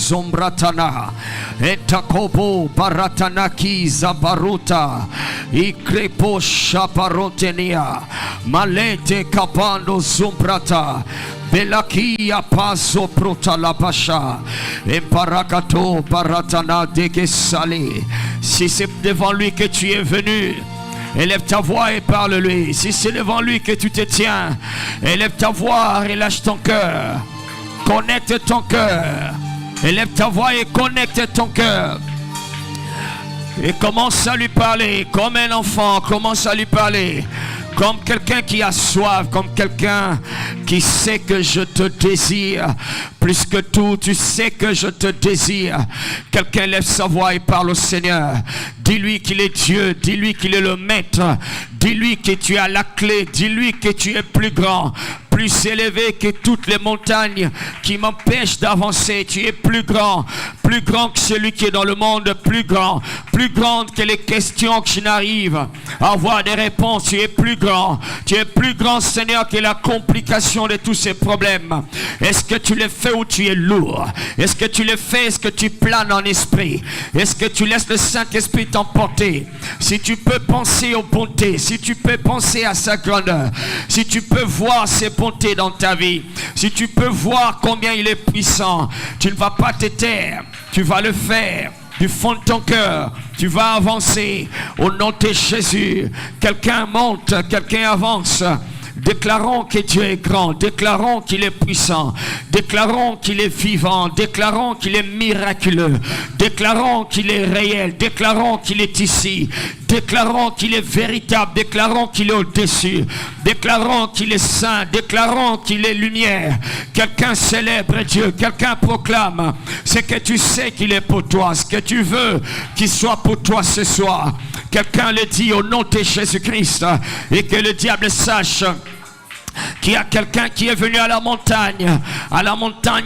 Zombratana, Etakobo Baratanaki Zabaruta, Ikrepo Shaparotenia, Malete Kapando Zombrata, Belakia Paso Prota la Pasha, Emparakato Baratana Degesali. Si c'est devant lui que tu es venu, élève ta voix et parle-lui. Si c'est devant lui que tu te tiens, élève ta voix et lâche ton cœur. Connecte ton cœur. Élève ta voix et connecte ton cœur. Et commence à lui parler comme un enfant. Commence à lui parler comme quelqu'un qui a soif, comme quelqu'un qui sait que je te désire. Plus que tout, tu sais que je te désire. Quelqu'un lève sa voix et parle au Seigneur. Dis-lui qu'il est Dieu. Dis-lui qu'il est le maître. Dis-lui que tu as la clé. Dis-lui que tu es plus grand, plus élevé que toutes les montagnes qui m'empêchent d'avancer. Tu es plus grand que celui qui est dans le monde, plus grand que les questions que je n'arrive à avoir des réponses. Tu es plus grand, Seigneur, que la complication de tous ces problèmes. Est-ce que tu le fais ou tu es lourd? Est-ce que tu le fais? Est-ce que tu planes en esprit? Est-ce que tu laisses le Saint-Esprit t'emporter? Si tu peux penser aux bontés, si tu peux penser à sa grandeur, si tu peux voir ses bontés dans ta vie, si tu peux voir combien il est puissant, tu ne vas pas te taire, tu vas le faire. Du fond de ton cœur, tu vas avancer au nom de Jésus. Quelqu'un monte, quelqu'un avance. Déclarons que Dieu est grand, déclarons qu'il est puissant, déclarons qu'il est vivant, déclarons qu'il est miraculeux, déclarons qu'il est réel, déclarons qu'il est ici, déclarons qu'il est véritable, déclarons qu'il est au-dessus, déclarons qu'il est saint, déclarons qu'il est lumière. Quelqu'un célèbre Dieu, quelqu'un proclame ce que tu sais qu'il est pour toi, ce que tu veux qu'il soit pour toi ce soir. Quelqu'un le dit au nom de Jésus-Christ et que le diable sache qu'il y a quelqu'un qui est venu à la montagne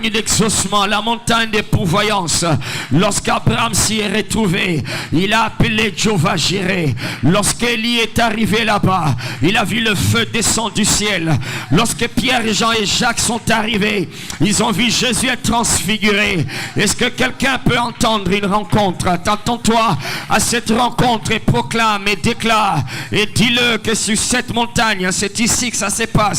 d'exaucement, à la montagne de pourvoyance. Lorsqu'Abraham s'y est retrouvé, il a appelé Jéhovah Jireh. Lorsqu'Élie est arrivé là-bas, il a vu le feu descendre du ciel. Lorsque Pierre, Jean et Jacques sont arrivés, ils ont vu Jésus être transfiguré. Est-ce que quelqu'un peut entendre une rencontre? Attends-toi à cette rencontre et proclame et déclare et dis-le que sur cette montagne, c'est ici que ça se passe.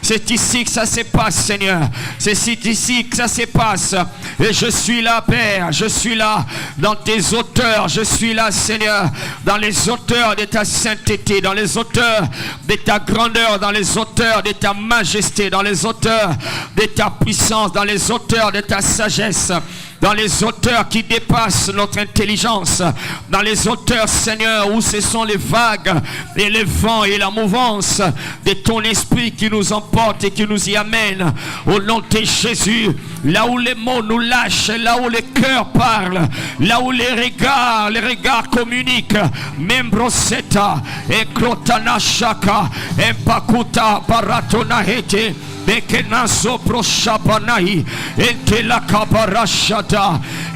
C'est ici que ça se passe, Seigneur. C'est ici que ça se passe. Et je suis là, Père. Je suis là dans tes hauteurs. Je suis là, Seigneur, dans les hauteurs de ta sainteté, dans les hauteurs de ta grandeur, dans les hauteurs de ta majesté, dans les hauteurs de ta puissance, dans les hauteurs de ta sagesse, dans les hauteurs qui dépassent notre intelligence, dans les hauteurs, Seigneur, où ce sont les vagues et les vents et la mouvance de ton esprit qui nous emporte et qui nous y amène. Au nom de Jésus, là où les mots nous lâchent, là où les cœurs parlent, là où les regards communiquent, Membroseta, Ekrotana Shaka, Empakuta, Baratonahete,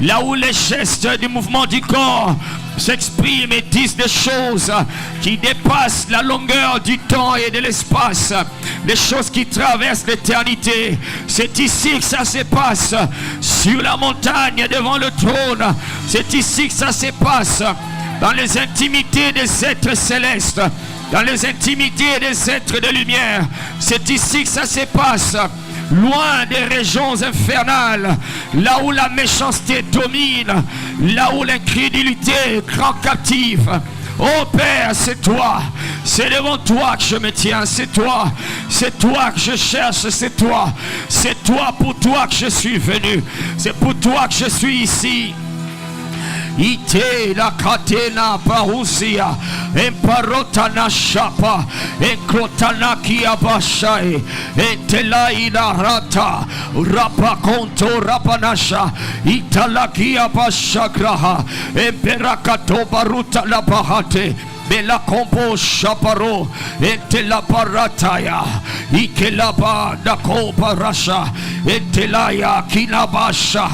là où les gestes du mouvement du corps s'expriment et disent des choses qui dépassent la longueur du temps et de l'espace, des choses qui traversent l'éternité. C'est ici que ça se passe, sur la montagne devant le trône. C'est ici que ça se passe, dans les intimités des êtres célestes, dans les intimités des êtres de lumière. C'est ici que ça se passe, loin des régions infernales, là où la méchanceté domine, là où l'incrédulité prend captive. Oh Père, c'est toi, c'est devant toi que je me tiens, c'est toi que je cherche, c'est toi pour toi que je suis venu, c'est pour toi que je suis ici. Ite la catena parousia, emparotana shapa, ekrotana kiabashai, etelaina rata, rapakonto rapanasha, italakia bashagraha, emperakato baruta la bahate. Bela combo chaparo et la parataya ikelaba dako parasha et la kinabasha.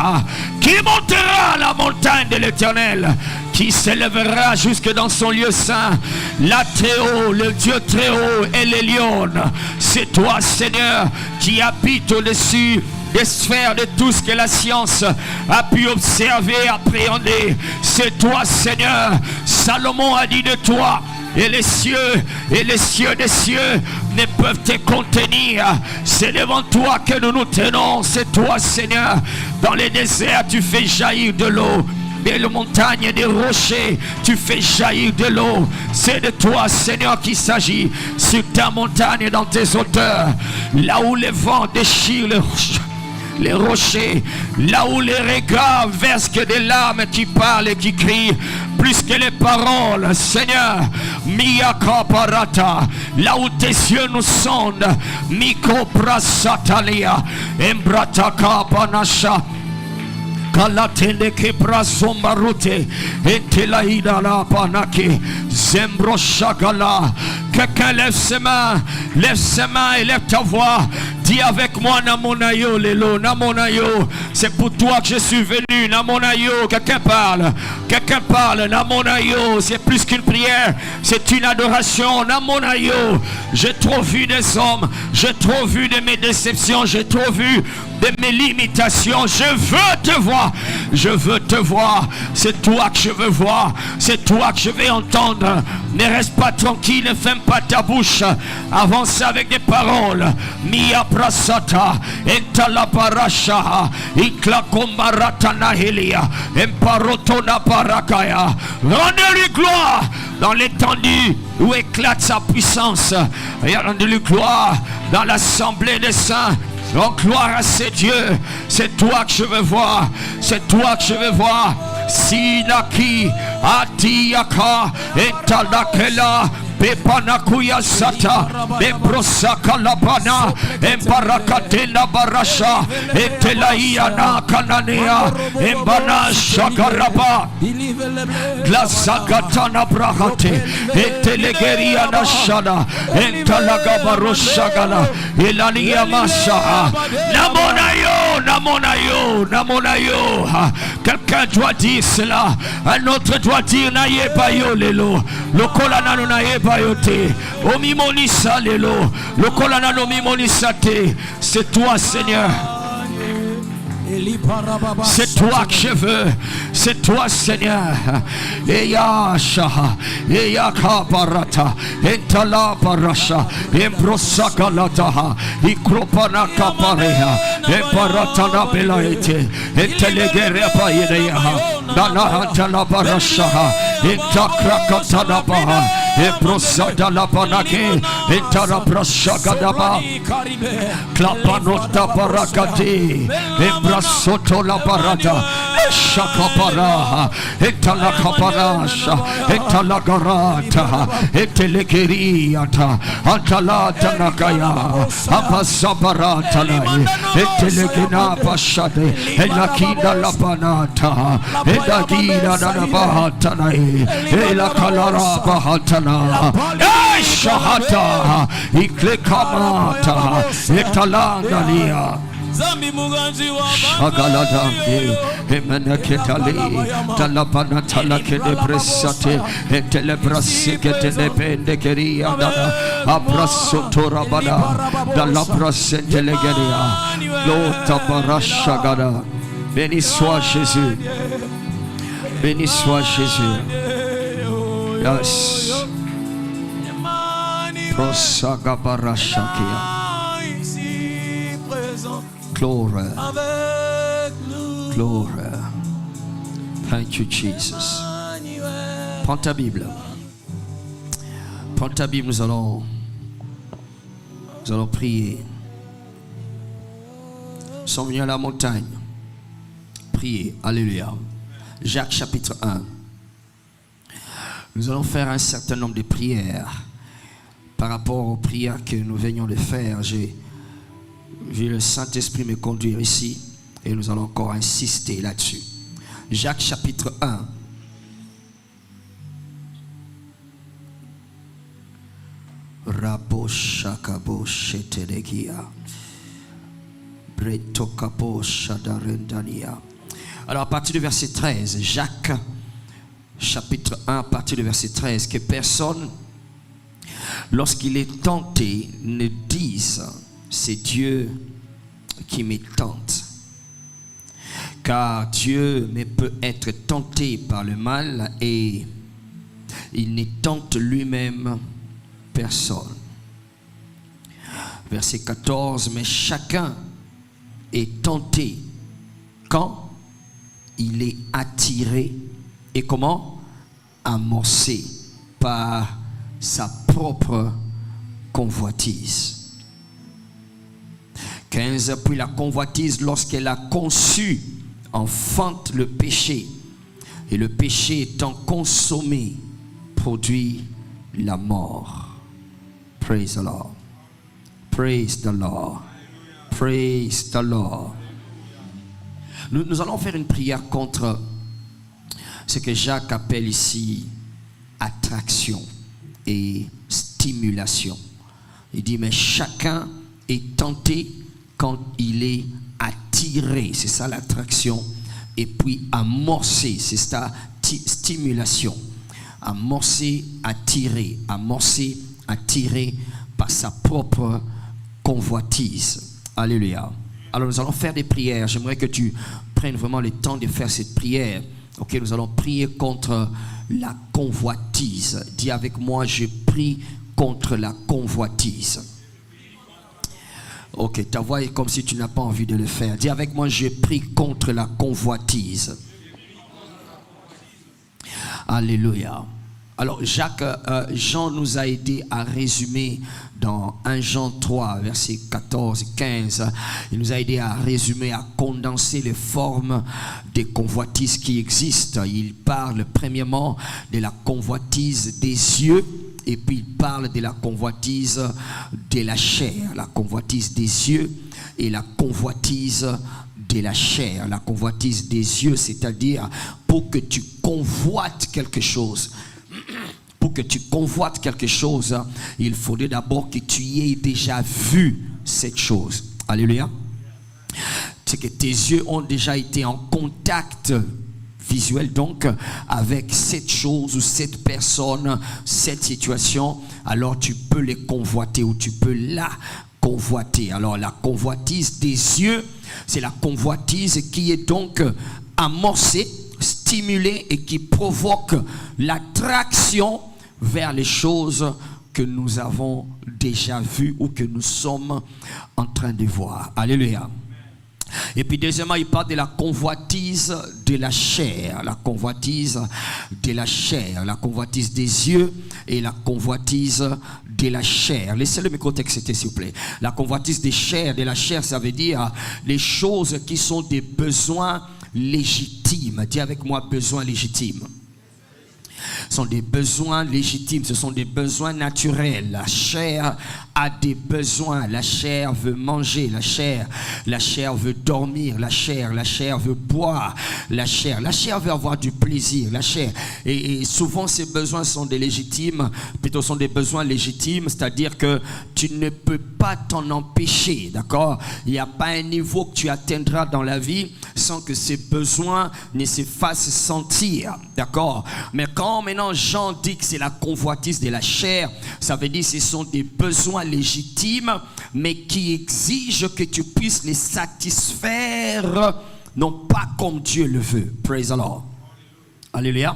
Qui montera à la montagne de l'Éternel, qui s'élèvera jusque dans son lieu saint, là très haut, le Dieu très haut et les lions. C'est toi, Seigneur, qui habite au-dessus des sphères de tout ce que la science a pu observer, appréhender. C'est toi, Seigneur. Salomon a dit de toi, et les cieux des cieux ne peuvent te contenir. C'est devant toi que nous nous tenons. C'est toi, Seigneur. Dans les déserts, tu fais jaillir de l'eau. Des montagnes et des rochers, tu fais jaillir de l'eau. C'est de toi, Seigneur, qu'il s'agit. Sur ta montagne et dans tes hauteurs, là où les vents déchirent les rochers, là où les regards versent que des larmes qui parlent et qui crient plus que les paroles, Seigneur. Miyaka parata, là où tes yeux nous sondent, Miko prasatalia, Embrataka panasha. Kalatende ke brasombarute etelaïda la panake zembro shagala. Quelqu'un lève ses mains et lève ta voix. Dis avec moi Namonayo Lelo, Namonayo. C'est pour toi que je suis venu. Namonayo, quelqu'un parle, Namonayo. C'est plus qu'une prière, c'est une adoration. Namonayo. J'ai trop vu des hommes, j'ai trop vu de mes déceptions, j'ai trop vu de mes limitations. Je veux te voir, je veux te voir. C'est toi que je veux voir, c'est toi que je vais entendre. Ne reste pas tranquille, ne ferme pas ta bouche. Avance avec des paroles. Mia prasata, entala parasha, ikla kombarata nahelia, emparotona parakaya. Rendez-lui gloire dans l'étendue où éclate sa puissance. Et rendez-lui gloire dans l'assemblée des saints. Oh, gloire à ces dieux. C'est toi que je veux voir. C'est toi que je veux voir. Sinaki Atiyaka Etalakela Bepanakuya Sata Bebrosaka Labana Embarakatela Barasha Etelaïana Kananea Embana Shakaraba Glasakatana Brahate Etelegeria Nashana Entalagabaroshagala Elania Masa Namonayo Namonayo Namonayo. Quelqu'un doit dire cela, un autre doit dire Naye Bayo Lelo, le Kolanano Naye Bayote, Omimonisa Lelo, le Kolanano Mimonisate. C'est toi, Seigneur. C'est toi que je veux, c'est toi, Seigneur. Eya shaha, eya kabarata, entala barasha, embrosaka lataha, ikropana kapareha, embaratana belaete, entelegere payedeha, dana antala barasha, entakrakatana baha, embrosada la banake, entara brasaka daba, klapanota barakati, Soto la parada, Shakapara, Etala Kaparasha, Etala Garata, Etelegeriata, Atalata Nakaya, Apasabarata, Etelegina Pashade, Elakina Lapanata, Edagina Nabahatana, Elakalara Bahatana, Shahata, Iklekamata, Etalangania. Shagalada, Emenaketali, Talapana Talakede Bressate, Etelebrasike Telependekeria, Abrasotorabada, Dalabrasentelegeria, Lotabarashagada. Béni soit Jésus, béni soit Jésus. Yes. Prosagabarashakia. Glory. Glory. Thank you, Jesus. Prends ta Bible. Prends ta Bible, nous allons prier. Nous sommes venus à la montagne. Prier. Alléluia. Jacques chapitre 1. Nous allons faire un certain nombre de prières. Par rapport aux prières que nous venions de faire, j'ai vu le Saint-Esprit me conduire ici et nous allons encore insister là-dessus. Jacques chapitre 1. Rabo shakabo shetelegia. Breto kapo shadarendania. Alors à partir du verset 13, Jacques chapitre 1, à partir du verset 13, que personne, lorsqu'il est tenté, ne dise c'est Dieu qui me tente. Car Dieu ne peut être tenté par le mal et il ne tente lui-même personne. Verset 14, mais chacun est tenté quand il est attiré et comment? Amorcé par sa propre convoitise. 15, puis la convoitise, lorsqu'elle a conçu, enfante le péché. Et le péché étant consommé, produit la mort. Praise the Lord. Praise the Lord. Praise the Lord. Nous allons faire une prière contre ce que Jacques appelle ici attraction et stimulation. Il dit, mais chacun est tenté quand il est attiré. C'est ça l'attraction. Et puis amorcé, c'est ça, stimulation. Amorcé, attiré. Amorcé, attiré par sa propre convoitise. Alléluia. Alors nous allons faire des prières. J'aimerais que tu prennes vraiment le temps de faire cette prière. Ok, nous allons prier contre la convoitise. Dis avec moi, je prie contre la convoitise. Ok, ta voix est comme si tu n'as pas envie de le faire. Dis avec moi, je prie contre la convoitise. Alléluia. Alors Jean nous a aidé à résumer dans 1 Jean 3, versets 14 et 15. Il nous a aidé à résumer, à condenser les formes des convoitises qui existent. Il parle premièrement de la convoitise des yeux. Et puis il parle de la convoitise de la chair. La convoitise des yeux et la convoitise de la chair. La convoitise des yeux, c'est-à-dire pour que tu convoites quelque chose. Pour que tu convoites quelque chose, il faudrait d'abord que tu y aies déjà vu cette chose. Alléluia. C'est que tes yeux ont déjà été en contact visuel donc avec cette chose ou cette personne, cette situation, alors tu peux les convoiter ou tu peux la convoiter. Alors la convoitise des yeux, c'est la convoitise qui est donc amorcée, stimulée et qui provoque l'attraction vers les choses que nous avons déjà vues ou que nous sommes en train de voir. Alléluia. Et puis deuxièmement, il parle de la convoitise de la chair. La convoitise de la chair. La convoitise des yeux et la convoitise de la chair. Laissez-le me contexter s'il vous plaît. La convoitise des chairs, de la chair, ça veut dire les choses qui sont des besoins légitimes. Dis avec moi, besoins légitimes. Ce sont des besoins légitimes, ce sont des besoins naturels. La chair a des besoins. La chair veut manger, la chair veut dormir, la chair veut boire, la chair veut avoir du plaisir, la chair. Et souvent ces besoins sont des légitimes, plutôt sont des besoins légitimes, c'est-à-dire que tu ne peux pas t'en empêcher, d'accord? Il n'y a pas un niveau que tu atteindras dans la vie sans que ces besoins ne se fassent sentir, d'accord? Mais quand maintenant Jean dit que c'est la convoitise de la chair, ça veut dire que ce sont des besoins légitimes, mais qui exigent que tu puisses les satisfaire, non pas comme Dieu le veut. Praise the Lord. Alléluia.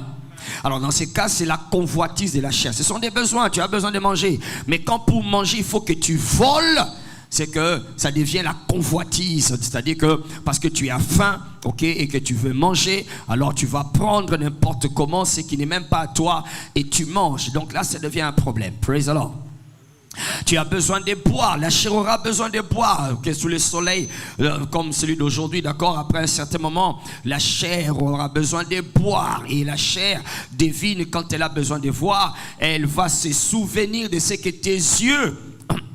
Alors dans ces cas, c'est la convoitise de la chair. Ce sont des besoins, tu as besoin de manger. Mais quand pour manger, il faut que tu voles, c'est que ça devient la convoitise. C'est-à-dire que parce que tu as faim, ok, et que tu veux manger, alors tu vas prendre n'importe comment, ce qui n'est même pas à toi, et tu manges. Donc là, ça devient un problème. Praise the Lord. Tu as besoin de boire, la chair aura besoin de boire, okay, sous le soleil comme celui d'aujourd'hui, d'accord, après un certain moment la chair aura besoin de boire, et la chair devine quand elle a besoin de voir, elle va se souvenir de ce que tes yeux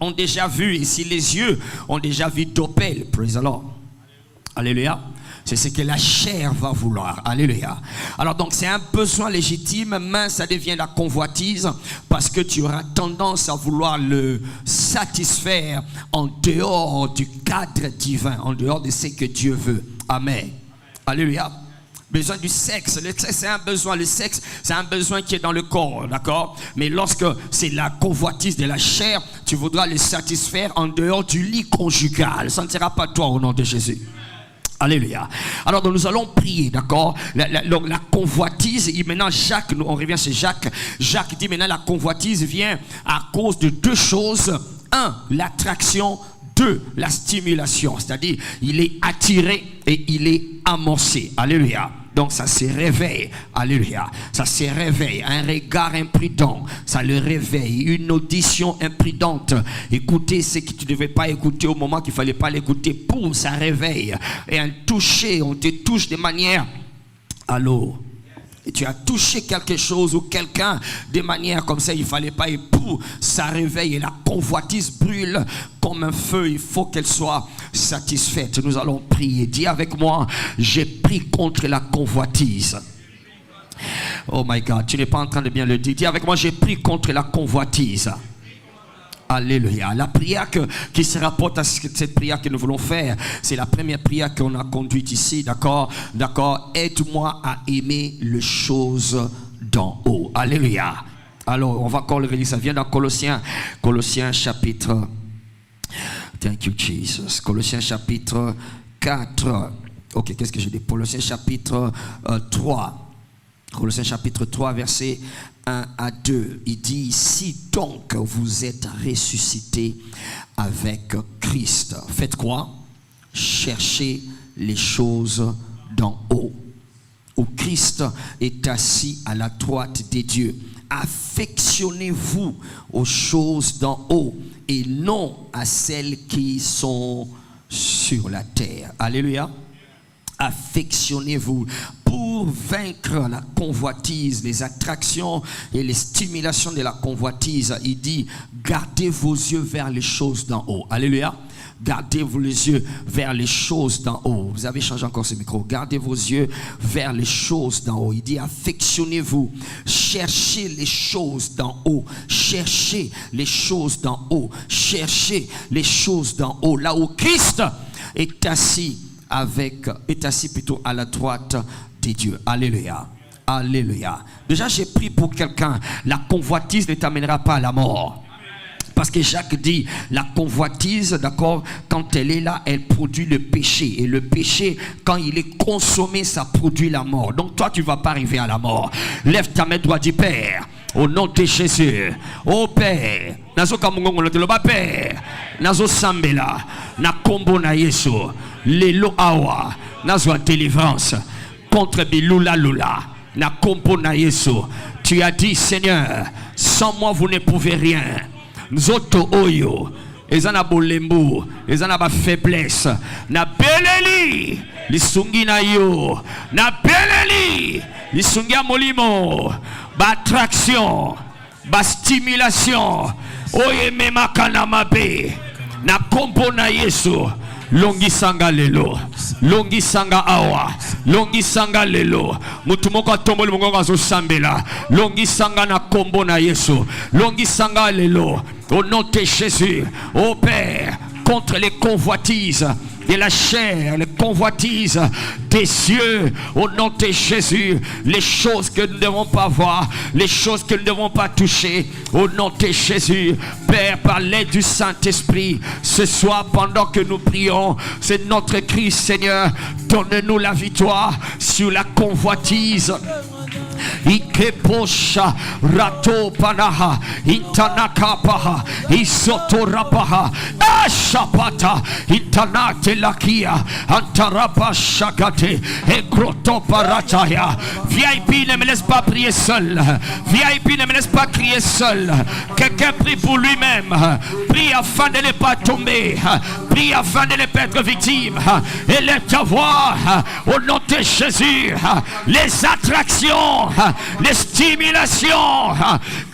ont déjà vu, et si les yeux ont déjà vu d'Opel, praise the Lord, alléluia. C'est ce que la chair va vouloir. Alléluia. Alors donc c'est un besoin légitime, mais ça devient la convoitise parce que tu auras tendance à vouloir le satisfaire en dehors du cadre divin, en dehors de ce que Dieu veut. Amen. Alléluia. Besoin du sexe. Le sexe, c'est un besoin. Le sexe, c'est un besoin qui est dans le corps, d'accord? Mais lorsque c'est la convoitise de la chair, tu voudras le satisfaire en dehors du lit conjugal. Ça ne sera pas toi au nom de Jésus. Alléluia. Alors donc, nous allons prier, d'accord? La convoitise, et maintenant Jacques, on revient chez Jacques. Jacques dit maintenant la convoitise vient à cause de deux choses. Un, l'attraction. Deux, la stimulation. C'est-à-dire, il est attiré et il est amorcé. Alléluia. Donc ça se réveille. Alléluia. Ça se réveille. Un regard imprudent, ça le réveille. Une audition imprudente. Écouter ce que tu ne devais pas écouter au moment qu'il ne fallait pas l'écouter. Pour ça réveille. Et un toucher, on te touche de manière... Allô? Et tu as touché quelque chose ou quelqu'un de manière comme ça, il ne fallait pas, et pour ça réveille et la convoitise brûle comme un feu, il faut qu'elle soit satisfaite. Nous allons prier. Dis avec moi, j'ai pris contre la convoitise. Oh my God, tu n'es pas en train de bien le dire. Dis avec moi, j'ai pris contre la convoitise. Alléluia. La prière qui se rapporte à cette prière que nous voulons faire, c'est la première prière qu'on a conduite ici, d'accord? D'accord. Aide-moi à aimer les choses d'en haut. Alléluia. Alors, on va encore le relire. Ça vient dans Colossiens chapitre... Thank you, Jesus. Colossiens chapitre 4. Ok, qu'est-ce que j'ai dit? Colossiens chapitre 3. Colossiens chapitre 3, verset 1 à 2. Il dit, si donc vous êtes ressuscités avec Christ, faites quoi? Cherchez les choses d'en haut, où Christ est assis à la droite des dieux. Affectionnez-vous aux choses d'en haut et non à celles qui sont sur la terre. Alléluia. Affectionnez-vous pour vaincre la convoitise, les attractions et les stimulations de la convoitise. Il dit, gardez vos yeux vers les choses d'en haut. Alléluia. Gardez-vous les yeux vers les choses d'en haut. Vous avez changé encore ce micro. Gardez vos yeux vers les choses d'en haut. Il dit, affectionnez-vous. Cherchez les choses d'en haut. Cherchez les choses d'en haut. Cherchez les choses d'en haut. Là où Christ est assis plutôt à la droite des dieux. Alléluia. Alléluia. Déjà, j'ai prié pour quelqu'un. La convoitise ne t'amènera pas à la mort. Parce que Jacques dit, la convoitise, d'accord, quand elle est là, elle produit le péché. Et le péché, quand il est consommé, ça produit la mort. Donc toi, tu ne vas pas arriver à la mort. Lève ta main droite, dis Père, au nom de Jésus. Oh Père, nazo kamungongo loteloba Père, nazo sambela, na kombo na Yesu, lelo awa, nazo délivrance contre bilula lula, na kombo na Yesu. Tu as dit, Seigneur, sans moi vous ne pouvez rien. Nzoto oyo ezana bolembu ezana ba faiblesse na beleli lisungi na yo na beleli lisungi molimo ba attraction ba stimulation oye mema kana mabe na kombo na Yesu. Longi sanga lelo, longi sanga awa, longi sanga lelo. Mutu moko atomboli mongongo azo sambela. Longi sanga na kombo na Yesu. Longi sanga lelo. Au nom de Jésus, ô Père, contre les convoitises de la chair, les convoitises des cieux, au nom de Jésus, les choses que nous ne devons pas voir, les choses que nous ne devons pas toucher, au nom de Jésus, Père, par l'aide du Saint-Esprit, ce soir pendant que nous prions, c'est notre cri, Seigneur, donne-nous la victoire sur la convoitise. Ikeposha rato panaha intanaka paha isoto rapaha ashapata intanate lakia antarapa shakate ekroto parataya. VIP ne me laisse pas prier seul. VIP ne me laisse pas crier seul. Quelqu'un prie pour lui-même. Prie afin de ne pas tomber. Prie afin de ne pas être victime. Élève ta voix au nom de Jésus. Les attractions, les stimulations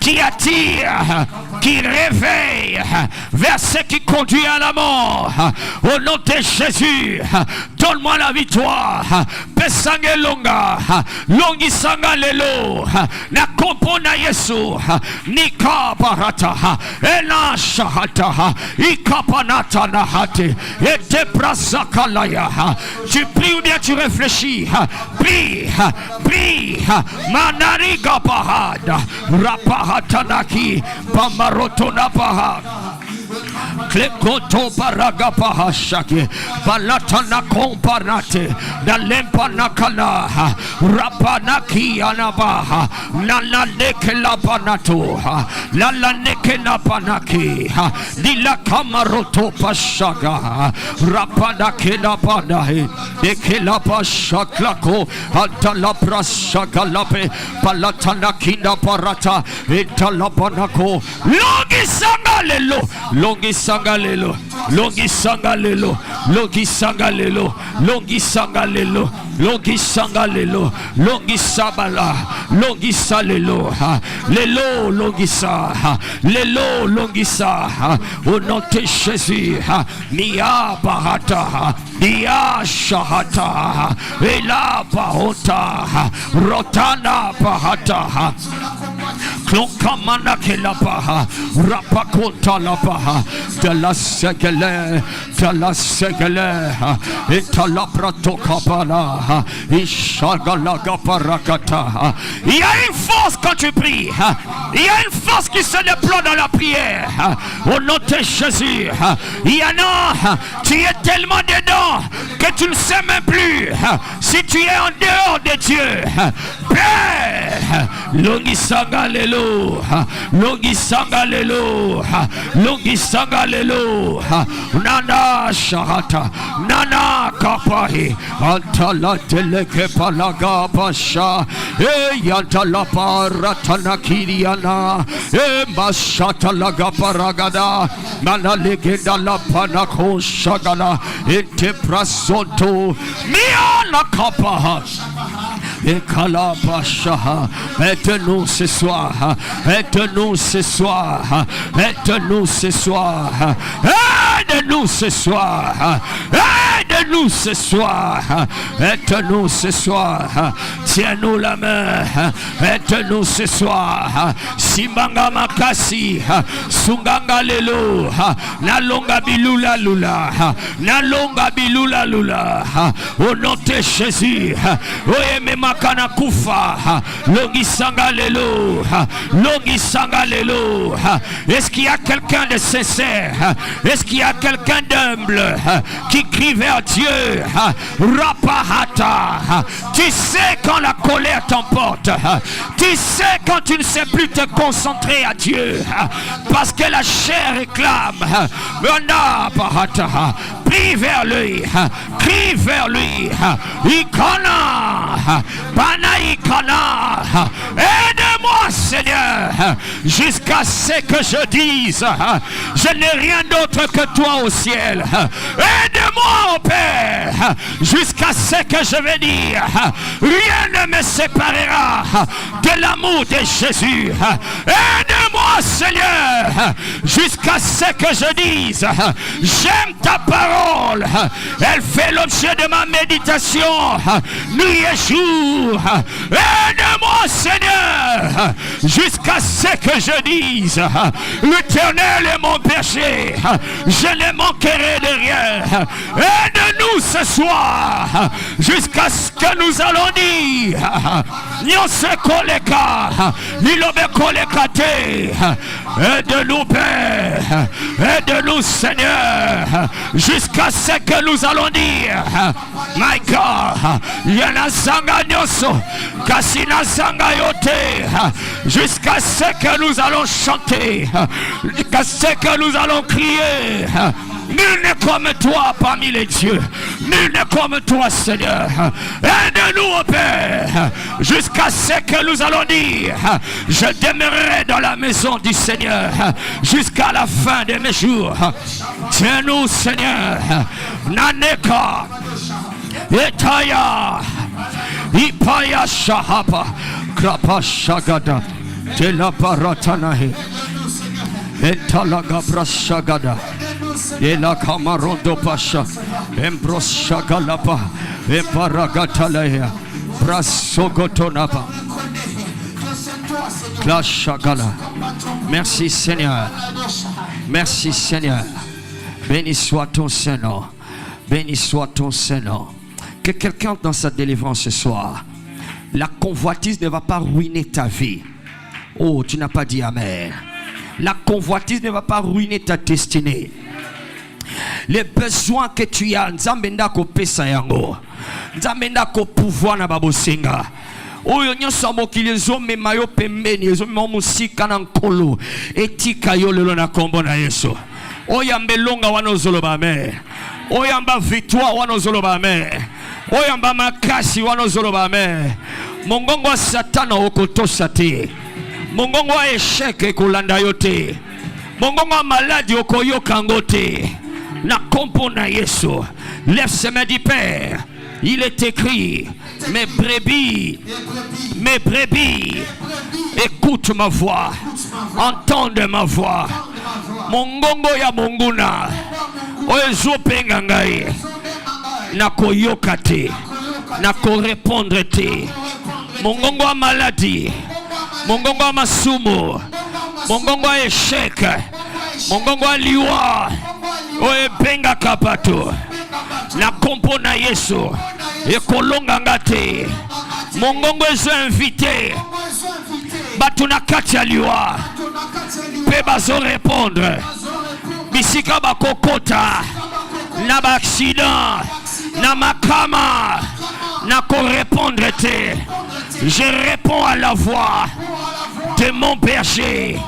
qui attire, qui réveille vers ce qui conduit à la mort. Au nom de Jésus, donne-moi la victoire. Pesange longa, longi sanga lelo, na kompona Yesu, nika barata, ena shahata, ikapanata nahate, ete prasakalaya. Tu pries ou bien tu réfléchis? Prie, prie, manariga bahada, rapahatanaki, pamarotona bahada. Klekoto baraga bahashaki balatana komparate dalempana kala rapanaki anabaha nala nekela banato lala nekela banaki dila kamaroto pashaga rapana kela banahe nekela pashaklako antala prashagalape balatana kinda parata etalabanako logi sangalelo longi sangalelo, longi sangalelo, longi sangalelo, longi sangalelo, longi sangalelo, longi sabala, longi salelo, lelo longi sa, lelo longi sa, au nom de Jésus, Nia Barata, Nia Shahata, Ela Bahota, Rotana Bahata, Klonkamana Kelabaha, Rapakota Labaha, de la segele, et la pratokabala, ishagalaga parakata. Il y a une force quand tu pries, il y a une force qui se déploie dans la prière. Au nom de Jésus, il y en a, tu es tellement dedans que tu ne sais même plus si tu es en dehors de Dieu. Père, longi sangalelo, longi sangalelo, longi sangalelo, nana shahata, nana kapahi, antala teleke palaga pasha, yantala paratana kiriana, mashata laga paragada, nana legenda la panako shagala, ete prasonto, miana kapaha. Et Kalabasha, aide-nous ce soir, aide-nous ce soir, aide-nous ce soir, aide-nous ce soir, aide-nous ce soir, aide-nous ce soir, tiens-nous la main, aide-nous ce soir, Simanga Makasi, Sunganga Lelo, Nalonga Bilula Lula, Nalonga Bilula Lula, au nom de Jésus, Makana kufa, longi sangalelo, longi sangalelo. Est-ce qu'il y a quelqu'un de sincère? Est-ce qu'il y a quelqu'un d'humble qui crie vers Dieu? Rapahata. Tu sais quand la colère t'emporte. Tu sais quand tu ne sais plus te concentrer à Dieu. Parce que la chair réclame. Prie vers lui. Crie vers lui. Ikana. Banaïkana, aide-moi Seigneur, jusqu'à ce que je dise, je n'ai rien d'autre que toi au ciel. Aide-moi, ô Père, jusqu'à ce que je vais dire, rien ne me séparera de l'amour de Jésus. Aide-moi Seigneur, jusqu'à ce que je dise, j'aime ta parole, elle fait l'objet de ma méditation, nuit et jour. Aide-moi Seigneur, jusqu'à ce que je dise, l'Éternel est mon berger, je ne manquerai de rien. Aide-nous ce soir, jusqu'à ce que nous allons dire, aide-nous Père, aide-nous Seigneur, jusqu'à ce que nous allons dire, my God, yana sanga nyoso, kasina sanga yote, jusqu'à ce que nous allons chanter, jusqu'à ce que nous allons crier. Nul n'est comme toi parmi les dieux. Nul n'est comme toi, Seigneur. Aide-nous, ô Père, jusqu'à ce que nous allons dire, je demeurerai dans la maison du Seigneur jusqu'à la fin de mes jours. Tiens-nous, Seigneur. Naneka, Etaya, Ipaya Shahapa, Krapa Shagada, de la baratanahe, etalaga brashagada, de la camarondo pasha, embrosagalapa, embaragataleya, brasogotonapa, glashagala. Merci Seigneur. Merci Seigneur. Béni soit ton Saint-Nom. Béni soit ton Saint-Nom. Que quelqu'un dans sa délivrance ce soir, la convoitise ne va pas ruiner ta vie. Oh, tu n'as pas dit Amen. La convoitise ne va pas ruiner ta destinée. Les besoins que tu as, Nzambenda ko pesa yango. Nzambenda ko pouvoir na babosenga. Oyo nyonso mokili ezomema yo pembeni, ezomema musika na nkolo. Etika yo lelo na kombo na Yesu. Oyamba longa wana ozoloba amen. Oyamba victoire wana ozoloba amen. Oyamba makasi wana ozoloba amen. Mongongo wa satana okotosa te. Mongongo wa échec ekolanda yo te. Mongongo wa maladi okoyoka ngo te. Na kombo na Yesu. Lève ses mains du Père. Il est écrit, mes brebis, écoute ma voix, entende ma voix. Mongongo ya monguna, oezo pengangai, nako yokate, nako répondre te. Mongongo ya maladie, mongongo ya masumu, mongongo ya échec, mongongo ya liwa, oe penga kapato. Na kompo na Yesu ekolonga ngate mongongo ezo invité batu na kati ya liwa pe bazo répondre bisika bakokota na ba accident na makama na ko répondre te. Je réponds à la voix de mon berger.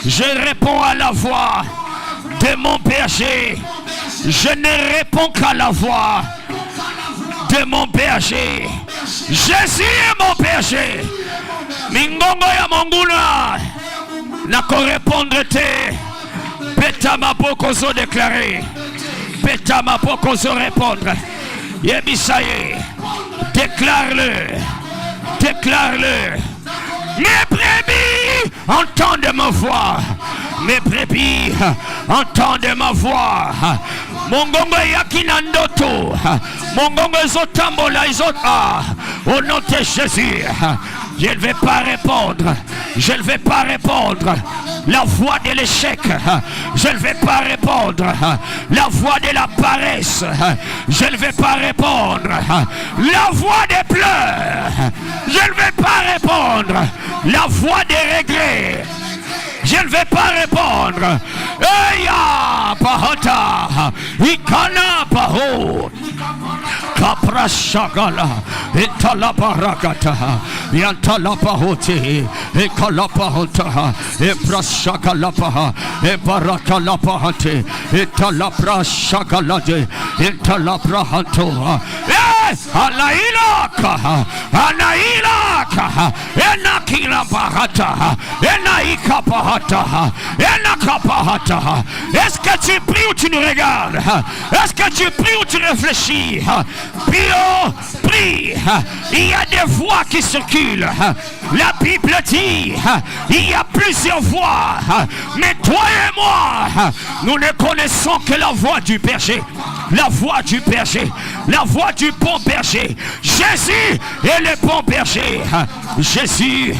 Je réponds à la voix de mon berger. Je ne réponds qu'à la voix de mon berger. Jésus est mon berger. Mingongo ya monguna. Nako répondre te. Peta mapokozo déclarer. Peta mapokozo répondre. Yebisaye. Déclare-le. Déclare-le. Mes brebis entendent ma voix. Mes brebis entendent ma voix. Mongongo yakina ndoto. Mongongo ezotambola ezota. Au nom de Jésus, je ne vais pas répondre. Je ne vais pas répondre. La voix de l'échec, je ne vais pas répondre. La voix de la paresse, je ne vais pas répondre. La voix des pleurs, je ne vais pas répondre. La voix des regrets, je ne vais pas répondre. Eya bahata, ikana baho, kapra shagala, etala barakata, yantala bahote, ekala bahota, ebra shagala baha, ebaraka la bahate, etala bra shagalade, etala brahanto. Anailaka, anailaka, enakila bahata, enaika bahata, enaka bahata. Est-ce que tu pries ou tu nous regardes? Est-ce que tu pries ou tu réfléchis? Prie. Il y a des voix qui circulent. La Bible dit, il y a plusieurs voix. Mais toi et moi, nous ne connaissons que la voix du berger. La voix du berger. La voix du bon berger. Jésus est le bon berger. Jésus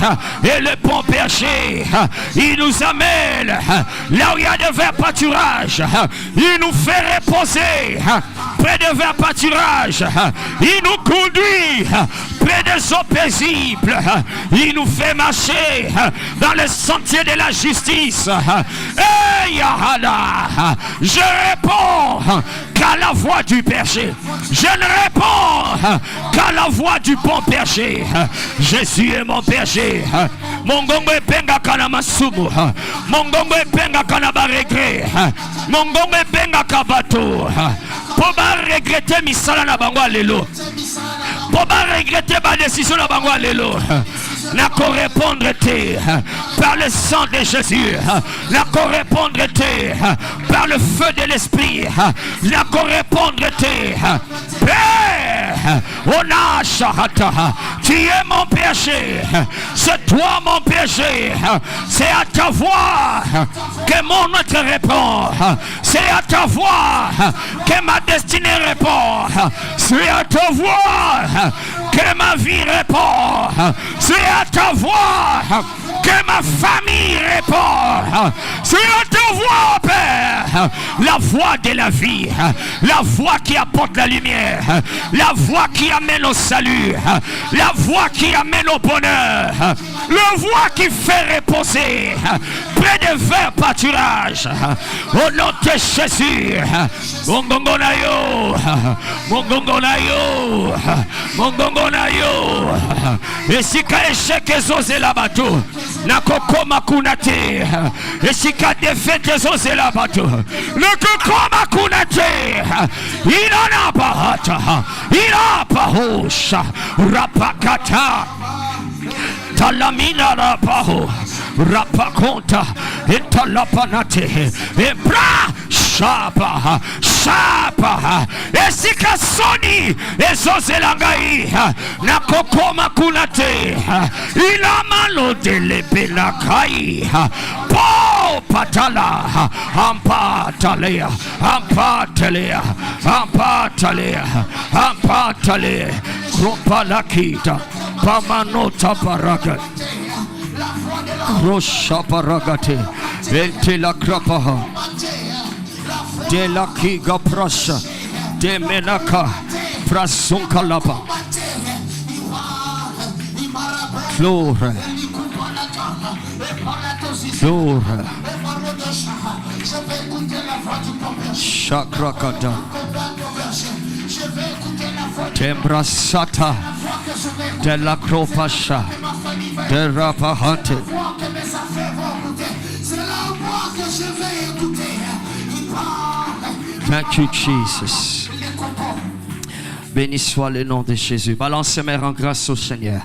est le bon berger. Il nous amène là où il y a de verts pâturages. Il nous fait reposer près de verts pâturages. Il nous conduit près des eaux paisibles. Il nous fait marcher dans les sentiers de la justice. Et Yahana, je réponds qu'à la voix du berger. Je ne réponds qu'à la voix du bon berger. Jésus est mon berger. Mongongo epenga kana masumu. Mongongo epenga kana ba regret. Mongongo epenga kabato. Po ba regretter misala na bango lelo. Po ba regretter ba décision na bango lelo. n'a qu'à répondre par le sang de Jésus, n'a qu'à répondre par le feu de l'esprit, n'a qu'à répondre Père, tu es mon péché, c'est toi mon péché, c'est à ta voix que mon être répond, c'est à ta voix que ma destinée répond, c'est à ta voix que ma vie répond, c'est à ta voix que ma famille répond, c'est à ta voix, Père, la voix de la vie, la voix qui apporte la lumière, la voix qui amène au salut, la voix qui amène au bonheur, la voix qui fait reposer près de verts pâturages. Au nom de Jésus, Mongongonayo, Mongongonayo, Mongongonayo, et si ka échec ezose la bateau, na kokoma kunate, et si ka défaite ezose la bateau, na kokoma kunate, il en a pas, il a pas houche, rapakata. Talamina rapaho, rapakonta, etalapanate, ebra, shapa, shapa, esikasoni, ezoselangai, nakokoma kunate, ilamalo de lebelakai, po patala, ampatalea, ampatalea, ampatalea, ampatalea, kropalakita. Pamanota paragat Rosha paragate Vente la krapaha De la kiga prasha De menaka Prasunkalapa Glory Glory Shakrakata Tembrasata de la Cropasha, de Rapahante. Thank you, Jesus. Béni soit le nom de Jésus. Balance ses mains, rends grâce au Seigneur.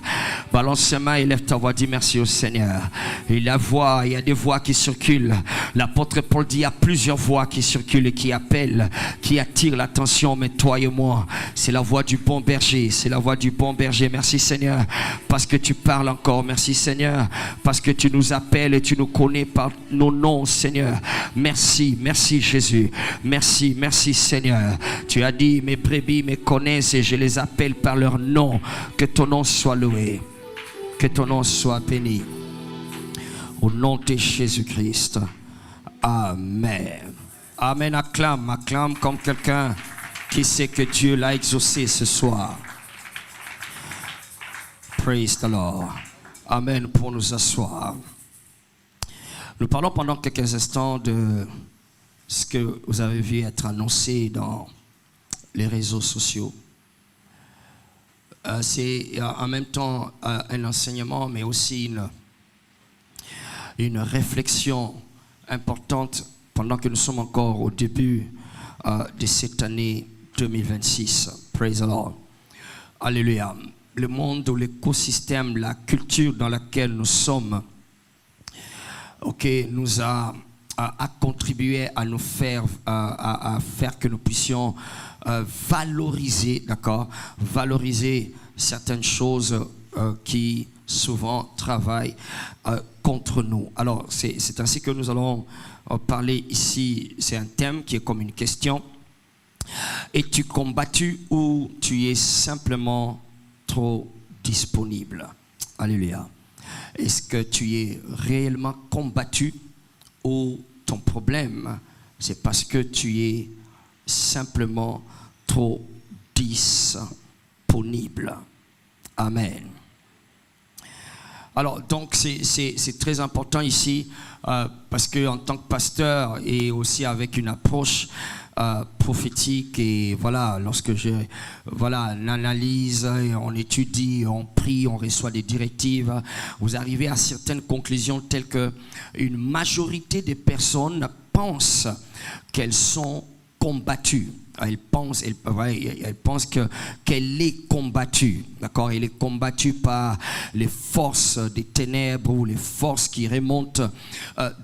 Balance ses mains et lève ta voix, dis merci au Seigneur. Et la voix, il y a des voix qui circulent. L'apôtre Paul dit il y a plusieurs voix qui circulent et qui appellent, qui attirent l'attention. Mais toi et moi, c'est la voix du bon berger. C'est la voix du bon berger. Merci Seigneur parce que tu parles encore. Merci Seigneur parce que tu nous appelles et tu nous connais par nos noms, Seigneur. Merci, merci Jésus. Merci, merci Seigneur. Tu as dit mes brebis me connaissent et je les appelle par leur nom. Que ton nom soit loué. Que ton nom soit béni. Au nom de Jésus-Christ. Amen. Amen. Acclame, acclame comme quelqu'un qui sait que Dieu l'a exaucé ce soir. Praise the Lord. Amen. Pour nous asseoir. Nous parlons pendant quelques instants de ce que vous avez vu être annoncé dans les réseaux sociaux. C'est en même temps un enseignement, mais aussi une réflexion importante pendant que nous sommes encore au début de cette année 2026. Praise the Lord. Alléluia. Le monde ou l'écosystème, la culture dans laquelle nous sommes, nous a contribué à nous faire, à faire que nous puissions valoriser, valoriser certaines choses qui souvent travaillent contre nous. Alors, c'est ainsi que nous allons parler ici. C'est un thème qui est comme une question. Es-tu combattu ou tu es simplement trop disponible? Alléluia. Est-ce que tu es réellement combattu ou ton problème, c'est parce que tu es simplement trop disponible? Amen. Alors, donc, c'est très important ici parce qu'en tant que pasteur et aussi avec une approche prophétique et voilà, lorsque on analyse, on étudie, on prie, on reçoit des directives, vous arrivez à certaines conclusions telles que une majorité des personnes pensent qu'elles sont combattues. elle pense qu'elle est combattue, d'accord? Elle est combattue par les forces des ténèbres ou les forces qui remontent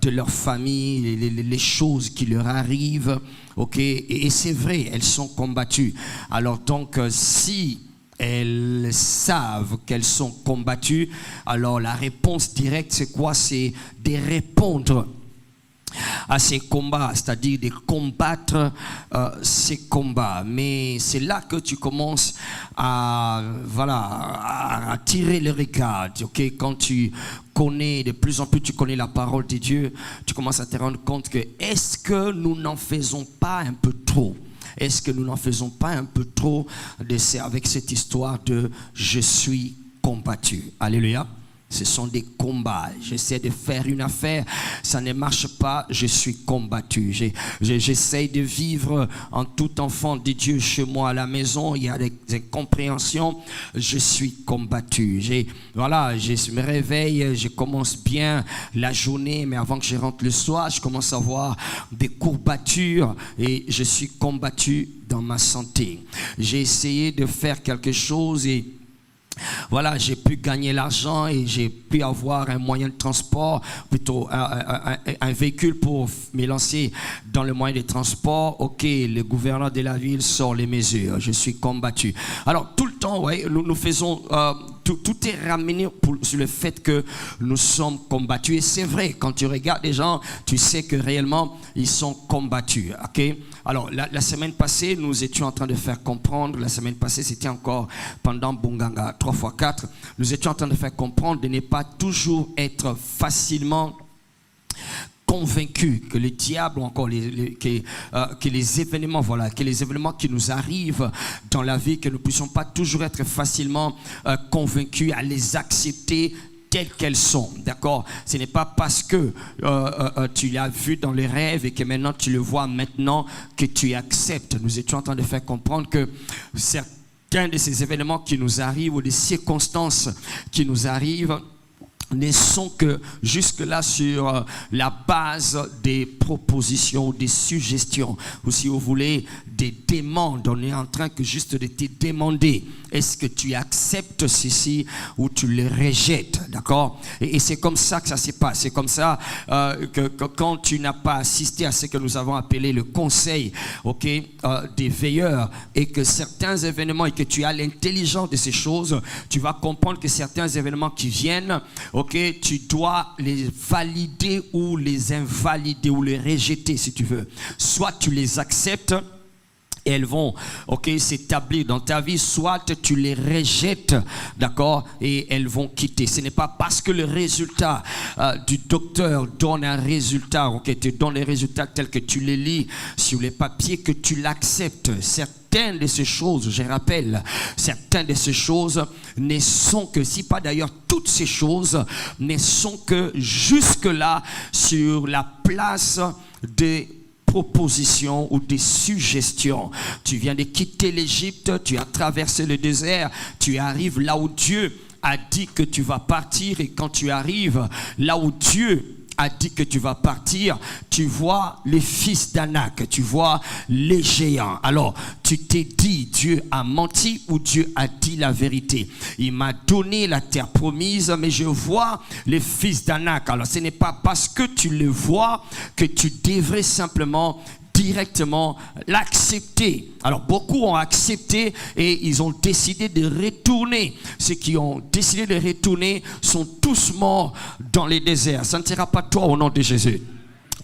de leur famille, les choses qui leur arrivent, ok? Et c'est vrai, elles sont combattues. Alors donc, si elles savent qu'elles sont combattues, alors la réponse directe, c'est quoi? C'est de répondre à ces combats, c'est-à-dire de combattre ces combats. Mais c'est là que tu commences à tirer le regard, ok? Quand tu connais, de plus en plus tu connais la parole de Dieu, tu commences à te rendre compte que est-ce que nous n'en faisons pas un peu trop? Est-ce que nous n'en faisons pas un peu trop avec cette histoire de « je suis combattu ». Alléluia. Ce sont des combats. J'essaie de faire une affaire, ça ne marche pas, je suis combattu. J'essaie de vivre en tout enfant de Dieu chez moi à la maison, il y a des incompréhensions, je suis combattu. Je me réveille, je commence bien la journée, mais avant que je rentre le soir, je commence à avoir des courbatures et je suis combattu dans ma santé. J'ai essayé de faire quelque chose et voilà, j'ai pu gagner l'argent et j'ai pu avoir un moyen de transport, plutôt un véhicule pour me lancer dans le moyen de transport. Ok, le gouverneur de la ville sort les mesures, je suis combattu. Alors tout le temps, ouais, nous faisons... Tout est ramené sur le fait que nous sommes combattus. Et c'est vrai, quand tu regardes les gens, tu sais que réellement, ils sont combattus. Okay? Alors, la semaine passée, nous étions en train de faire comprendre, la semaine passée, c'était encore pendant Bunganga 3x4, nous étions en train de faire comprendre de ne pas toujours être facilement convaincu que le diable ou encore que les événements qui nous arrivent dans la vie, que nous ne puissions pas toujours être facilement convaincus à les accepter telles qu'elles sont, d'accord? Ce n'est pas parce que tu l'as vu dans les rêves et que maintenant tu le vois maintenant que tu acceptes. Nous étions en train de faire comprendre que certains de ces événements qui nous arrivent ou des circonstances qui nous arrivent ne sont que jusque-là sur la base des propositions, des suggestions, ou si vous voulez, des demandes. On est en train que juste de te demander, est-ce que tu acceptes ceci ou tu le rejettes, d'accord? Et c'est comme ça que ça se passe. C'est comme ça que quand tu n'as pas assisté à ce que nous avons appelé le conseil, ok, des veilleurs, et que certains événements, et que tu as l'intelligence de ces choses, tu vas comprendre que certains événements qui viennent, ok, tu dois les valider ou les invalider ou les rejeter si tu veux. Soit tu les acceptes et elles vont s'établir dans ta vie, soit tu les rejettes, d'accord, et elles vont quitter. Ce n'est pas parce que le résultat du docteur donne un résultat, te donne les résultats tels que tu les lis sur les papiers que tu l'acceptes. Certaines de ces choses, je rappelle, certaines de ces choses ne sont que, si pas d'ailleurs toutes ces choses, ne sont que jusque-là sur la place des propositions ou des suggestions. Tu viens de quitter l'Égypte, tu as traversé le désert, tu arrives là où Dieu a dit que tu vas partir, et quand tu arrives là où Dieu a dit que tu vas partir, tu vois les fils d'Anak, tu vois les géants. Alors, tu t'es dit, Dieu a menti ou Dieu a dit la vérité? Il m'a donné la terre promise, mais je vois les fils d'Anak. Alors, ce n'est pas parce que tu le vois que tu devrais simplement directement l'accepter. Alors beaucoup ont accepté et ils ont décidé de retourner. Ceux qui ont décidé de retourner sont tous morts dans les déserts. Ça ne sera pas toi au nom de Jésus.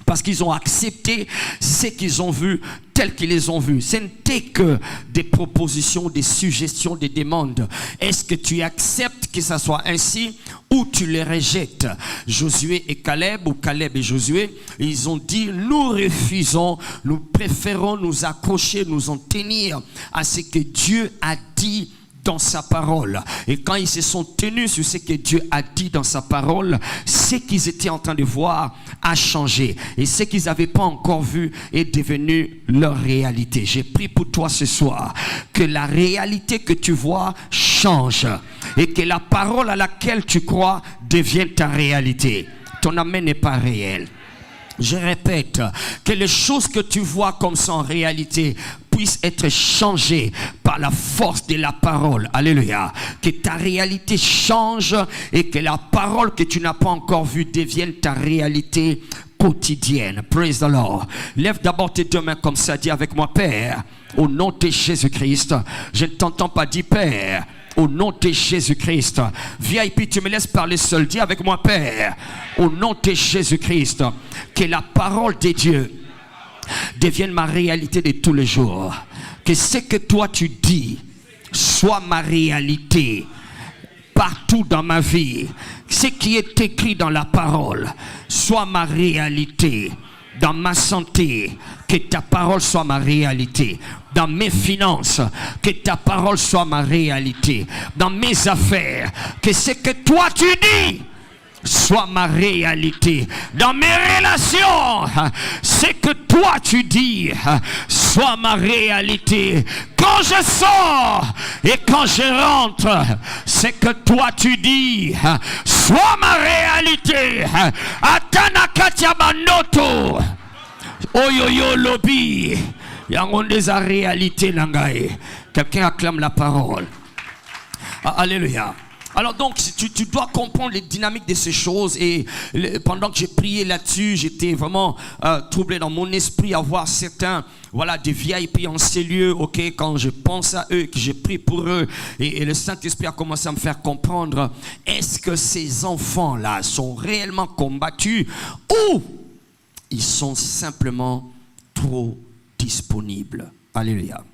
Parce qu'ils ont accepté ce qu'ils ont vu tels qu'ils les ont vus. Ce n'était que des propositions, des suggestions, des demandes. Est-ce que tu acceptes que ça soit ainsi ou tu les rejettes? Josué et Caleb, ou Caleb et Josué, ils ont dit, nous refusons, nous préférons nous accrocher, nous en tenir à ce que Dieu a dit dans sa parole. Et quand ils se sont tenus sur ce que Dieu a dit dans sa parole, ce qu'ils étaient en train de voir a changé. Et ce qu'ils n'avaient pas encore vu est devenu leur réalité. J'ai prié pour toi ce soir que la réalité que tu vois change et que la parole à laquelle tu crois devienne ta réalité. Ton amen n'est pas réel. Je répète, que les choses que tu vois comme ça en réalité puisse être changée par la force de la parole. Alléluia. Que ta réalité change et que la parole que tu n'as pas encore vue devienne ta réalité quotidienne. Praise the Lord. Lève d'abord tes deux mains comme ça, dis avec moi, Père, au nom de Jésus-Christ. Je ne t'entends pas, dis Père, au nom de Jésus-Christ. VIP, tu me laisses parler seul, dis avec moi, Père, au nom de Jésus-Christ, que la parole de Dieu devienne ma réalité de tous les jours. Que ce que toi tu dis soit ma réalité partout dans ma vie. Ce qui est écrit dans la parole soit ma réalité. Dans ma santé, que ta parole soit ma réalité. Dans mes finances, que ta parole soit ma réalité. Dans mes affaires, que ce que toi tu dis soit ma réalité. Dans mes relations, ce que toi tu dis soit ma réalité. Quand je sors et quand je rentre, ce que toi tu dis soit ma réalité. Atana katia banoto oyoyo lobby yangonde za réalité nangae. Quelqu'un acclame la parole. Alléluia. Alors donc, tu dois comprendre les dynamiques de ces choses. Et pendant que j'ai prié là-dessus, j'étais vraiment troublé dans mon esprit à voir certains, voilà, des VIP en ces lieux, ok, quand je pense à eux, que j'ai prié pour eux, et le Saint-Esprit a commencé à me faire comprendre, est-ce que ces enfants-là sont réellement combattus ou ils sont simplement trop disponibles? Alléluia.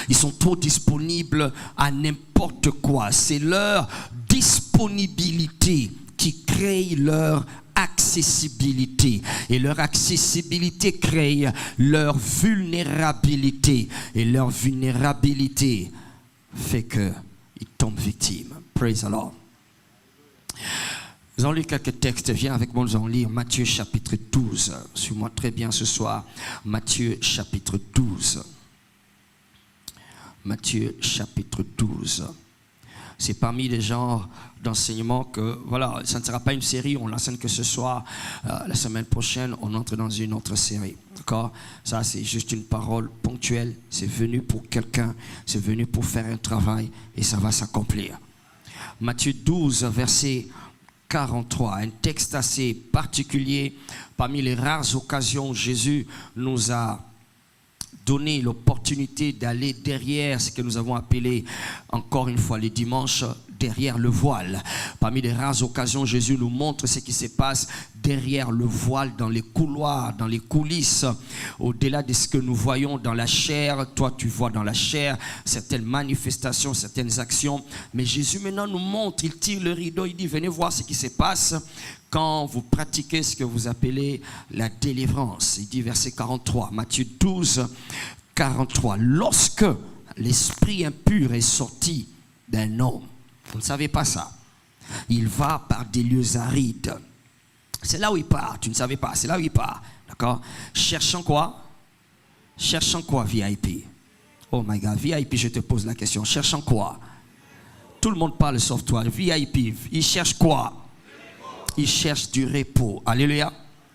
Ils sont trop disponibles à n'importe quoi. C'est leur disponibilité qui crée leur accessibilité. Et leur accessibilité crée leur vulnérabilité. Et leur vulnérabilité fait qu'ils tombent victimes. Praise the Lord. Nous allons lire quelques textes. Viens avec moi, nous allons lire Matthieu chapitre 12. Suis-moi très bien ce soir. Matthieu chapitre 12. Matthieu chapitre 12. C'est parmi les genres d'enseignement que, voilà, ça ne sera pas une série, on l'enseigne que ce soir. La semaine prochaine, on entre dans une autre série. D'accord? Ça, c'est juste une parole ponctuelle. C'est venu pour quelqu'un, c'est venu pour faire un travail et ça va s'accomplir. Matthieu 12, verset 43, un texte assez particulier. Parmi les rares occasions où Jésus nous a donner l'opportunité d'aller derrière ce que nous avons appelé, encore une fois, les dimanches, derrière le voile. Parmi les rares occasions, Jésus nous montre ce qui se passe derrière le voile, dans les couloirs, dans les coulisses, au-delà de ce que nous voyons dans la chair. Toi, tu vois dans la chair certaines manifestations, certaines actions. Mais Jésus maintenant nous montre, il tire le rideau, il dit, venez voir ce qui se passe quand vous pratiquez ce que vous appelez la délivrance. Il dit verset 43, Matthieu 12, 43. Lorsque l'esprit impur est sorti d'un homme, vous ne savez pas ça, il va par des lieux arides. C'est là où il part, tu ne savais pas, c'est là où il part. D'accord? Cherchant quoi? Cherchant quoi, VIP? Oh my God, VIP, je te pose la question. Cherchant quoi? Tout le monde parle sauf toi. VIP, il cherche quoi? Il cherche du repos. Alléluia.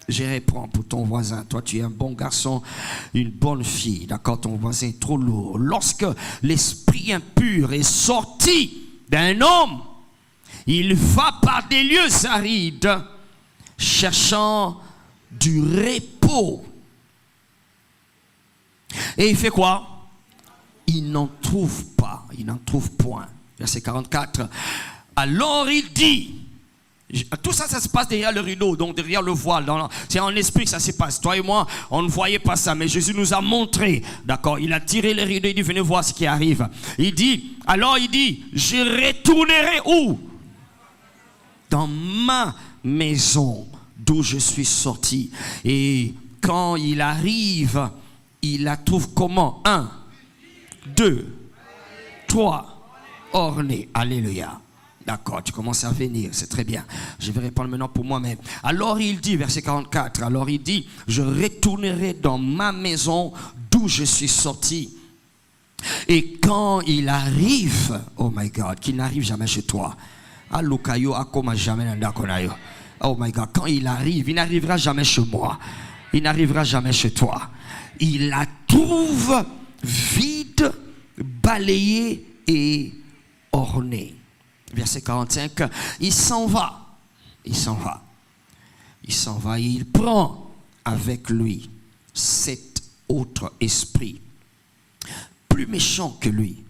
Je réponds pour ton voisin. Toi, tu es un bon garçon, une bonne fille. D'accord? Ton voisin est trop lourd. Lorsque l'esprit impur est sorti d'un homme, il va par des lieux arides, cherchant du repos. Et il fait quoi? Il n'en trouve pas. Il n'en trouve point. Verset 44. Alors il dit... Tout ça, ça se passe derrière le rideau, donc derrière le voile. C'est en esprit que ça se passe. Toi et moi, on ne voyait pas ça, mais Jésus nous a montré. D'accord? Il a tiré le rideau, il dit, venez voir ce qui arrive. Alors il dit, je retournerai où? Dans ma maison, d'où je suis sorti. Et quand il arrive, il la trouve comment? 1, 2, 3, ornée. Alléluia. D'accord, tu commences à venir, c'est très bien. Je vais répondre maintenant pour moi-même. Alors il dit, verset 44, alors il dit, je retournerai dans ma maison d'où je suis sorti. Et quand il arrive, oh my God, qu'il n'arrive jamais chez toi. Oh my God, quand il arrive, il n'arrivera jamais chez moi. Il n'arrivera jamais chez toi. Il la trouve vide, balayé et orné. Verset 45, il s'en va. Il s'en va. Il s'en va et il prend avec lui 7 autres esprits, plus méchants que lui.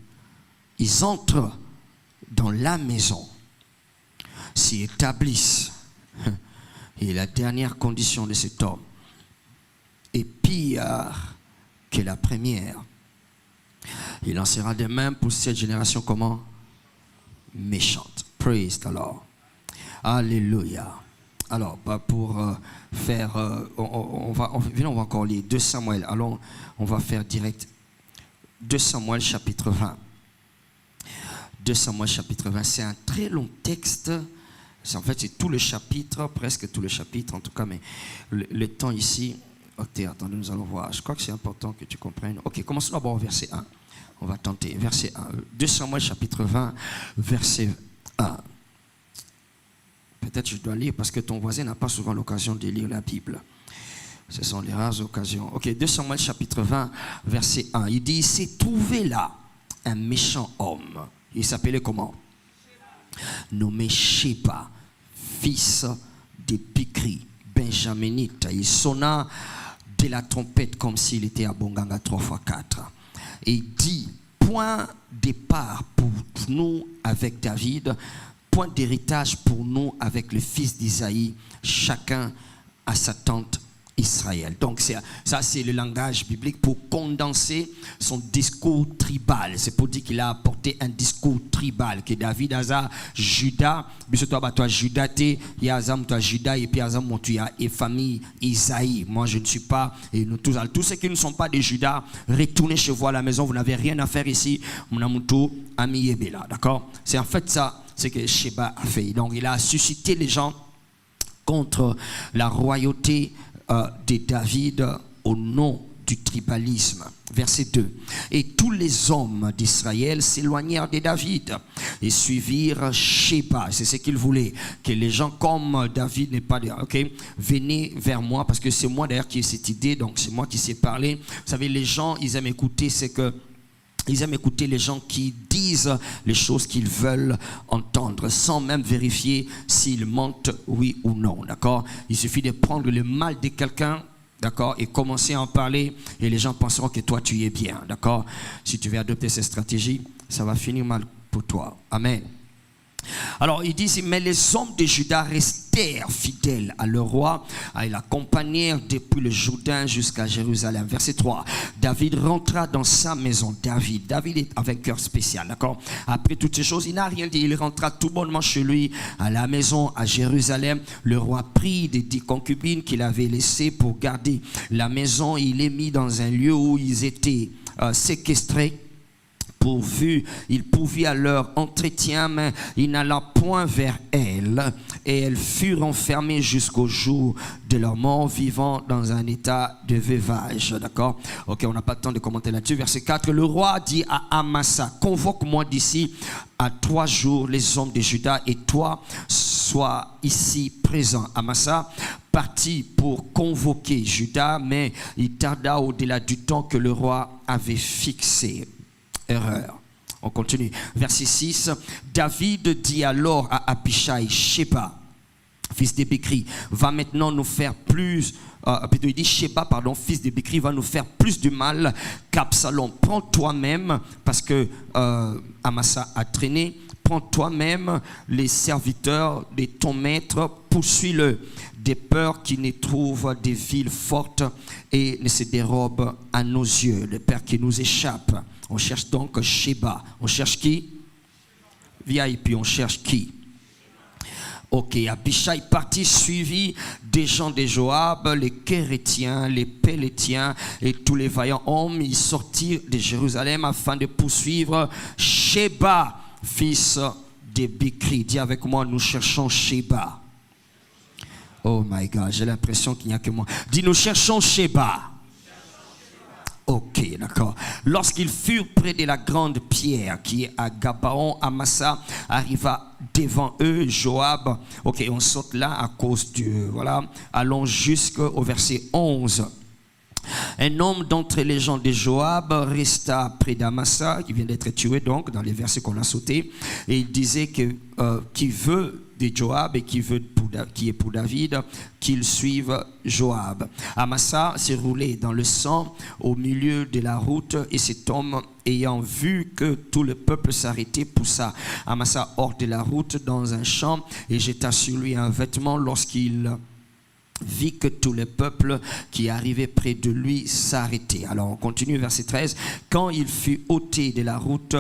Ils entrent dans la maison, s'y établissent. Et la dernière condition de cet homme est pire que la première. Il en sera de même pour cette génération comment? Méchante. Praise the Lord. Alléluia. Alors, pour faire, on va encore lire 2 Samuel. Alors, on va faire direct 2 Samuel chapitre 20. 2 Samuel chapitre 20, c'est un très long texte. En fait, c'est tout le chapitre, presque tout le chapitre en tout cas, mais le temps ici. Ok, attendez, nous allons voir. Je crois que c'est important que tu comprennes. Ok, commençons d'abord au verset 1. On va tenter. Verset 1. 2 Samuel chapitre 20, verset 1. Peut-être je dois lire parce que ton voisin n'a pas souvent l'occasion de lire la Bible. Ce sont les rares occasions. Ok, 2 Samuel chapitre 20, verset 1. Il dit, il s'est trouvé là un méchant homme. Il s'appelait comment? Nommé Sheba, fils de Bikri, benjaminite. Il sonna de la trompette comme s'il était à Bonganga 3 x 4. Et il dit, point départ pour nous avec David, point d'héritage pour nous avec le fils d'Isaïe, chacun à sa tente Israël. Donc ça c'est le langage biblique pour condenser son discours tribal. C'est pour dire qu'il a apporté un discours tribal que David a Juda, bisous toi Juda il y a Azam toi Juda et puis Azam tu as et famille Isaïe. Moi je ne suis pas et nous tous ceux qui ne sont pas des Judas, retournez chez vous à la maison, vous n'avez rien à faire ici. Mon amuto ami Yebela, d'accord? C'est en fait ça, c'est que Sheba a fait. Donc il a suscité les gens contre la royauté de David au nom du tribalisme. Verset 2. Et tous les hommes d'Israël s'éloignèrent de David et suivirent Sheba. C'est ce qu'ils voulaient. Que les gens comme David n'est pas... Ok, venez vers moi parce que c'est moi d'ailleurs qui ai cette idée. Donc c'est moi qui sais parler. Vous savez, les gens, ils aiment écouter, c'est que ils aiment écouter les gens qui disent les choses qu'ils veulent entendre sans même vérifier s'ils mentent oui ou non, d'accord? Il suffit de prendre le mal de quelqu'un, d'accord, et commencer à en parler et les gens penseront que toi tu es bien, d'accord? Si tu veux adopter cette stratégie, ça va finir mal pour toi. Amen. Alors il dit, mais les hommes de Juda restèrent fidèles à leur roi, et l'accompagnèrent depuis le Jourdain jusqu'à Jérusalem. Verset 3, David rentra dans sa maison. David est avec un cœur spécial, d'accord? Après toutes ces choses, il n'a rien dit, il rentra tout bonnement chez lui, à la maison à Jérusalem. Le roi prit des 10 concubines qu'il avait laissées pour garder la maison, et il les mit dans un lieu où ils étaient séquestrés. Pourvu, il pourvit à leur entretien, mais il n'alla point vers elles, et elles furent enfermées jusqu'au jour de leur mort, vivant dans un état de veuvage. D'accord? Ok, on n'a pas le temps de commenter là-dessus. Verset 4, le roi dit à Amasa, convoque-moi d'ici à 3 jours les hommes de Juda, et toi, sois ici présent. Amasa partit pour convoquer Juda, mais il tarda au-delà du temps que le roi avait fixé. Erreur. On continue. Verset 6. David dit alors à Abishai, Sheba, fils de Bikri, va maintenant nous faire plus. Il dit Sheba, pardon, fils de Bikri, va nous faire plus de mal qu'Absalom. Prends toi-même, parce que Amasa a traîné. Prends toi-même les serviteurs de ton maître, poursuis-le, des peurs qui ne trouvent des villes fortes et ne se dérobent à nos yeux, les peurs qui nous échappent. On cherche donc Sheba. On cherche qui? VIP, on cherche qui? Ok, Abishai partit suivi des gens de Joab, les Kérétiens, les Pélétiens et tous les vaillants hommes. Ils sortirent de Jérusalem afin de poursuivre Sheba, fils de Bikri. Dis avec moi, nous cherchons Sheba. Oh my God, j'ai l'impression qu'il n'y a que moi. Dis, nous cherchons Sheba. Ok, d'accord. Lorsqu'ils furent près de la grande pierre qui est à Gabaon, Amasa arriva devant eux, Joab. Ok, on saute là à cause du... Voilà. Allons jusqu'au verset 11. Un homme d'entre les gens de Joab resta près d'Amasa, qui vient d'être tué donc, dans les versets qu'on a sautés, et il disait que qui veut de Joab et qui est pour David, qu'il suive Joab. Amasa s'est roulé dans le sang au milieu de la route, et cet homme, ayant vu que tout le peuple s'arrêtait, poussa Amasa hors de la route dans un champ et jeta sur lui un vêtement. Lorsqu'il vit que tout le peuple qui arrivait près de lui s'arrêtait. Alors on continue, verset 13. Quand il fut ôté de la route,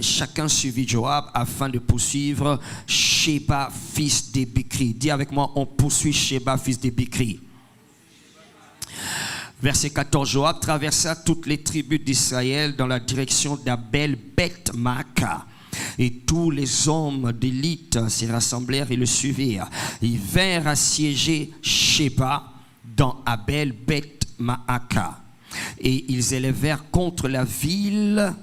chacun suivit Joab afin de poursuivre Sheba, fils de Bichri. Dis avec moi, on poursuit Sheba, fils de Bichri. Verset 14, Joab traversa toutes les tribus d'Israël dans la direction d'Abel Beth Maaka. Et tous les hommes d'élite s'y rassemblèrent et le suivirent. Ils vinrent assiéger Sheba dans Abel Beth Maaka. Et ils élevèrent contre la ville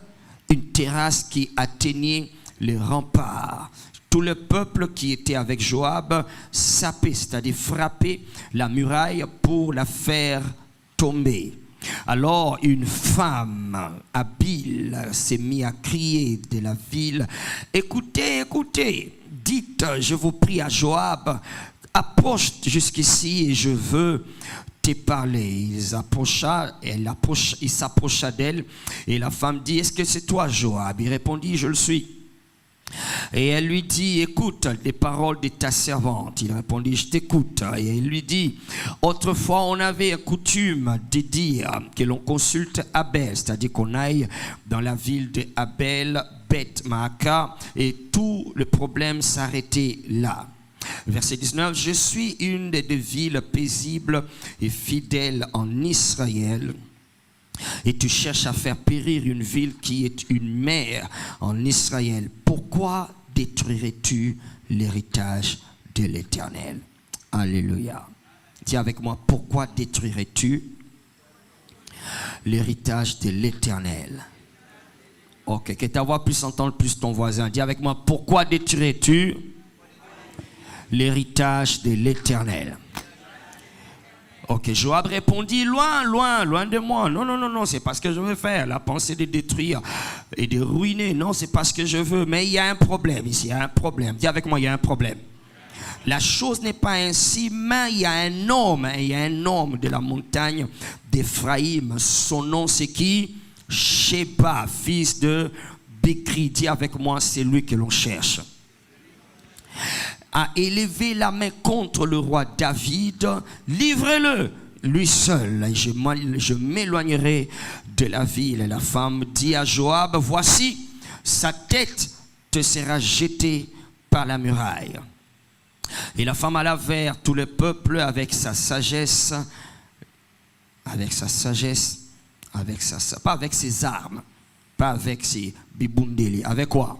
une terrasse qui atteignait les remparts. Tout le peuple qui était avec Joab sapait, c'est-à-dire frappait la muraille pour la faire tomber. Alors une femme habile s'est mise à crier de la ville: écoutez, écoutez, dites, je vous prie à Joab, approche jusqu'ici et je veux te parler. Il s'approcha d'elle et la femme dit: est-ce que c'est toi, Joab? Il répondit: je le suis. Et elle lui dit: écoute les paroles de ta servante. Il répondit: je t'écoute. Et elle lui dit: autrefois on avait coutume de dire que l'on consulte Abel, c'est-à-dire qu'on aille dans la ville de Abel Beth Maaka, et tout le problème s'arrêtait là. Verset 19, je suis une des deux villes paisibles et fidèles en Israël, et tu cherches à faire périr une ville qui est une mère en Israël. Pourquoi détruirais-tu l'héritage de l'Éternel? Alléluia. Dis avec moi, pourquoi détruirais-tu l'héritage de l'Éternel? Ok, que ta voix puisse entendre plus ton voisin. Dis avec moi, pourquoi détruirais-tu l'héritage de l'Éternel? Ok, Joab répondit: loin, loin, loin de moi. Non, non, non, non, c'est pas ce que je veux faire. La pensée de détruire et de ruiner, non, c'est pas ce que je veux. Mais il y a un problème ici, il y a un problème. Dis avec moi, il y a un problème. La chose n'est pas ainsi, mais il y a un homme de la montagne d'Éphraïm. Son nom c'est qui? Sheba, fils de Bichri. Dis avec moi, c'est lui que l'on cherche. A élevé la main contre le roi David, livrez-le, lui seul, et je m'éloignerai de la ville. Et la femme dit à Joab: voici, sa tête te sera jetée par la muraille. Et la femme alla vers tout le peuple avec sa sagesse, pas avec ses armes, pas avec ses bibundeli, avec quoi?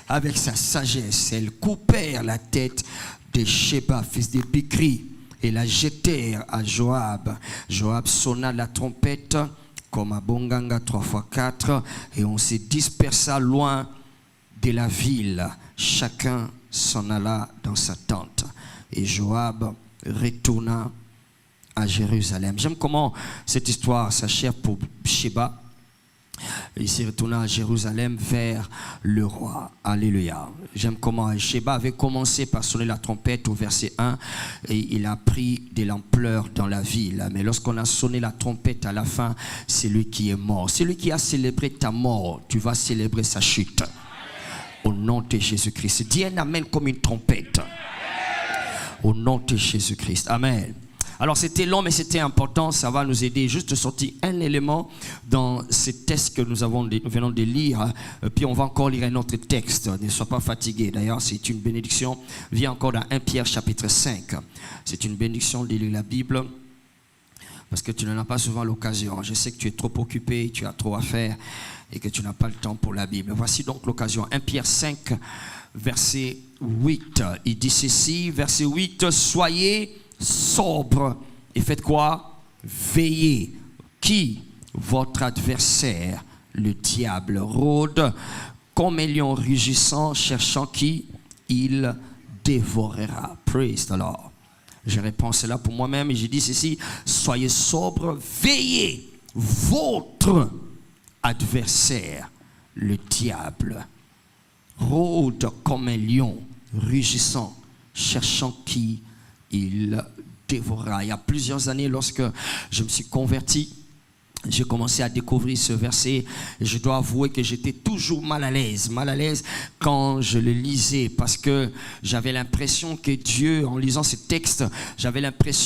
Avec sa sagesse, elle coupèrent la tête de Sheba, fils de Bichri, et la jetèrent à Joab. Joab sonna la trompette comme à Bonganga 3x4, et on se dispersa loin de la ville. Chacun s'en alla dans sa tente. Et Joab retourna à Jérusalem. J'aime comment cette histoire s'achève pour Sheba. Il s'est retourné à Jérusalem vers le roi. Alléluia. J'aime comment Sheba avait commencé par sonner la trompette au verset 1 et il a pris de l'ampleur dans la ville. Mais lorsqu'on a sonné la trompette à la fin, c'est lui qui est mort. C'est lui qui a célébré ta mort. Tu vas célébrer sa chute. Au nom de Jésus-Christ. Dis un amen comme une trompette. Au nom de Jésus-Christ. Amen. Alors c'était long mais c'était important, ça va nous aider. Juste sortir un élément dans ce texte que nous venons de lire, puis on va encore lire un autre texte. Ne sois pas fatigué, d'ailleurs c'est une bénédiction. Viens encore dans 1 Pierre chapitre 5. C'est une bénédiction de lire la Bible, parce que tu n'en as pas souvent l'occasion. Je sais que tu es trop occupé, tu as trop à faire et que tu n'as pas le temps pour la Bible. Voici donc l'occasion. 1 Pierre 5, verset 8. Il dit ceci, verset 8, soyez sobre et faites quoi? Veillez. Qui? Votre adversaire, le diable, rôde comme un lion rugissant, cherchant qui il dévorera. Praise the Lord. Je réponds cela pour moi-même et je dis ceci, soyez sobres, veillez, votre adversaire, le diable, rôde comme un lion, rugissant, cherchant qui il dévorera. Il y a plusieurs années, lorsque je me suis converti, j'ai commencé à découvrir ce verset et je dois avouer que j'étais toujours mal à l'aise quand je le lisais, parce que j'avais l'impression que Dieu, en lisant ce texte,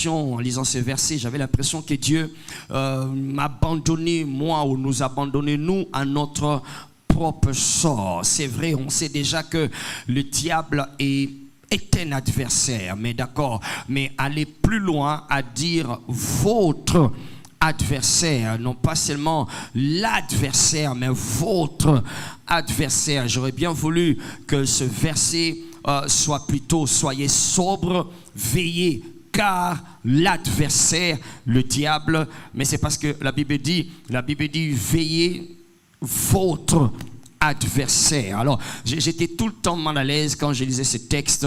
en lisant ce verset, j'avais l'impression que Dieu m'abandonnait, moi, ou nous abandonnait, nous, à notre propre sort. C'est vrai, on sait déjà que le diable est un adversaire, mais d'accord, mais aller plus loin à dire votre adversaire, non pas seulement l'adversaire, mais votre adversaire. J'aurais bien voulu que ce verset soit plutôt soyez sobres, veillez, car l'adversaire, le diable, mais c'est parce que la Bible dit veillez votre adversaire. Alors j'étais tout le temps mal à l'aise quand je lisais ce texte.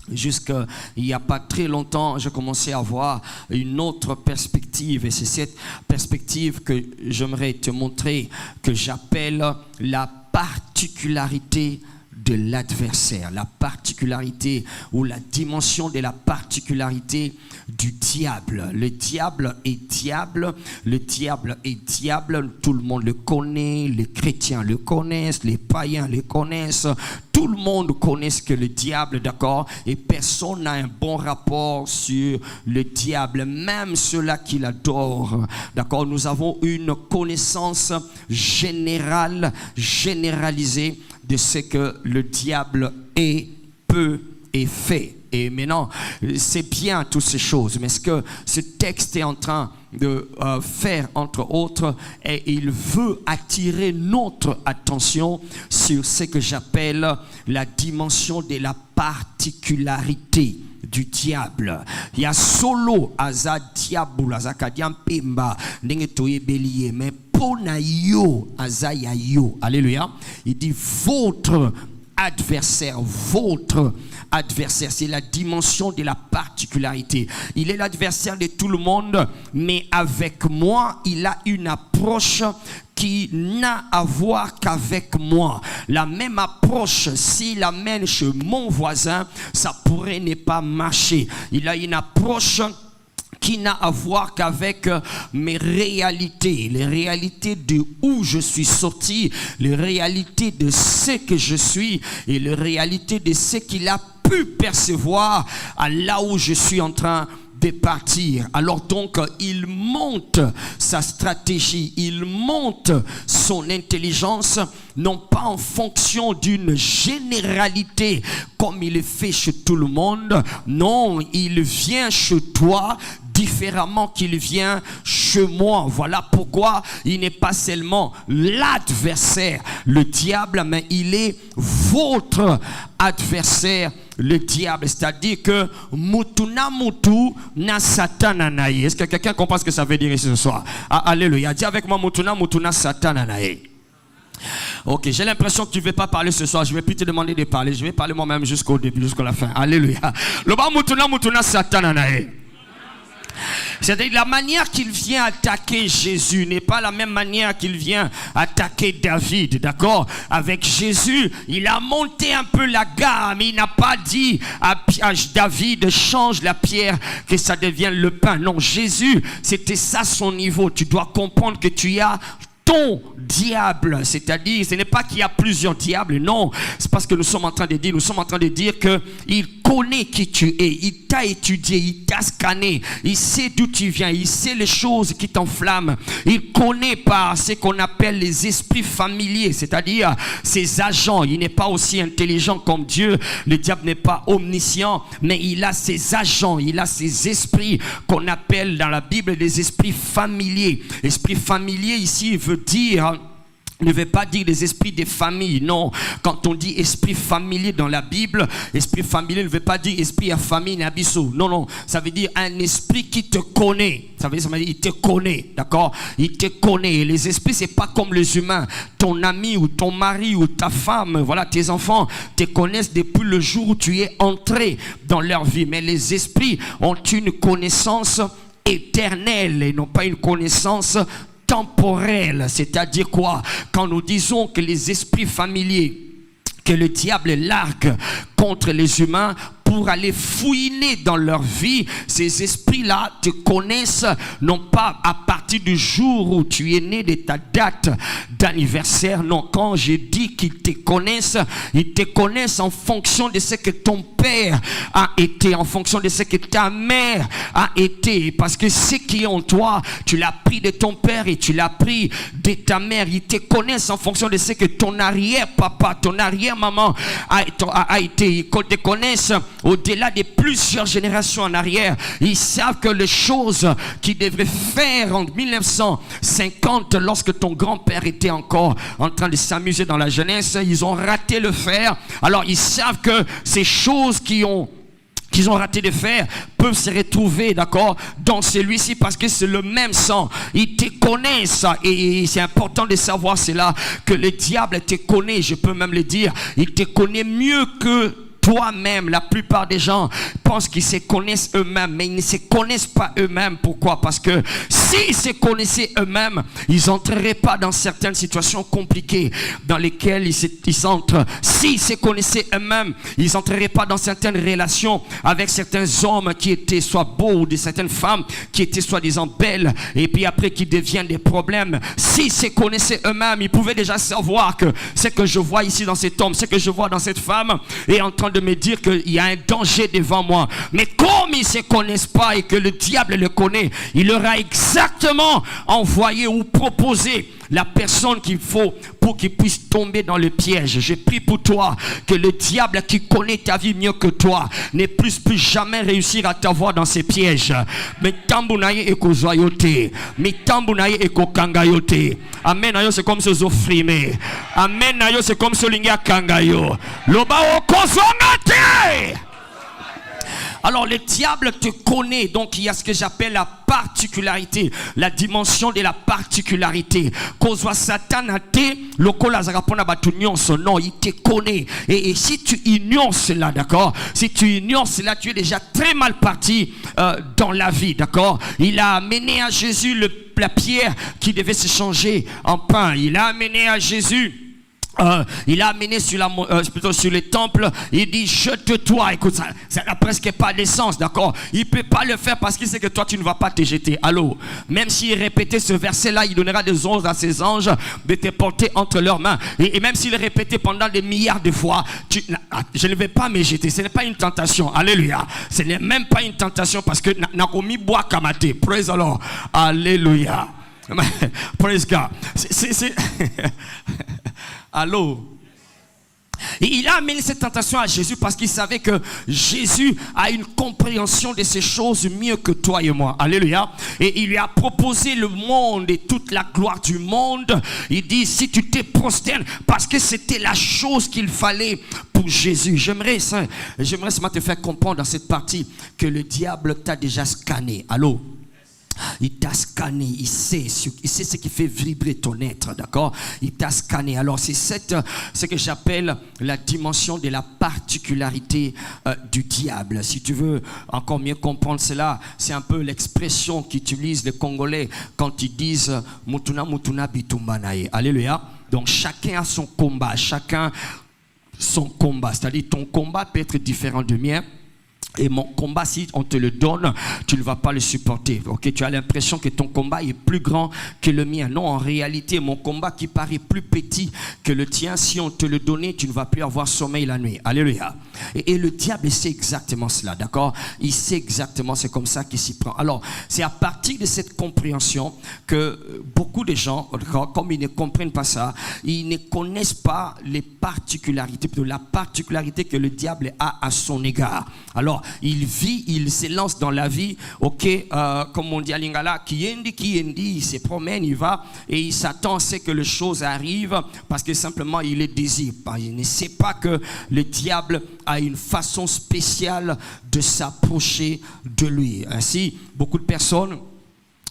Jusqu'il n'y a pas très longtemps, j'ai commencé à voir une autre perspective, et c'est cette perspective que j'aimerais te montrer, que j'appelle la particularité de l'adversaire, la particularité ou la dimension de la particularité du diable. Le diable est diable, le diable est diable, tout le monde le connaît, les chrétiens le connaissent, les païens le connaissent, tout le monde connaît ce que le diable, d'accord, et personne n'a un bon rapport sur le diable, même ceux-là qui l'adorent, d'accord. Nous avons une connaissance générale, généralisée de ce que le diable est, peut et fait. Et maintenant, c'est bien toutes ces choses, mais ce que ce texte est en train de faire, entre autres, et il veut attirer notre attention sur ce que j'appelle la dimension de la particularité du diable. Il y a solo aza diable aza kadiam pemba ndenge toyebeliye, mais pona yo aza ya yo. Alléluia. Il dit votre adversaire, c'est la dimension de la particularité. Il est l'adversaire de tout le monde, mais avec moi, il a une approche qui n'a à voir qu'avec moi. La même approche, s'il l'amène chez mon voisin, ça pourrait ne pas marcher. Il a une approche qui n'a à voir qu'avec mes réalités, les réalités de où je suis sorti, les réalités de ce que je suis et les réalités de ce qu'il a pu percevoir à là où je suis en train de partir. Alors donc, il monte sa stratégie, il monte son intelligence, non pas en fonction d'une généralité comme il est fait chez tout le monde. Non, il vient chez toi différemment qu'il vient chez moi. Voilà pourquoi il n'est pas seulement l'adversaire, le diable, mais il est votre adversaire, le diable. C'est-à-dire que mutuna mutu na satana nae. Est-ce que quelqu'un comprend ce que ça veut dire ici ce soir? Alléluia. Dis avec moi mutuna mutu na satana nae. Ok, j'ai l'impression que tu ne veux pas parler ce soir. Je ne vais plus te demander de parler. Je vais parler moi-même jusqu'au début, jusqu'à la fin. Alléluia. Le ba mutuna mutu na satana nae. C'est-à-dire la manière qu'il vient attaquer Jésus n'est pas la même manière qu'il vient attaquer David, d'accord? Avec Jésus, il a monté un peu la gamme. Il n'a pas dit à David, change la pierre, que ça devienne le pain. Non, Jésus, c'était ça son niveau. Tu dois comprendre que tu as ton diable, c'est-à-dire ce n'est pas qu'il y a plusieurs diables, non, c'est parce que nous sommes en train de dire que il connaît qui tu es, il t'a étudié, il t'a scanné, il sait d'où tu viens, il sait les choses qui t'enflamment, il connaît par ce qu'on appelle les esprits familiers, c'est-à-dire ses agents. Il n'est pas aussi intelligent comme Dieu, le diable n'est pas omniscient, mais il a ses agents, il a ses esprits qu'on appelle dans la Bible des esprits familiers. Esprit familier ici veut dire ne veut pas dire les esprits des familles. Non, quand on dit esprit familier dans la Bible, esprit familier ne veut pas dire esprit à famille n'abisso. Non, non, ça veut dire un esprit qui te connaît. Ça veut dire il te connaît, d'accord? Il te connaît. Et les esprits, c'est pas comme les humains. Ton ami ou ton mari ou ta femme, voilà, tes enfants te connaissent depuis le jour où tu es entré dans leur vie. Mais les esprits ont une connaissance éternelle et non pas une connaissance temporelle. C'est-à-dire quoi? Quand nous disons que les esprits familiers, que le diable largue contre les humains pour aller fouiner dans leur vie, ces esprits-là te connaissent non pas à partir du jour où tu es né, de ta date d'anniversaire. Non, quand je dis qu'ils te connaissent, ils te connaissent en fonction de ce que ton père a été, en fonction de ce que ta mère a été. Parce que ce qui est en toi, tu l'as pris de ton père et tu l'as pris de ta mère. Ils te connaissent en fonction de ce que ton arrière-papa, ton arrière-maman a été. Ils te connaissent au-delà de plusieurs générations en arrière. Ils savent que les choses qu'ils devraient faire en 1950, lorsque ton grand-père était encore en train de s'amuser dans la jeunesse, ils ont raté le faire. Alors ils savent que ces choses qu'ils ont raté de faire peuvent se retrouver, d'accord, dans celui-ci, parce que c'est le même sang. Ils te connaissent, et c'est important de savoir cela, que le diable te connaît. Je peux même le dire, il te connaît mieux que toi-même. La plupart des gens pensent qu'ils se connaissent eux-mêmes, mais ils ne se connaissent pas eux-mêmes. Pourquoi? Parce que s'ils se connaissaient eux-mêmes, ils n'entreraient pas dans certaines situations compliquées dans lesquelles ils entrent. S'ils se connaissaient eux-mêmes, ils n'entreraient pas dans certaines relations avec certains hommes qui étaient soit beaux, ou de certaines femmes qui étaient soi-disant belles, et puis après qui deviennent des problèmes. S'ils se connaissaient eux-mêmes, ils pouvaient déjà savoir que ce que je vois ici dans cet homme, ce que je vois dans cette femme est en train de me dire qu'il y a un danger devant moi. Mais comme ils ne se connaissent pas et que le diable le connaît, il leur a exactement envoyé ou proposé la personne qu'il faut pour qu'il puisse tomber dans le piège. Je prie pour toi que le diable qui connaît ta vie mieux que toi ne puisse plus jamais réussir à t'avoir dans ces pièges. Mais tambunaye eko zoyote, mais tambunaye eko kangayote. Amen. Ayo c'est comme ce zofrime. Amen. Ayo c'est comme ce linga kangayo. Loba okozongate. Alors le diable te connaît, donc il y a ce que j'appelle la particularité, la dimension de la particularité. Kozwa Satan a été, lokola zarapona batunyon son nom, il te connaît. Et si tu ignores cela, d'accord, si tu ignores cela, tu es déjà très mal parti dans la vie, d'accord. Il a amené à Jésus la pierre qui devait se changer en pain. Il a amené à Jésus. Il a amené sur le temple. Il dit jette-toi. Écoute, ça n'a presque pas d'essence, d'accord. Il ne peut pas le faire parce qu'il sait que toi tu ne vas pas te jeter. Allô, même s'il répétait ce verset là, il donnera des ordres à ses anges de te porter entre leurs mains. Et même s'il répétait pendant des milliards de fois, je ne vais pas me jeter. Ce n'est pas une tentation. Alléluia. Ce n'est même pas une tentation parce que Nakomi boit kamate. Praise the Lord. Alléluia. Praise God. Allô? Et il a amené cette tentation à Jésus parce qu'il savait que Jésus a une compréhension de ces choses mieux que toi et moi. Alléluia. Et il lui a proposé le monde et toute la gloire du monde. Il dit si tu te prosternes, parce que c'était la chose qu'il fallait pour Jésus. J'aimerais seulement te faire comprendre dans cette partie que le diable t'a déjà scanné. Allô? Il t'a scanné, il sait ce qui fait vibrer ton être, d'accord? Il t'a scanné. Alors c'est ce que j'appelle la dimension de la particularité du diable. Si tu veux encore mieux comprendre cela, c'est un peu l'expression qu'utilisent les Congolais quand ils disent Mutuna Mutuna Bitumbanaye. Alléluia. Donc chacun a son combat, chacun son combat. C'est-à-dire ton combat peut être différent du mien. Et mon combat, si on te le donne, tu ne vas pas le supporter. Okay? Tu as l'impression que ton combat est plus grand que le mien. Non, en réalité, mon combat qui paraît plus petit que le tien, si on te le donnait, tu ne vas plus avoir sommeil la nuit. Alléluia. Et le diable sait exactement cela, d'accord? Il sait exactement, c'est comme ça qu'il s'y prend. Alors, c'est à partir de cette compréhension que beaucoup de gens, comme ils ne comprennent pas ça, ils ne connaissent pas les particularités, plutôt la particularité que le diable a à son égard. Alors, il vit, il s'élance dans la vie, comme on dit à Lingala, qui il se promène, il va, et il s'attend à ce que les choses arrivent, parce que simplement il est désir. Il ne sait pas que le diable a une façon spéciale de s'approcher de lui. Ainsi, beaucoup de personnes,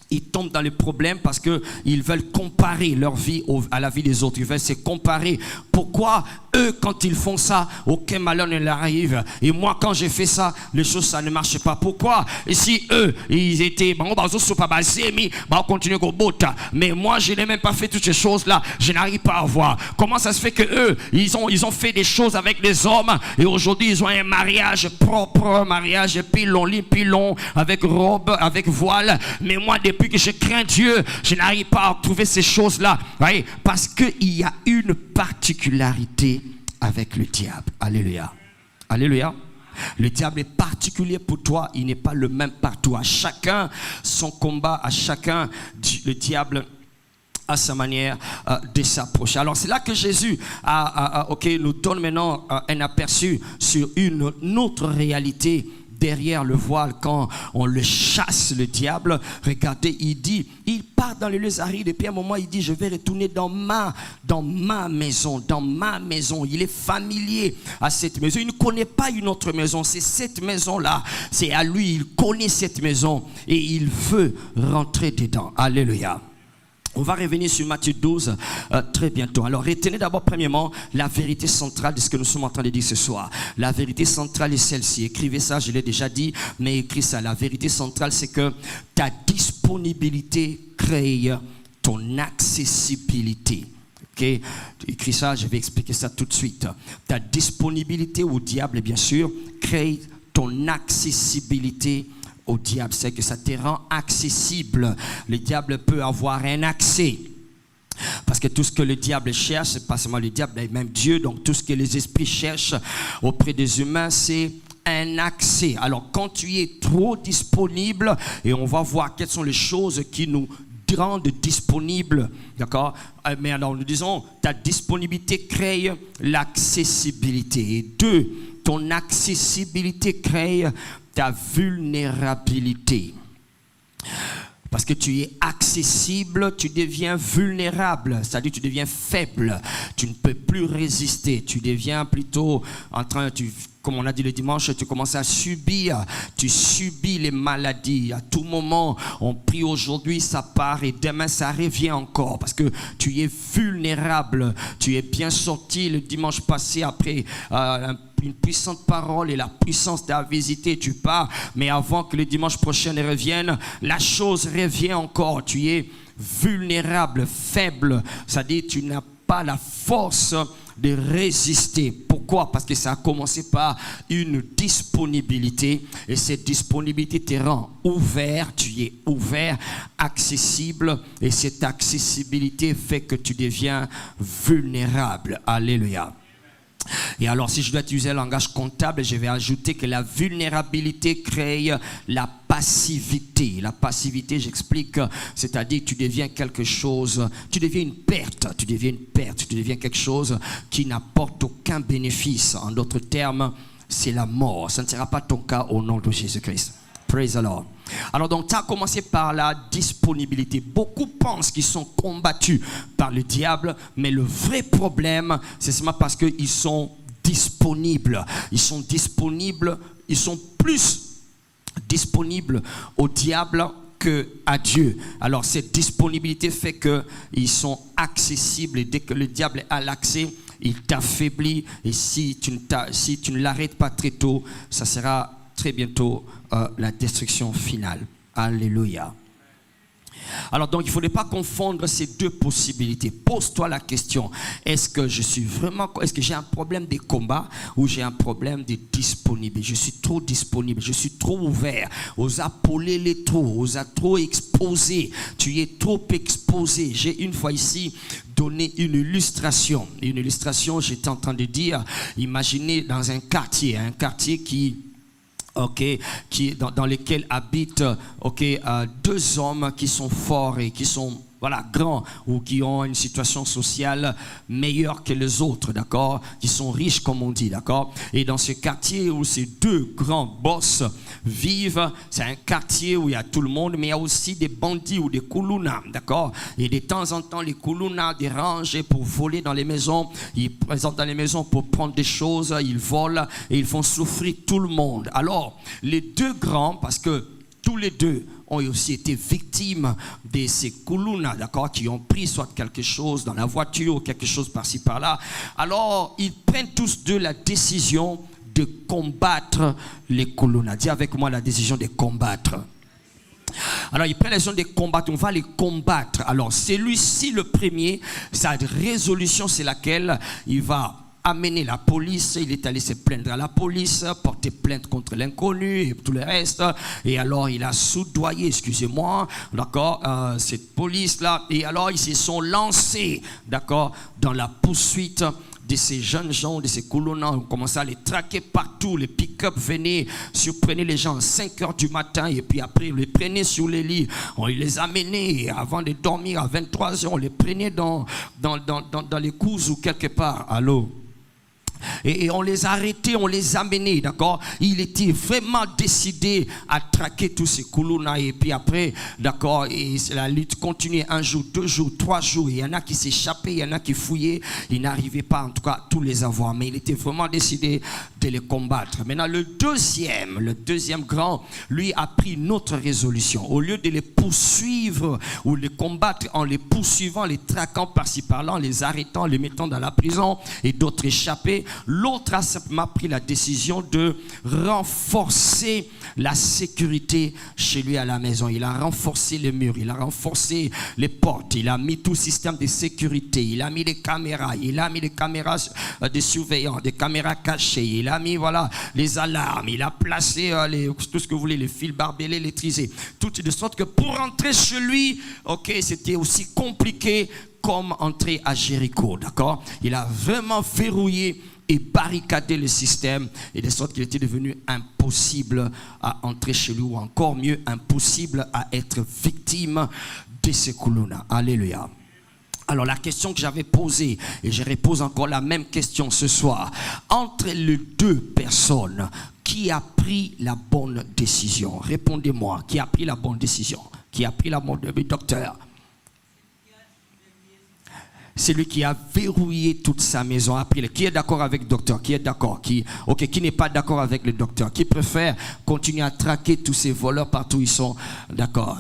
ils tombent dans les problèmes parce qu'ils veulent comparer leur vie à la vie des autres. Ils veulent se comparer. Pourquoi eux, quand ils font ça, aucun malheur ne leur arrive? Et moi, quand j'ai fait ça, les choses, ça ne marche pas. Pourquoi? Et si eux, ils étaient, on continue au bout. Mais moi, je n'ai même pas fait toutes ces choses-là. Je n'arrive pas à voir. Comment ça se fait que eux, ils ont fait des choses avec des hommes et aujourd'hui, ils ont un mariage propre, un mariage pilon, avec robe, avec voile. Mais moi, depuis que je crains Dieu, je n'arrive pas à trouver ces choses-là. Voyez? Parce qu'il y a une particularité avec le diable. Alléluia. Alléluia. Le diable est particulier pour toi, il n'est pas le même partout. À chacun son combat, à chacun le diable à sa manière de s'approcher. Alors c'est là que Jésus nous donne maintenant un aperçu sur une autre réalité derrière le voile. Quand on le chasse, le diable, regardez, il part dans les lieux arides et puis à un moment il dit, je vais retourner dans ma maison, il est familier à cette maison, il ne connaît pas une autre maison, c'est cette maison-là, c'est à lui, il connaît cette maison et il veut rentrer dedans. Alléluia. On va revenir sur Matthieu 12 très bientôt. Alors retenez d'abord premièrement la vérité centrale de ce que nous sommes en train de dire ce soir. La vérité centrale est celle-ci. Écrivez ça, je l'ai déjà dit, mais écris ça. La vérité centrale, c'est que ta disponibilité crée ton accessibilité. Ok, écris ça, je vais expliquer ça tout de suite. Ta disponibilité au diable, bien sûr, crée ton accessibilité au diable. C'est que ça te rend accessible. Le diable peut avoir un accès. Parce que tout ce que le diable cherche, c'est pas seulement le diable, mais même Dieu. Donc tout ce que les esprits cherchent auprès des humains, c'est un accès. Alors quand tu es trop disponible, et on va voir quelles sont les choses qui nous rendent disponibles, d'accord? Mais alors nous disons, ta disponibilité crée l'accessibilité. Et deux, ton accessibilité crée ta vulnérabilité. Parce que tu es accessible, tu deviens vulnérable, c'est-à-dire tu deviens faible, tu ne peux plus résister, tu deviens plutôt comme on a dit le dimanche, tu commences à subir, tu subis les maladies. À tout moment, on prie aujourd'hui, ça part et demain ça revient encore parce que tu es vulnérable. Tu es bien sorti le dimanche passé après une puissante parole et la puissance t'a visité, tu pars, mais avant que le dimanche prochain ne revienne, la chose revient encore. Tu es vulnérable, faible, c'est-à-dire tu n'as pas la force de résister. Pourquoi? Parce que ça a commencé par une disponibilité et cette disponibilité te rend ouvert, tu es ouvert, accessible et cette accessibilité fait que tu deviens vulnérable. Alléluia. Et alors si je dois utiliser le langage comptable, je vais ajouter que la vulnérabilité crée la passivité. La passivité, j'explique, c'est-à-dire que tu deviens quelque chose, tu deviens une perte, tu deviens quelque chose qui n'apporte aucun bénéfice. En d'autres termes, c'est la mort. Ça ne sera pas ton cas au nom de Jésus-Christ. Praise the Lord. Alors donc, tu as commencé par la disponibilité. Beaucoup pensent qu'ils sont combattus par le diable, mais le vrai problème, c'est seulement parce qu'ils sont disponibles. Ils sont disponibles, ils sont plus disponibles au diable qu'à Dieu. Alors cette disponibilité fait qu'ils sont accessibles et dès que le diable a l'accès, il t'affaiblit et si tu ne l'arrêtes pas très tôt, ça sera très bientôt la destruction finale. Alléluia. Alors donc il ne faudrait pas confondre ces deux possibilités. Pose-toi la question, est-ce que j'ai un problème de combat ou j'ai un problème de disponibilité? Je suis trop disponible, je suis trop ouvert, aux appeler les trop, aux trop exposé, tu es trop exposé. J'ai une fois ici donné une illustration, j'étais en train de dire, imaginez dans un quartier dans lesquels habitent deux hommes qui sont forts et qui sont voilà, grands ou qui ont une situation sociale meilleure que les autres, d'accord, qui sont riches comme on dit, d'accord. Et dans ce quartier où ces deux grands boss vivent, c'est un quartier où il y a tout le monde, mais il y a aussi des bandits ou des koulounas, d'accord. Et de temps en temps, les koulounas dérangent pour voler dans les maisons, ils présentent dans les maisons pour prendre des choses, ils volent et ils font souffrir tout le monde. Alors, les deux grands, parce que tous les deux ont aussi été victimes de ces koulounas, d'accord, qui ont pris soit quelque chose dans la voiture ou quelque chose par-ci par-là. Alors, ils prennent tous deux la décision de combattre les koulounas. Dis avec moi la décision de combattre. Alors, ils prennent la décision de combattre, on va les combattre. Alors, celui-ci, le premier, sa résolution, c'est laquelle? Il va amener la police, il est allé se plaindre à la police, porter plainte contre l'inconnu et tout le reste. Et alors, il a soudoyé, excusez-moi, d'accord, cette police-là. Et alors, ils se sont lancés, d'accord, dans la poursuite de ces jeunes gens, de ces koulounas. On commençait à les traquer partout. Les pick-up venaient, surprenaient les gens à 5 heures du matin et puis après, on les prenait sur les lits. On les amenait avant de dormir à 23 heures. On les prenait dans les couses ou quelque part. Allô? Et on les arrêtait, on les amenait, d'accord. Il était vraiment décidé à traquer tous ces koulounas. Et puis après, d'accord, et la lutte continuait 1 jour, 2 jours, 3 jours. Il y en a qui s'échappaient, il y en a qui fouillaient. Il n'arrivait pas en tout cas à tous les avoir. Mais il était vraiment décidé de les combattre. Maintenant, le deuxième grand, lui a pris une autre résolution. Au lieu de les poursuivre ou les combattre en les poursuivant, les traquant par-ci par-là, en les arrêtant, les mettant dans la prison et d'autres échapper, l'autre a simplement pris la décision de renforcer la sécurité chez lui à la maison. Il a renforcé les murs, il a renforcé les portes, il a mis tout système de sécurité, il a mis des caméras, de surveillance, des caméras cachées, il a mis voilà les alarmes, il a placé tout ce que vous voulez, les fils barbelés, électrisés, tout de sorte que pour rentrer chez lui, ok, c'était aussi compliqué comme entrer à Jéricho, d'accord. Il a vraiment verrouillé et barricadé le système, et de sorte qu'il était devenu impossible à entrer chez lui, ou encore mieux, impossible à être victime de ces koulounas. Alléluia. Alors la question que j'avais posée, et je repose encore la même question ce soir, entre les deux personnes, qui a pris la bonne décision? Répondez-moi, qui a pris la bonne décision? Qui a pris la bonne décision? Docteur? C'est lui qui a verrouillé toute sa maison. Après, qui est d'accord avec le docteur? Qui est d'accord? Qui n'est pas d'accord avec le docteur? Qui préfère continuer à traquer tous ces voleurs partout où ils sont? D'accord.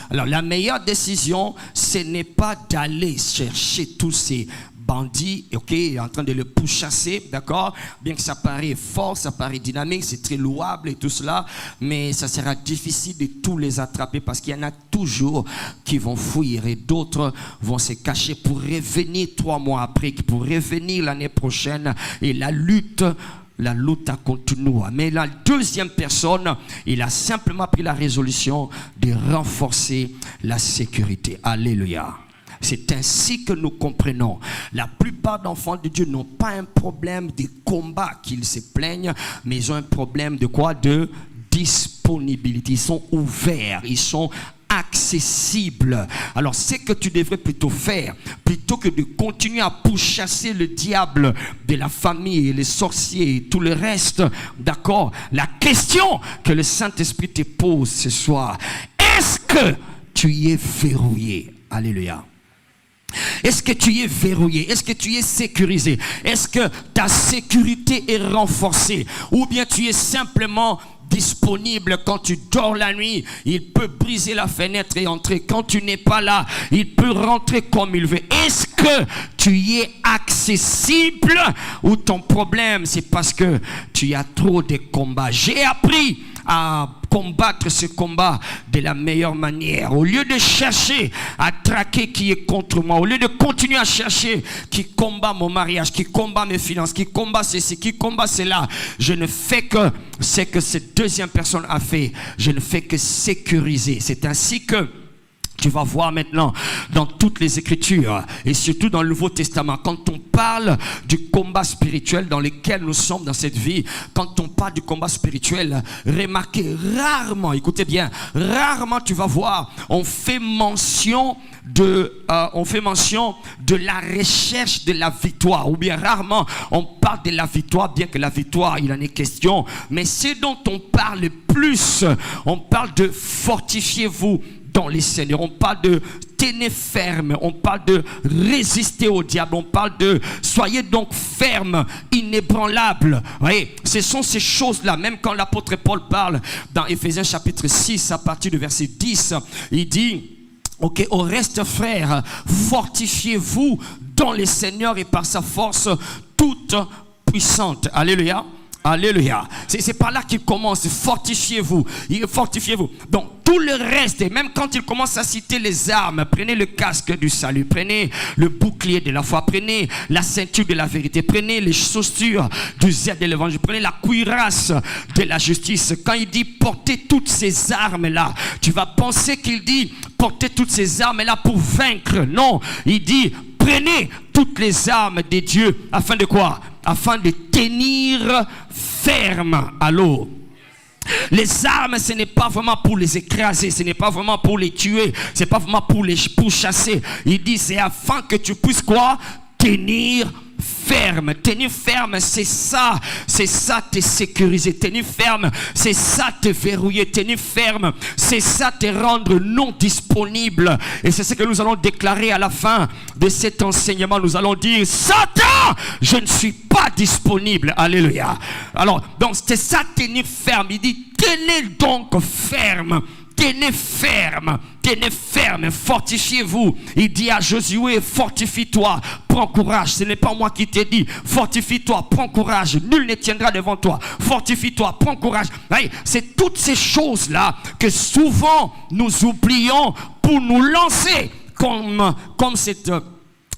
Alors, la meilleure décision, ce n'est pas d'aller chercher tous ces bandit, ok, il est en train de le pourchasser, d'accord, bien que ça paraît fort, ça paraît dynamique, c'est très louable et tout cela, mais ça sera difficile de tous les attraper parce qu'il y en a toujours qui vont fuir et d'autres vont se cacher pour revenir 3 mois après, pour revenir l'année prochaine, et la lutte a continué. Mais la deuxième personne, il a simplement pris la résolution de renforcer la sécurité. Alléluia. C'est ainsi que nous comprenons. La plupart d'enfants de Dieu n'ont pas un problème de combat qu'ils se plaignent, mais ils ont un problème de quoi? De disponibilité. Ils sont ouverts, ils sont accessibles. Alors, ce que tu devrais plutôt faire, plutôt que de continuer à pourchasser le diable de la famille, et les sorciers et tout le reste, d'accord, la question que le Saint-Esprit te pose ce soir, est-ce que tu y es verrouillé? Alléluia. Est-ce que tu y es verrouillé? Est-ce que tu y es sécurisé? Est-ce que ta sécurité est renforcée? Ou bien tu es simplement disponible quand tu dors la nuit? Il peut briser la fenêtre et entrer. Quand tu n'es pas là, il peut rentrer comme il veut. Est-ce que tu y es accessible? Ou ton problème, c'est parce que tu as trop de combats? J'ai appris à combattre ce combat de la meilleure manière. Au lieu de chercher à traquer qui est contre moi, au lieu de continuer à chercher qui combat mon mariage, qui combat mes finances, qui combat ceci, qui combat cela, je ne fais que ce que cette deuxième personne a fait. Je ne fais que sécuriser. C'est ainsi que Tu vas voir maintenant dans toutes les Écritures et surtout dans le Nouveau Testament, quand on parle du combat spirituel dans lequel nous sommes dans cette vie, quand on parle du combat spirituel, remarquez rarement, écoutez bien, rarement tu vas voir, on fait mention de la recherche de la victoire, ou bien rarement on parle de la victoire, bien que la victoire il en est question, mais ce dont on parle plus, on parle de fortifiez-vous dans les Seigneurs, on parle de tenez ferme, on parle de résister au diable, on parle de soyez donc ferme, inébranlable. Vous voyez, ce sont ces choses-là, même quand l'apôtre Paul parle dans Éphésiens chapitre 6 à partir du verset 10, il dit ok, au reste frères, fortifiez-vous dans le Seigneur et par sa force toute puissante. Alléluia. Alléluia. C'est par là qu'il commence. Fortifiez-vous. Fortifiez-vous. Donc tout le reste, et même quand il commence à citer les armes, prenez le casque du salut, prenez le bouclier de la foi, prenez la ceinture de la vérité, prenez les chaussures du zèle de l'évangile, prenez la cuirasse de la justice. Quand il dit portez toutes ces armes-là, tu vas penser qu'il dit portez toutes ces armes-là pour vaincre. Non, il dit prenez toutes les armes de Dieu afin de quoi? Afin de tenir ferme à l'eau. Les armes, ce n'est pas vraiment pour les écraser, ce n'est pas vraiment pour les tuer, ce n'est pas vraiment pour chasser. Il dit c'est afin que tu puisses quoi? Tenir ferme. Tenir ferme, c'est ça te sécuriser. Tenir ferme, c'est ça te verrouiller. Tenir ferme, c'est ça te rendre non disponible. Et c'est ce que nous allons déclarer à la fin de cet enseignement. Nous allons dire Satan, je ne suis pas disponible. Alléluia. Alors, donc c'est ça tenir ferme. Il dit tenez donc ferme. Tenez ferme, fortifiez-vous. Il dit à Josué, fortifie-toi, prends courage. Ce n'est pas moi qui t'ai dit, fortifie-toi, prends courage. Nul ne tiendra devant toi. Fortifie-toi, prends courage. C'est toutes ces choses-là que souvent nous oublions pour nous lancer comme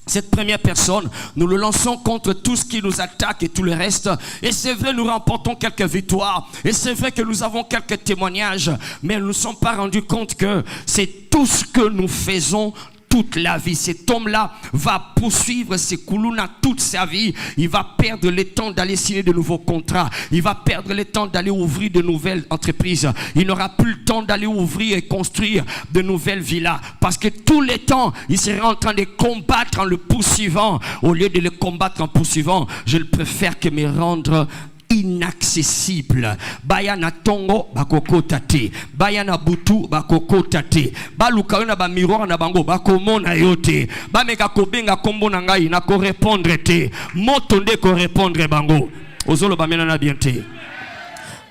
cette première personne, nous le lançons contre tout ce qui nous attaque et tout le reste. Et c'est vrai, nous remportons quelques victoires. Et c'est vrai que nous avons quelques témoignages. Mais nous ne nous sommes pas rendus compte que c'est tout ce que nous faisons toute la vie. Cet homme-là va poursuivre ses koulouna toute sa vie. Il va perdre le temps d'aller signer de nouveaux contrats. Il va perdre le temps d'aller ouvrir de nouvelles entreprises. Il n'aura plus le temps d'aller ouvrir et construire de nouvelles villas. Parce que tout le temps, il sera en train de combattre en le poursuivant. Au lieu de le combattre en poursuivant, je le préfère que me rendre inaccessible. Bayana tongo bakoko tate, bayana butu bakoko tate, baluka na ba miroir na bango bakomona yote, bameka kobenga kombo na ngai na ko répondre te, moto nde ko répondre bango. Ozolo bamena na bien te.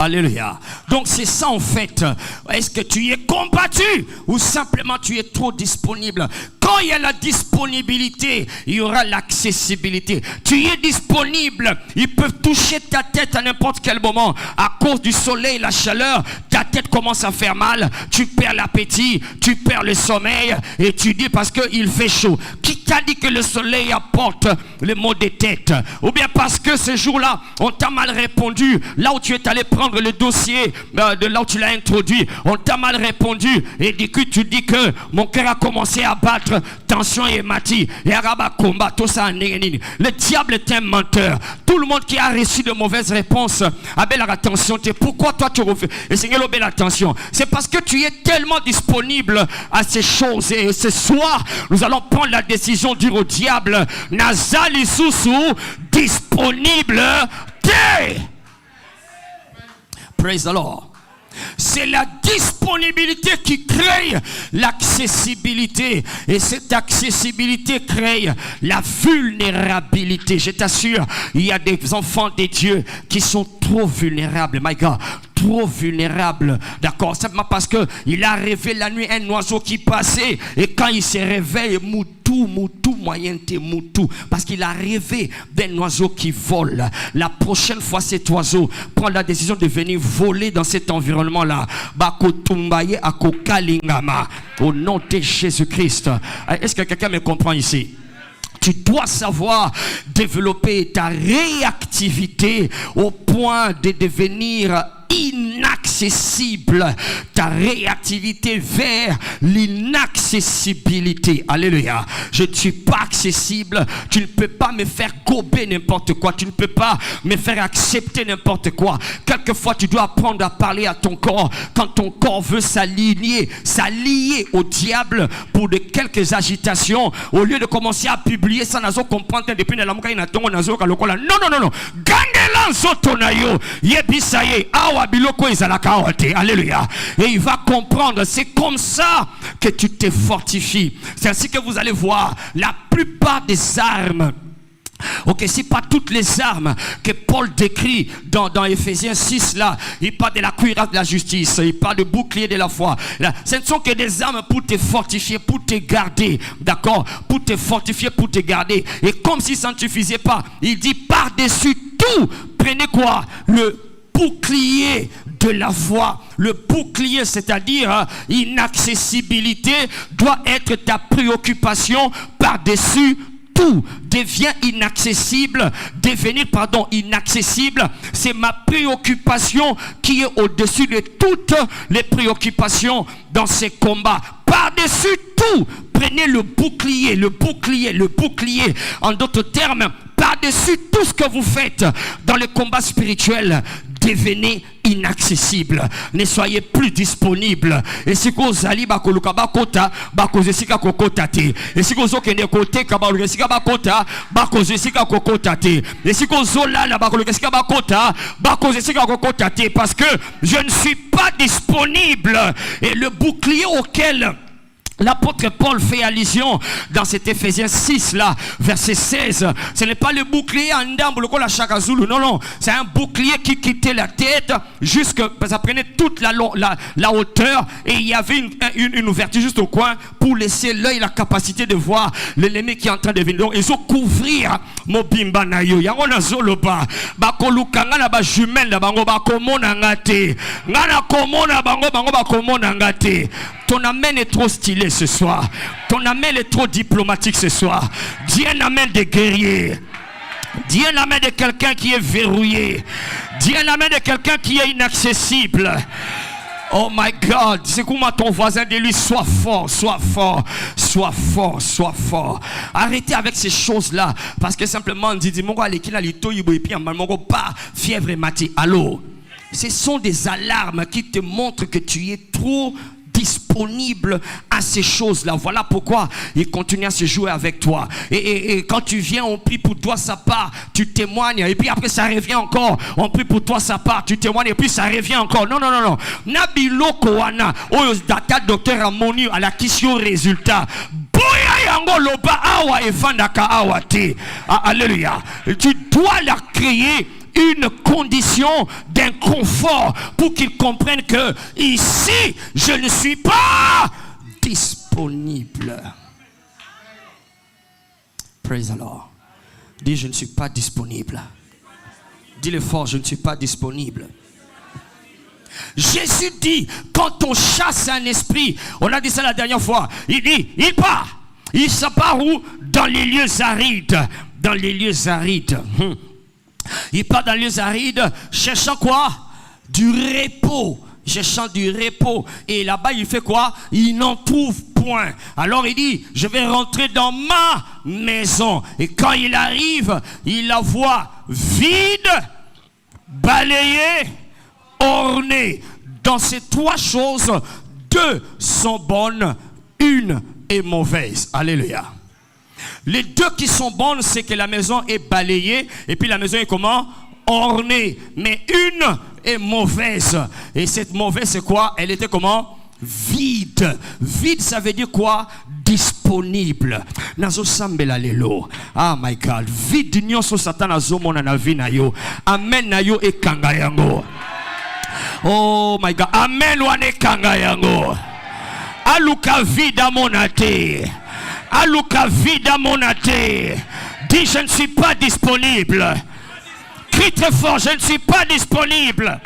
Alléluia. Donc c'est ça en fait. Est-ce que tu es combattu ou simplement tu es trop disponible? Quand il y a la disponibilité, il y aura l'accessibilité. Tu es disponible. Ils peuvent toucher ta tête à n'importe quel moment. À cause du soleil, la chaleur, ta tête commence à faire mal. Tu perds l'appétit, tu perds le sommeil et tu dis parce qu'il fait chaud. Qui t'a dit que le soleil apporte le maux de tête? Ou bien parce que ce jour-là, on t'a mal répondu. Là où tu es allé prendre le dossier de là où tu l'as introduit, on t'a mal répondu et du coup tu dis que mon cœur a commencé à battre, tension et mati et araba combat tout ça. Le diable est un menteur. Tout le monde qui a reçu de mauvaises réponses a belle attention. Pourquoi toi tu refais? Et Seigneur, belle attention. C'est parce que tu es tellement disponible à ces choses. Et ce soir, nous allons prendre la décision de dire au diable Nazali Sousou disponible dès. Praise the Lord. C'est la disponibilité qui crée l'accessibilité. Et cette accessibilité crée la vulnérabilité. Je t'assure, il y a des enfants de Dieu qui sont trop vulnérables. My God. Trop vulnérable, d'accord, simplement parce que il a rêvé la nuit un oiseau qui passait et quand il se réveille, moutou, moyenté, moutou, parce qu'il a rêvé d'un oiseau qui vole. La prochaine fois cet oiseau prend la décision de venir voler dans cet environnement-là, bakotumbaye akokalingama, au nom de Jésus-Christ. Est-ce que quelqu'un me comprend ici? Tu dois savoir développer ta réactivité au point de devenir inaccessible inaccessible, ta réactivité vers l'inaccessibilité. Alléluia. Je ne suis pas accessible. Tu ne peux pas me faire gober n'importe quoi. Tu ne peux pas me faire accepter n'importe quoi. Quelquefois, tu dois apprendre à parler à ton corps quand ton corps veut s'allier au diable pour de quelques agitations. Au lieu de commencer à publier ça, nazo comprendre depuis la muka inatongo nazo kalokola. Non. Gandela nzoto na yo. Yebisaye awa biloko ezalaka awate. Alléluia. Et il va comprendre. C'est comme ça que tu te fortifies. C'est ainsi que vous allez voir la plupart des armes. Ok, c'est pas toutes les armes que Paul décrit dans Ephésiens 6 là. Il parle de la cuirasse de la justice, il parle de bouclier de la foi. Là, ce ne sont que des armes pour te fortifier, pour te garder, d'accord, pour te fortifier, pour te garder. Et comme si ça ne suffisait pas, il dit par-dessus tout, prenez quoi? Le bouclier de la foi. Le bouclier, c'est-à-dire inaccessibilité, doit être ta préoccupation par-dessus tout. Devient inaccessible, inaccessible, c'est ma préoccupation qui est au-dessus de toutes les préoccupations dans ces combats. Par-dessus tout, prenez le bouclier. En d'autres termes, par-dessus tout ce que vous faites dans le combat spirituel, devenez inaccessible. Ne soyez plus disponible. Et si vous allez bakoluka bakota, bakozesika kokota te. Et si vous okende kote kabalukesika bakota, bakozesika kokota te. Et si vous zola la bakolukesika bakota, bakozesika kokota te, parce que je ne suis pas disponible. Et le bouclier auquel l'apôtre Paul fait allusion dans cet Ephésiens 6 là, verset 16. Ce n'est pas le bouclier en dambe, le chakazulu. Non. C'est un bouclier qui quittait la tête jusque, ça prenait toute la hauteur et il y avait une ouverture juste au coin pour laisser l'œil la capacité de voir l'ennemi qui est en train de venir. Donc ils ont couvrir mobimba na yo. Yango na zoloba. Bakolukanga na ba jumelle na bango bakomona ngate. Ngana komona bango bakomona ngate. Ton amen est trop stylé ce soir. Ton amen est trop diplomatique ce soir. Dis un amen de guerrier. Dis un amen de quelqu'un qui est verrouillé. Dis un amen de quelqu'un qui est inaccessible. Oh my God, c'est comme à ton voisin de lui, sois fort. Arrêtez avec ces choses-là. Parce que simplement, on dit, pas fièvre et maté. Allô? Ce sont des alarmes qui te montrent que tu es trop disponible à ces choses-là. Voilà pourquoi il continue à se jouer avec toi. Et quand tu viens, on prie pour toi, ça part, tu témoignes, et puis après ça revient encore, on prie pour toi, ça part, tu témoignes, et puis ça revient encore. Non. Nabilo koana, oyo data docteur amoni à la question résultat. Boya yango loba awa efandaka awa te. Alléluia. Tu dois la créer une condition d'inconfort pour qu'ils comprennent que ici, je ne suis pas disponible. Praise the Lord. Dis, je ne suis pas disponible. Dis-le fort, je ne suis pas disponible. Jésus dit, quand on chasse un esprit, on a dit ça la dernière fois, il dit, il part. Il se part où? Dans les lieux arides. Dans les lieux arides. Il part dans les lieux arides, cherchant quoi? Du repos. Cherchant du repos. Et là-bas, il fait quoi? Il n'en trouve point. Alors il dit, je vais rentrer dans ma maison. Et quand il arrive, il la voit vide, balayée, ornée. Dans ces trois choses, deux sont bonnes, une est mauvaise. Alléluia. Les deux qui sont bonnes, c'est que la maison est balayée et puis la maison est comment? Ornée. Mais une est mauvaise. Et cette mauvaise, c'est quoi? Elle était comment? Vide. Vide, ça veut dire quoi? Disponible. Nazo sambela lelo. Ah my God. Vide nyonso satan azomona na vi na yo. Amen na yo e kanga yango. Oh my God. Amen wane kanga yango. Aluka vida monate. Aluka vida monate. Dis, je ne suis pas disponible. Crie très fort, je ne suis pas disponible.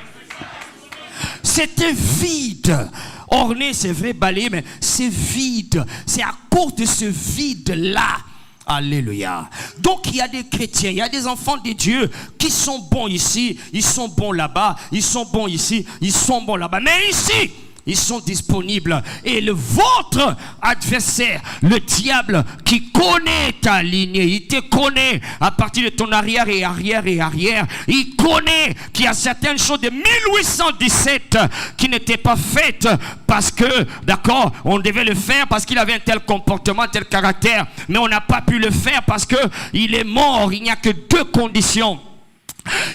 C'était vide. Orné, c'est vrai, balayé, mais c'est vide. C'est à cause de ce vide-là Alléluia. Donc il y a des chrétiens, il y a des enfants de Dieu qui sont bons ici, ils sont bons là-bas, ils sont bons ici, ils sont bons là-bas. Mais ici, ils sont disponibles. Et votre adversaire, le diable, qui connaît ta lignée, il te connaît à partir de ton arrière et arrière et arrière. Il connaît qu'il y a certaines choses de 1817 qui n'étaient pas faites parce que, d'accord, on devait le faire parce qu'il avait un tel comportement, un tel caractère. Mais on n'a pas pu le faire parce qu'il est mort. Il n'y a que deux conditions.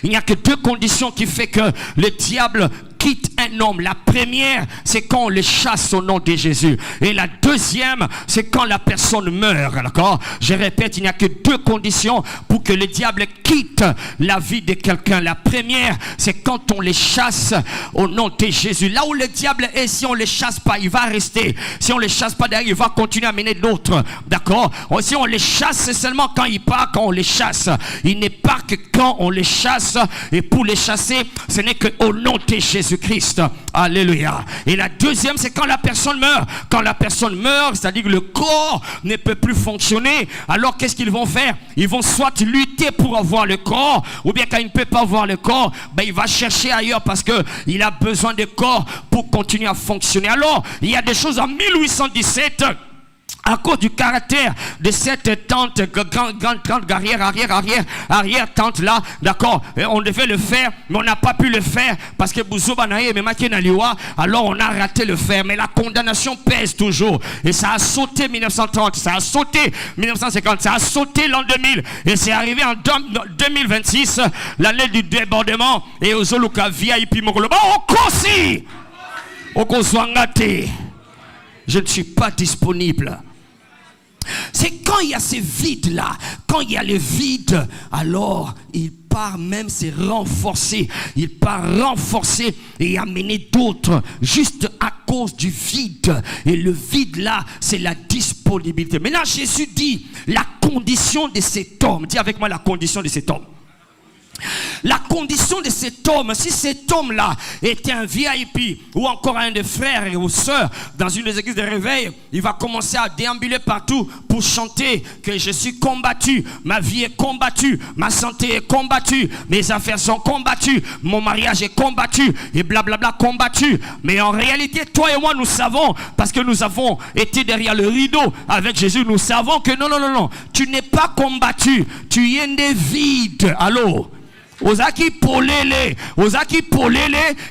Il n'y a que deux conditions qui font que le diable quitte un homme. La première, c'est quand on le chasse au nom de Jésus. Et la deuxième, c'est quand la personne meurt. D'accord? Je répète, il n'y a que deux conditions pour que le diable quitte la vie de quelqu'un. La première, c'est quand on les chasse au nom de Jésus. Là où le diable est, si on ne le chasse pas, il va rester. Si on ne le chasse pas derrière, il va continuer à mener d'autres. D'accord? Si on les chasse, c'est seulement quand il part, quand on les chasse. Il n'est pas que quand on les chasse. Et pour les chasser, ce n'est qu'au nom de Jésus-Christ. Alléluia. Et la deuxième, c'est quand la personne meurt. Quand la personne meurt, c'est-à-dire que le corps ne peut plus fonctionner. Alors qu'est-ce qu'ils vont faire? Ils vont soit lutter pour avoir le corps, ou bien quand il ne peut pas avoir le corps, ben il va chercher ailleurs parce qu'il a besoin de corps pour continuer à fonctionner. Alors, il y a des choses en 1817... à cause du caractère de cette tante, grande arrière tante là, d'accord, on devait le faire, mais on n'a pas pu le faire parce que alors on a raté le faire. Mais la condamnation pèse toujours. Et ça a sauté 1930, ça a sauté 1950, ça a sauté l'an 2000. Et c'est arrivé en 2026, l'année du débordement. Et aux Zoluka VIP Mokolo. Je ne suis pas disponible. C'est quand il y a ces vides-là, quand il y a le vide, alors il part même se renforcer. Il part renforcer et amener d'autres juste à cause du vide. Et le vide-là, c'est la disponibilité. Maintenant, Jésus dit la condition de cet homme. Dis avec moi la condition de cet homme. La condition de cet homme, si cet homme-là était un VIP ou encore un des frères ou sœurs dans une des églises de réveil, il va commencer à déambuler partout pour chanter que je suis combattu, ma vie est combattue, ma santé est combattue, mes affaires sont combattues, mon mariage est combattu et blablabla combattu. Mais en réalité, toi et moi, nous savons, parce que nous avons été derrière le rideau avec Jésus, nous savons que non, tu n'es pas combattu, tu es né vide. Allô? Ozaki polele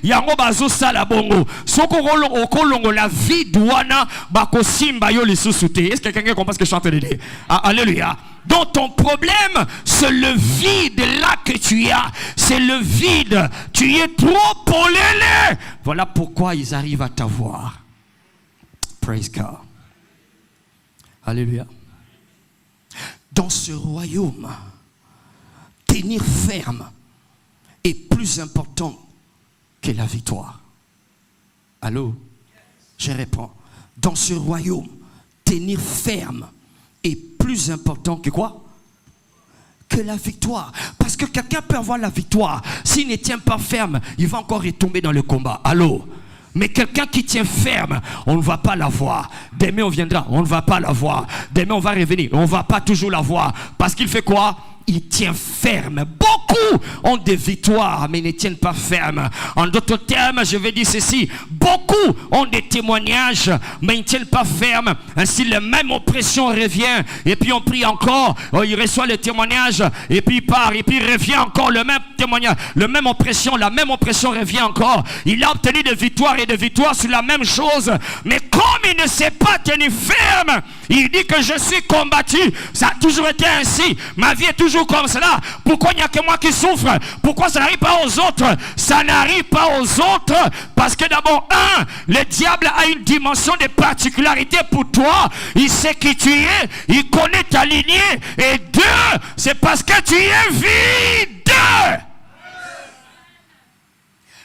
yango bazo sala bongo soko okolongo la vie douana bako simba yo lisusu te. Est-ce que quelqu'un comprend ce que je suis en train de dire? Alléluia. Donc ton problème, c'est le vide là que tu as. C'est le vide. Tu es trop polele. Voilà pourquoi ils arrivent à t'avoir. Praise God. Alléluia. Dans ce royaume, tenir ferme est plus important que la victoire. Allô? Je réponds. Dans ce royaume, tenir ferme est plus important que quoi? Que la victoire. Parce que quelqu'un peut avoir la victoire. S'il ne tient pas ferme, il va encore retomber dans le combat. Allô? Mais quelqu'un qui tient ferme, on ne va pas la voir. Demain on viendra, on ne va pas la voir. Demain on va revenir, on ne va pas toujours la voir. Parce qu'il fait quoi? Il tient ferme. Beaucoup ont des victoires, mais ne tiennent pas ferme. En d'autres termes, je vais dire ceci. Beaucoup ont des témoignages, mais ils ne tiennent pas ferme. Ainsi, la même oppression revient. Et puis on prie encore. Il reçoit le témoignage. Et puis il part. Et puis il revient encore. Le même témoignage. La même oppression revient encore. Il a obtenu des victoires et des victoires sur la même chose. Mais comme il ne s'est pas tenu ferme, il dit que je suis combattu. Ça a toujours été ainsi. Ma vie est toujours comme cela. Pourquoi il n'y a que moi qui souffre? Pourquoi ça n'arrive pas aux autres? Ça n'arrive pas aux autres parce que d'abord, le diable a une dimension de particularité pour toi. Il sait qui tu es, il connaît ta lignée. Et deux, c'est parce que tu es vide.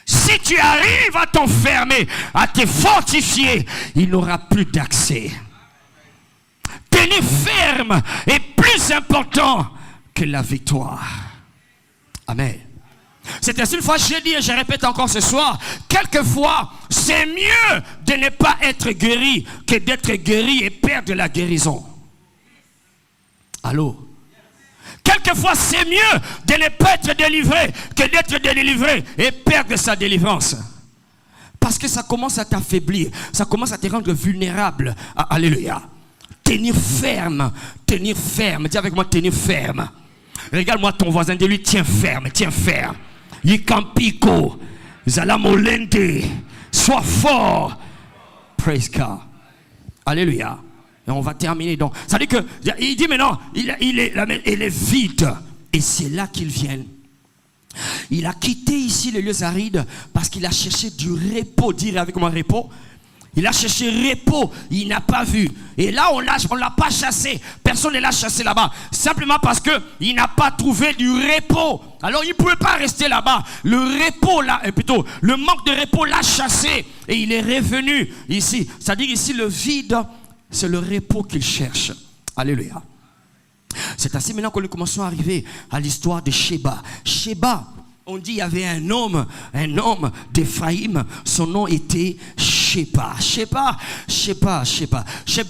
Si tu arrives à t'enfermer, à te fortifier, il n'aura plus d'accès. Tenir ferme est plus important que la victoire. Amen. C'est ainsi une fois j'ai dit et je répète encore ce soir, quelquefois c'est mieux de ne pas être guéri que d'être guéri et perdre la guérison. Allô? Quelquefois, c'est mieux de ne pas être délivré que d'être délivré et perdre sa délivrance. Parce que ça commence à t'affaiblir, ça commence à te rendre vulnérable. Alléluia. Tenir ferme, tenir ferme. Dis avec moi, tenir ferme. Regarde-moi ton voisin, dis-lui, tiens ferme, tiens ferme. Yikampico, Zalamolende, sois fort. Praise God. Alléluia. Et on va terminer donc. Ça veut dire que, il dit maintenant, il est vide. Et c'est là qu'il vient. Il a quitté ici les lieux arides parce qu'il a cherché du repos. Dire avec moi repos. Il a cherché repos, il n'a pas vu. Et là, on ne l'a pas chassé. Personne ne l'a chassé là-bas. Simplement parce qu'il n'a pas trouvé du repos. Alors, il ne pouvait pas rester là-bas. Le repos, là, plutôt, le manque de repos l'a chassé. Et il est revenu ici. C'est-à-dire ici, le vide, c'est le repos qu'il cherche. Alléluia. C'est ainsi maintenant que nous commençons à arriver à l'histoire de Sheba. Sheba, on dit il y avait un homme d'Éphraïm. Son nom était Sheba. Sheba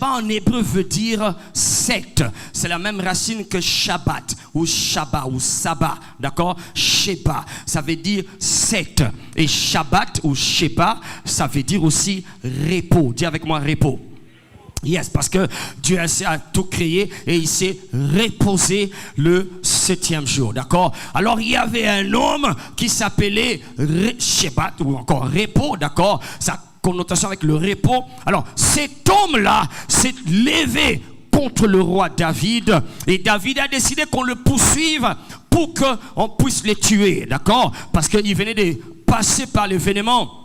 en hébreu veut dire secte. C'est la même racine que Shabbat ou Shabbat ou Sabbat. D'accord? Sheba, ça veut dire secte. Et Shabbat ou Sheba, ça veut dire aussi repos. Dis avec moi repos. Yes, parce que Dieu a tout créé et il s'est reposé le 7e jour, d'accord? Alors il y avait un homme qui s'appelait Shabbat ou encore repos, d'accord? Ça a connotation avec le repos. Alors cet homme-là s'est levé contre le roi David et David a décidé qu'on le poursuive pour qu'on puisse le tuer, d'accord? Parce qu'il venait de passer par l'événement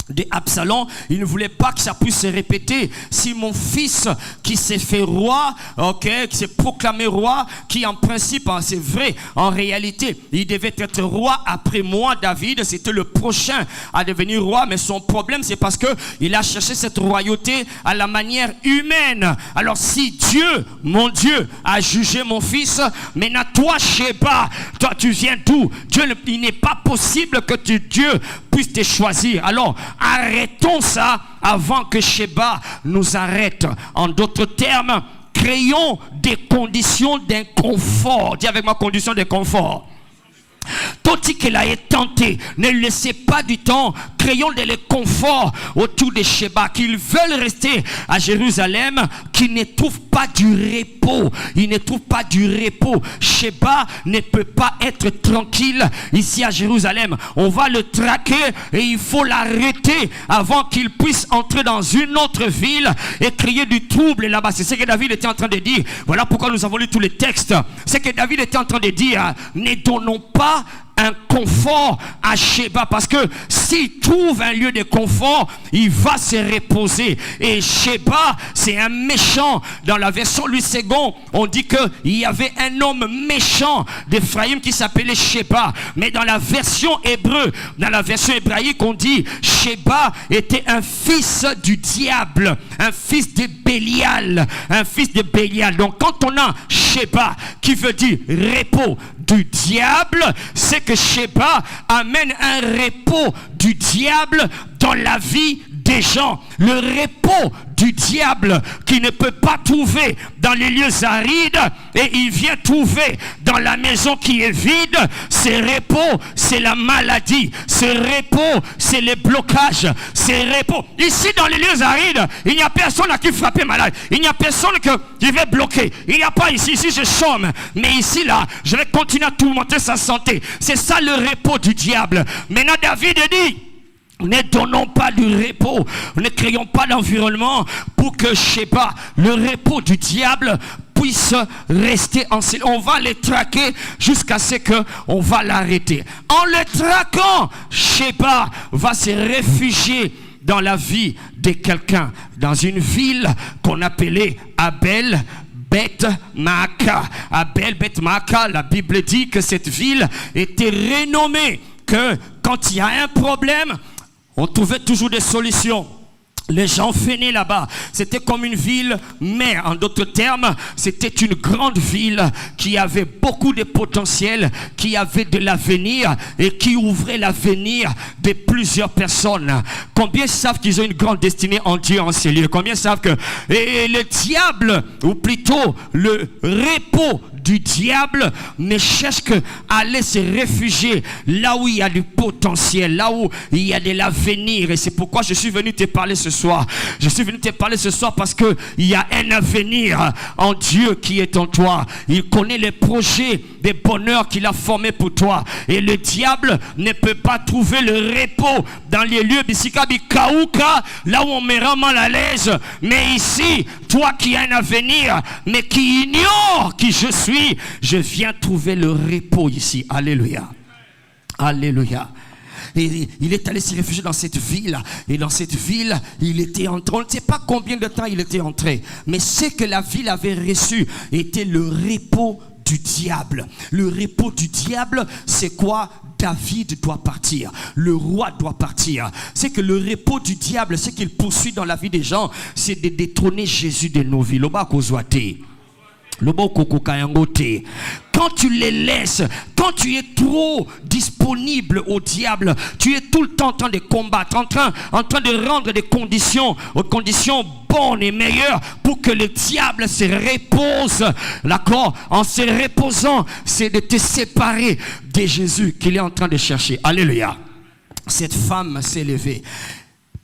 d'Absalom, il ne voulait pas que ça puisse se répéter. Si mon fils qui s'est fait roi, qui s'est proclamé roi, qui en principe, c'est vrai, en réalité, il devait être roi après moi, David, c'était le prochain à devenir roi, mais son problème c'est parce que il a cherché cette royauté à la manière humaine. Alors si Dieu, mon Dieu, a jugé mon fils, maintenant toi Sheba, toi tu viens d'où? Dieu, il n'est pas possible que Dieu puisse te choisir. Alors arrêtons ça avant que Sheba nous arrête. En d'autres termes, créons des conditions d'inconfort. Dis avec moi, conditions d'inconfort. Tandis qu'elle a été tentée, ne laissez pas du temps, créons des conforts autour de Sheba, qu'ils veulent rester à Jérusalem, qu'ils ne trouvent pas du repos. Ils ne trouvent pas du repos. Sheba ne peut pas être tranquille ici à Jérusalem. On va le traquer et il faut l'arrêter avant qu'il puisse entrer dans une autre ville et créer du trouble là-bas. C'est ce que David était en train de dire. Voilà pourquoi nous avons lu tous les textes. C'est que David était en train de dire, ne donnons pas un confort à Sheba, parce que s'il trouve un lieu de confort, il va se reposer. Et Sheba, c'est un méchant. Dans la version Louis II, on dit qu'il y avait un homme méchant d'Éphraïm qui s'appelait Sheba. Mais dans la version hébreu, dans la version hébraïque, on dit Sheba était un fils du diable, un fils de Bélial, un fils de Bélial. Donc quand on a Sheba qui veut dire repos du diable, c'est que Sheba amène un repos du diable dans la vie des gens. Le repos du diable qui ne peut pas trouver dans les lieux arides et il vient trouver dans la maison qui est vide. Ce repos, c'est la maladie. Ce repos, c'est les blocages. Ce repos. Ici, dans les lieux arides, il n'y a personne à qui frapper malade. Il n'y a personne qui va bloquer. Il n'y a pas ici. Ici, je chôme. Mais ici, là, je vais continuer à tourmenter sa santé. C'est ça le repos du diable. Maintenant, David dit, ne donnons pas du repos, ne créons pas d'environnement pour que Sheba, le repos du diable, puisse rester en silence. On va les traquer jusqu'à ce qu'on va l'arrêter. En le traquant, Sheba va se réfugier dans la vie de quelqu'un, dans une ville qu'on appelait Abel Beth Maaka. Abel Beth Maaka, la Bible dit que cette ville était renommée, que quand il y a un problème, on trouvait toujours des solutions. Les gens venaient là-bas. C'était comme une ville mère. En d'autres termes, c'était une grande ville qui avait beaucoup de potentiel, qui avait de l'avenir et qui ouvrait l'avenir de plusieurs personnes. Combien savent qu'ils ont une grande destinée en Dieu en ces lieux? Combien savent que le diable, ou plutôt le repos du diable, ne cherche qu'à aller se réfugier là où il y a du potentiel, là où il y a de l'avenir. Et c'est pourquoi je suis venu te parler ce soir. Je suis venu te parler ce soir parce qu'il y a un avenir en Dieu qui est en toi. Il connaît les projets de bonheur qu'il a formés pour toi. Et le diable ne peut pas trouver le repos dans les lieux bisikabi-kauka, là où on me rend mal à l'aise. Mais ici, toi qui as un avenir, mais qui ignore qui je suis, je viens trouver le repos ici. Alléluia. Alléluia. Et il est allé se réfugier dans cette ville. Et dans cette ville, il était entré. On ne sait pas combien de temps il était entré. Mais ce que la ville avait reçu était le repos du diable. Le repos du diable, c'est quoi? David doit partir. Le roi doit partir. C'est que le repos du diable, ce qu'il poursuit dans la vie des gens, c'est de détrôner Jésus de nos vies. Quand tu les laisses, quand tu es trop disponible au diable, tu es tout le temps en train de combattre, en train de rendre des conditions bonnes et meilleures pour que le diable se repose. D'accord? En se reposant, c'est de te séparer de Jésus qu'il est en train de chercher. Alléluia. Cette femme s'est levée.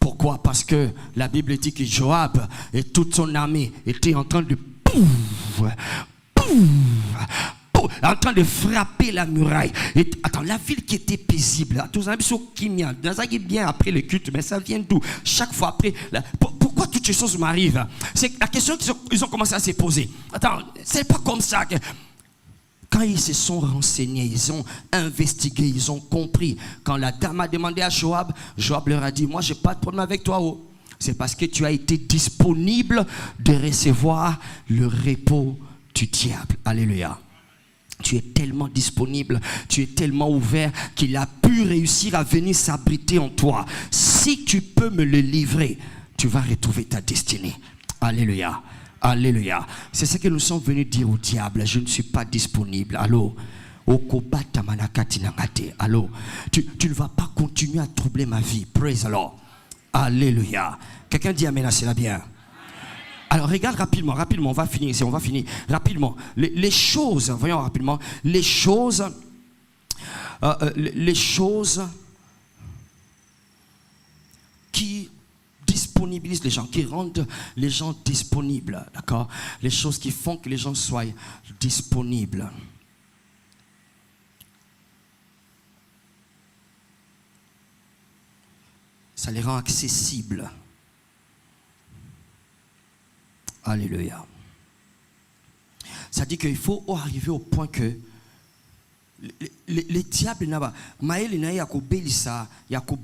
Pourquoi? Parce que la Bible dit que Joab et toute son armée étaient en train de en train de frapper la muraille. Et, attends, la ville qui était paisible, tous les qui bien après le culte, mais ça vient d'où? Chaque fois après, pourquoi toutes ces choses m'arrivent? C'est la question qu'ils ont commencé à se poser. Attends, c'est pas comme ça que... Quand ils se sont renseignés, ils ont investigué, ils ont compris. Quand la dame a demandé à Joab, Joab leur a dit, moi j'ai pas de problème avec toi, oh. C'est parce que tu as été disponible de recevoir le repos du diable. Alléluia. Tu es tellement disponible, tu es tellement ouvert qu'il a pu réussir à venir s'abriter en toi. Si tu peux me le livrer, tu vas retrouver ta destinée. Alléluia. Alléluia. C'est ce que nous sommes venus dire au diable. Je ne suis pas disponible. Allô? Allô? Tu ne vas pas continuer à troubler ma vie. Praise the Lord. Alléluia. Quelqu'un dit amen à cela bien. Alors regarde rapidement, on va finir ici, rapidement. Les choses, voyons rapidement, les choses qui disponibilisent les gens, qui rendent les gens disponibles, d'accord? Les choses qui font que les gens soient disponibles. Ça les rend accessibles. Alléluia. Ça dit qu'il faut arriver au point que les diables n'ont pas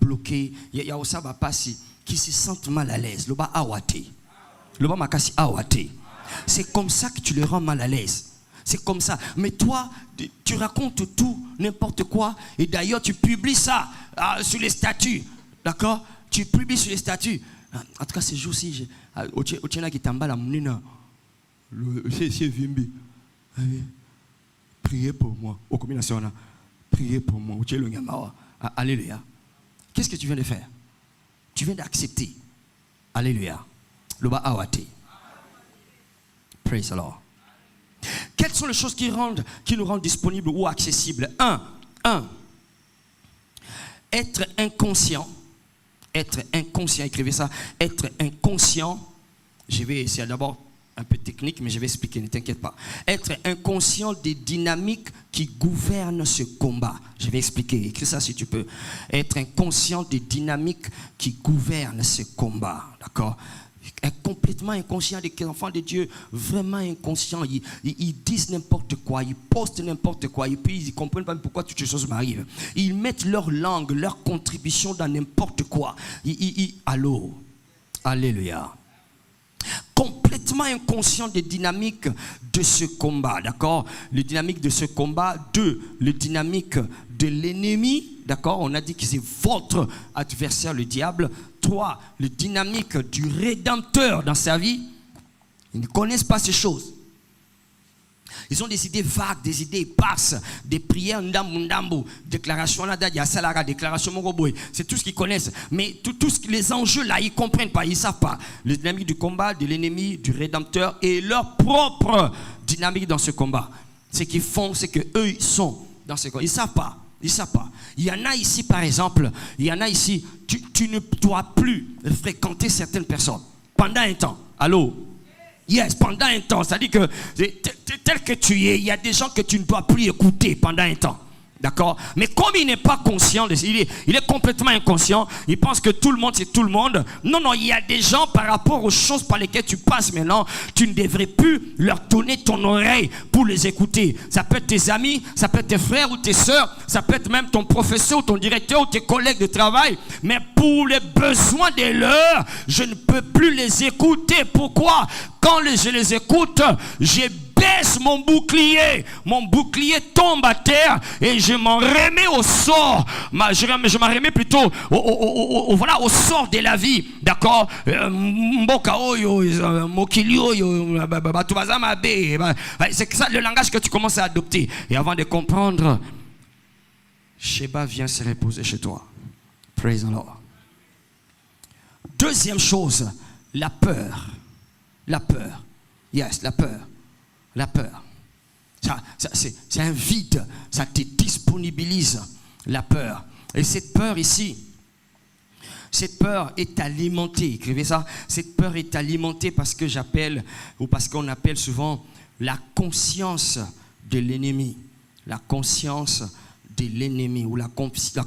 bloqué, qui se sentent mal à l'aise. C'est comme ça que tu les rends mal à l'aise. C'est comme ça. Mais toi, tu racontes tout, n'importe quoi, et d'ailleurs tu publies ça sur les statuts. D'accord? Tu publies sur les statuts. En tout cas, ces jours-ci, priez pour moi. Priez pour moi. Alléluia. Qu'est-ce que tu viens de faire? Tu viens d'accepter. Alléluia. Praise the Lord. Quelles sont les choses qui nous rendent disponibles ou accessibles? Un, être inconscient. Être inconscient, écrivez ça. Être inconscient. Je vais essayer d'abord un peu technique, mais je vais expliquer, ne t'inquiète pas. Être inconscient des dynamiques qui gouvernent ce combat. Je vais expliquer, écris ça si tu peux. Être inconscient des dynamiques qui gouvernent ce combat. D'accord? Complètement inconscient des enfants de Dieu, vraiment inconscient. Ils disent n'importe quoi, ils postent n'importe quoi, et puis ils ne comprennent pas pourquoi toutes ces choses m'arrivent. Ils mettent leur langue, leur contribution dans n'importe quoi. Allô? Alléluia. Complètement inconscient des dynamiques de ce combat, d'accord? Les dynamiques de ce combat. 2, les dynamiques de l'ennemi, d'accord? On a dit que c'est votre adversaire, le diable. 3, le dynamique du Rédempteur dans sa vie, ils ne connaissent pas ces choses. Ils ont des idées vagues, des idées éparses, des prières ndambu, déclaration nadadia, salara, déclaration moroboy. C'est tout ce qu'ils connaissent. Mais tous les enjeux là, ils ne comprennent pas, ils ne savent pas. Le dynamique du combat, de l'ennemi, du Rédempteur et leur propre dynamique dans ce combat. Ce qu'ils font, c'est qu'eux, ils sont dans ce combat. Ils ne savent pas. Ils ne savent pas. Il y en a ici, par exemple, tu ne dois plus fréquenter certaines personnes pendant un temps. Allô? Yes, pendant un temps. C'est-à-dire que tel que tu es, il y a des gens que tu ne dois plus écouter pendant un temps. D'accord? Mais comme il n'est pas conscient, il est complètement inconscient, il pense que tout le monde c'est tout le monde. Non, il y a des gens par rapport aux choses par lesquelles tu passes maintenant, tu ne devrais plus leur donner ton oreille pour les écouter. Ça peut être tes amis, ça peut être tes frères ou tes soeurs, ça peut être même ton professeur ou ton directeur ou tes collègues de travail. Mais pour les besoins des leurs, je ne peux plus les écouter. Pourquoi? Quand je les écoute, baisse mon bouclier tombe à terre et je m'en remets au sort. Je m'en remets plutôt au sort de la vie. D'accord? C'est ça le langage que tu commences à adopter. Et avant de comprendre, Sheba vient se reposer chez toi. Praise the Lord. Deuxième chose, la peur. La peur. Yes, la peur. La peur. C'est un vide. Ça te disponibilise. La peur. Et cette peur ici, cette peur est alimentée. Écrivez ça. Cette peur est alimentée parce que parce qu'on appelle souvent la conscience de l'ennemi. La conscience de l'ennemi ou la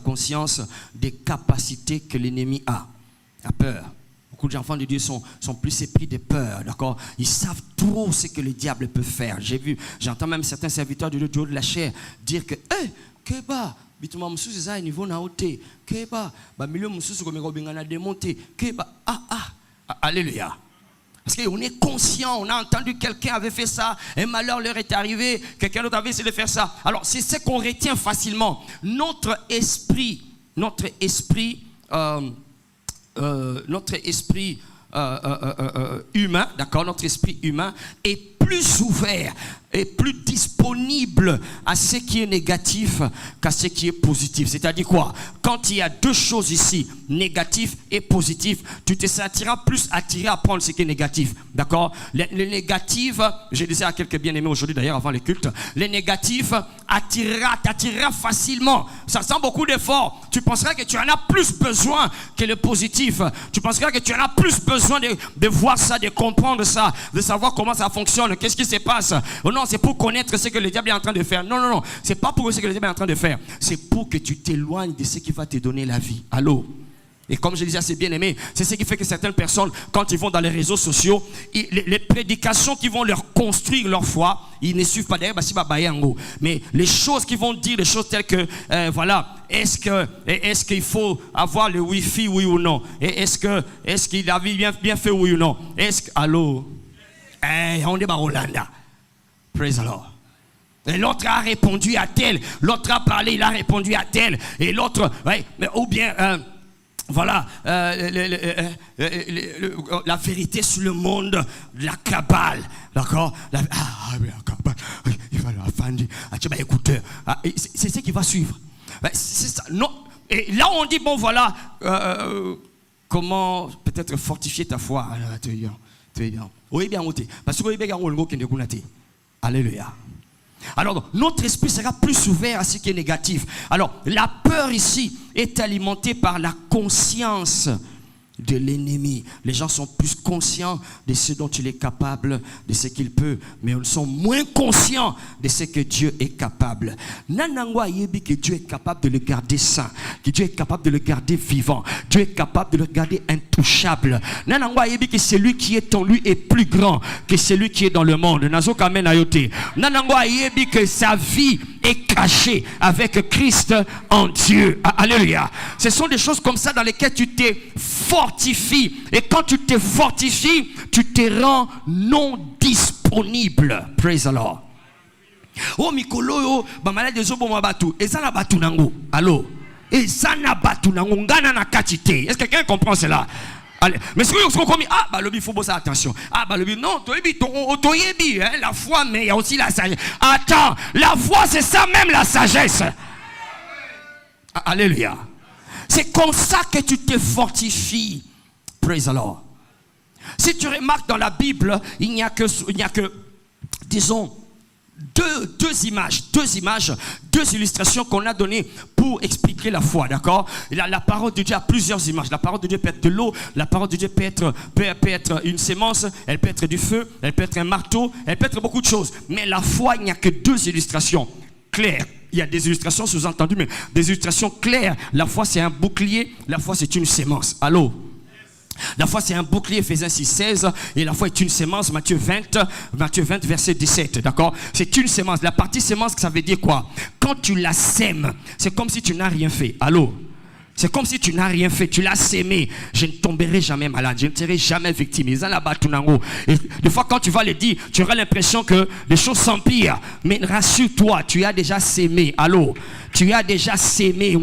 conscience des capacités que l'ennemi a. La peur. Beaucoup d'enfants de Dieu sont plus épris de peur, d'accord? Ils savent trop ce que le diable peut faire. J'entends même certains serviteurs de Dieu de la chair dire que, keba, bituma mususu za niveau na ote, keba, ba milieu mususu comme robinga na démonter, keba, alléluia. Parce qu'on est conscient, on a entendu quelqu'un avait fait ça, un malheur leur est arrivé, quelqu'un d'autre avait essayé de faire ça. Alors c'est ce qu'on retient facilement. Notre esprit humain, d'accord, notre esprit humain est plus ouvert et plus disponible à ce qui est négatif qu'à ce qui est positif. C'est-à-dire quoi? Quand il y a deux choses ici, négatif et positif, tu te sentiras plus attiré à prendre ce qui est négatif. D'accord? Les négatifs, je disais à quelques bien-aimés aujourd'hui d'ailleurs avant les cultes, les négatifs t'attirera facilement. Ça sent beaucoup d'efforts. Tu penseras que tu en as plus besoin que le positif. Tu penseras que tu en as plus besoin de voir ça, de comprendre ça, de savoir comment ça fonctionne, qu'est-ce qui se passe. Oh non, c'est pour connaître ce que le diable est en train de faire. Non, c'est pas pour ce que le diable est en train de faire. C'est pour que tu t'éloignes de ce qui va te donner la vie. Allô? Et comme je disais à ces bien-aimés, c'est ce qui fait que certaines personnes, quand ils vont dans les réseaux sociaux, les prédications qui vont leur construire leur foi, ils ne suivent pas d'ailleurs, mais les choses qu'ils vont dire, les choses telles que, est-ce qu'il faut avoir le Wi-Fi, oui ou non? Est-ce qu'il a bien fait, oui ou non? Allô? On est dans Hollanda. Praise the Lord. Et l'autre a répondu à tel, l'autre a parlé, il a répondu à tel, et l'autre, ou bien, la vérité sur le monde, la cabale, d'accord? La cabale, il va la fendre, écoutez, c'est ce qui va suivre. C'est ça, non. Et là on dit, bon voilà, comment peut-être fortifier ta foi. Tu es bien. Oui, bien, parce que alléluia. Alors, notre esprit sera plus ouvert à ce qui est négatif. Alors, la peur ici est alimentée par la conscience de l'ennemi. Les gens sont plus conscients de ce dont il est capable, de ce qu'il peut, mais ils sont moins conscients de ce que Dieu est capable. Nanangwa yebi que Dieu est capable de le garder sain, que Dieu est capable de le garder vivant, Dieu est capable de le garder intouchable. Nanangwa yebi que celui qui est en lui est plus grand que celui qui est dans le monde. Nazo kamen ayote. Nanangwa yebi que sa vie est cachée avec Christ en Dieu. Alléluia. Ce sont des choses comme ça dans lesquelles tu t'es fortifies. Et quand tu te fortifies, tu te rends non disponible. Praise the Lord. Oh mikolo yo ba malade zo bo mabatu ezala batu nango. Allô. Et ça n'a pas tout na ngana na katité. Est-ce que quelqu'un comprend cela? Allez. Mais ce que vous comprenez, il faut bosser attention. Non, la foi, mais il y a aussi la sagesse. Attends, la foi, c'est ça même la sagesse. Alléluia. C'est comme ça que tu te fortifies. Praise the Lord. Si tu remarques dans la Bible, il n'y a que disons, deux images, deux illustrations qu'on a données pour expliquer la foi, d'accord? La parole de Dieu a plusieurs images. La parole de Dieu peut être de l'eau, la parole de Dieu peut être une sémence, elle peut être du feu, elle peut être un marteau, elle peut être beaucoup de choses. Mais la foi, il n'y a que deux illustrations claires. Il y a des illustrations sous-entendues, mais des illustrations claires. La foi, c'est un bouclier, la foi, c'est une sémence. Allô? La foi c'est un bouclier, Ephésiens 6:16, et la foi est une sémence, Matthieu 20 verset 17, d'accord? C'est une sémence. La partie sémence, ça veut dire quoi? Quand tu la sèmes, c'est comme si tu n'as rien fait. Allô? C'est comme si tu n'as rien fait, tu l'as sémé. Je ne tomberai jamais malade, je ne serai jamais victime. Et des fois quand tu vas le dire, tu auras l'impression que les choses s'empirent. Mais rassure-toi, tu as déjà sémé. Allô? Tu as déjà sémé.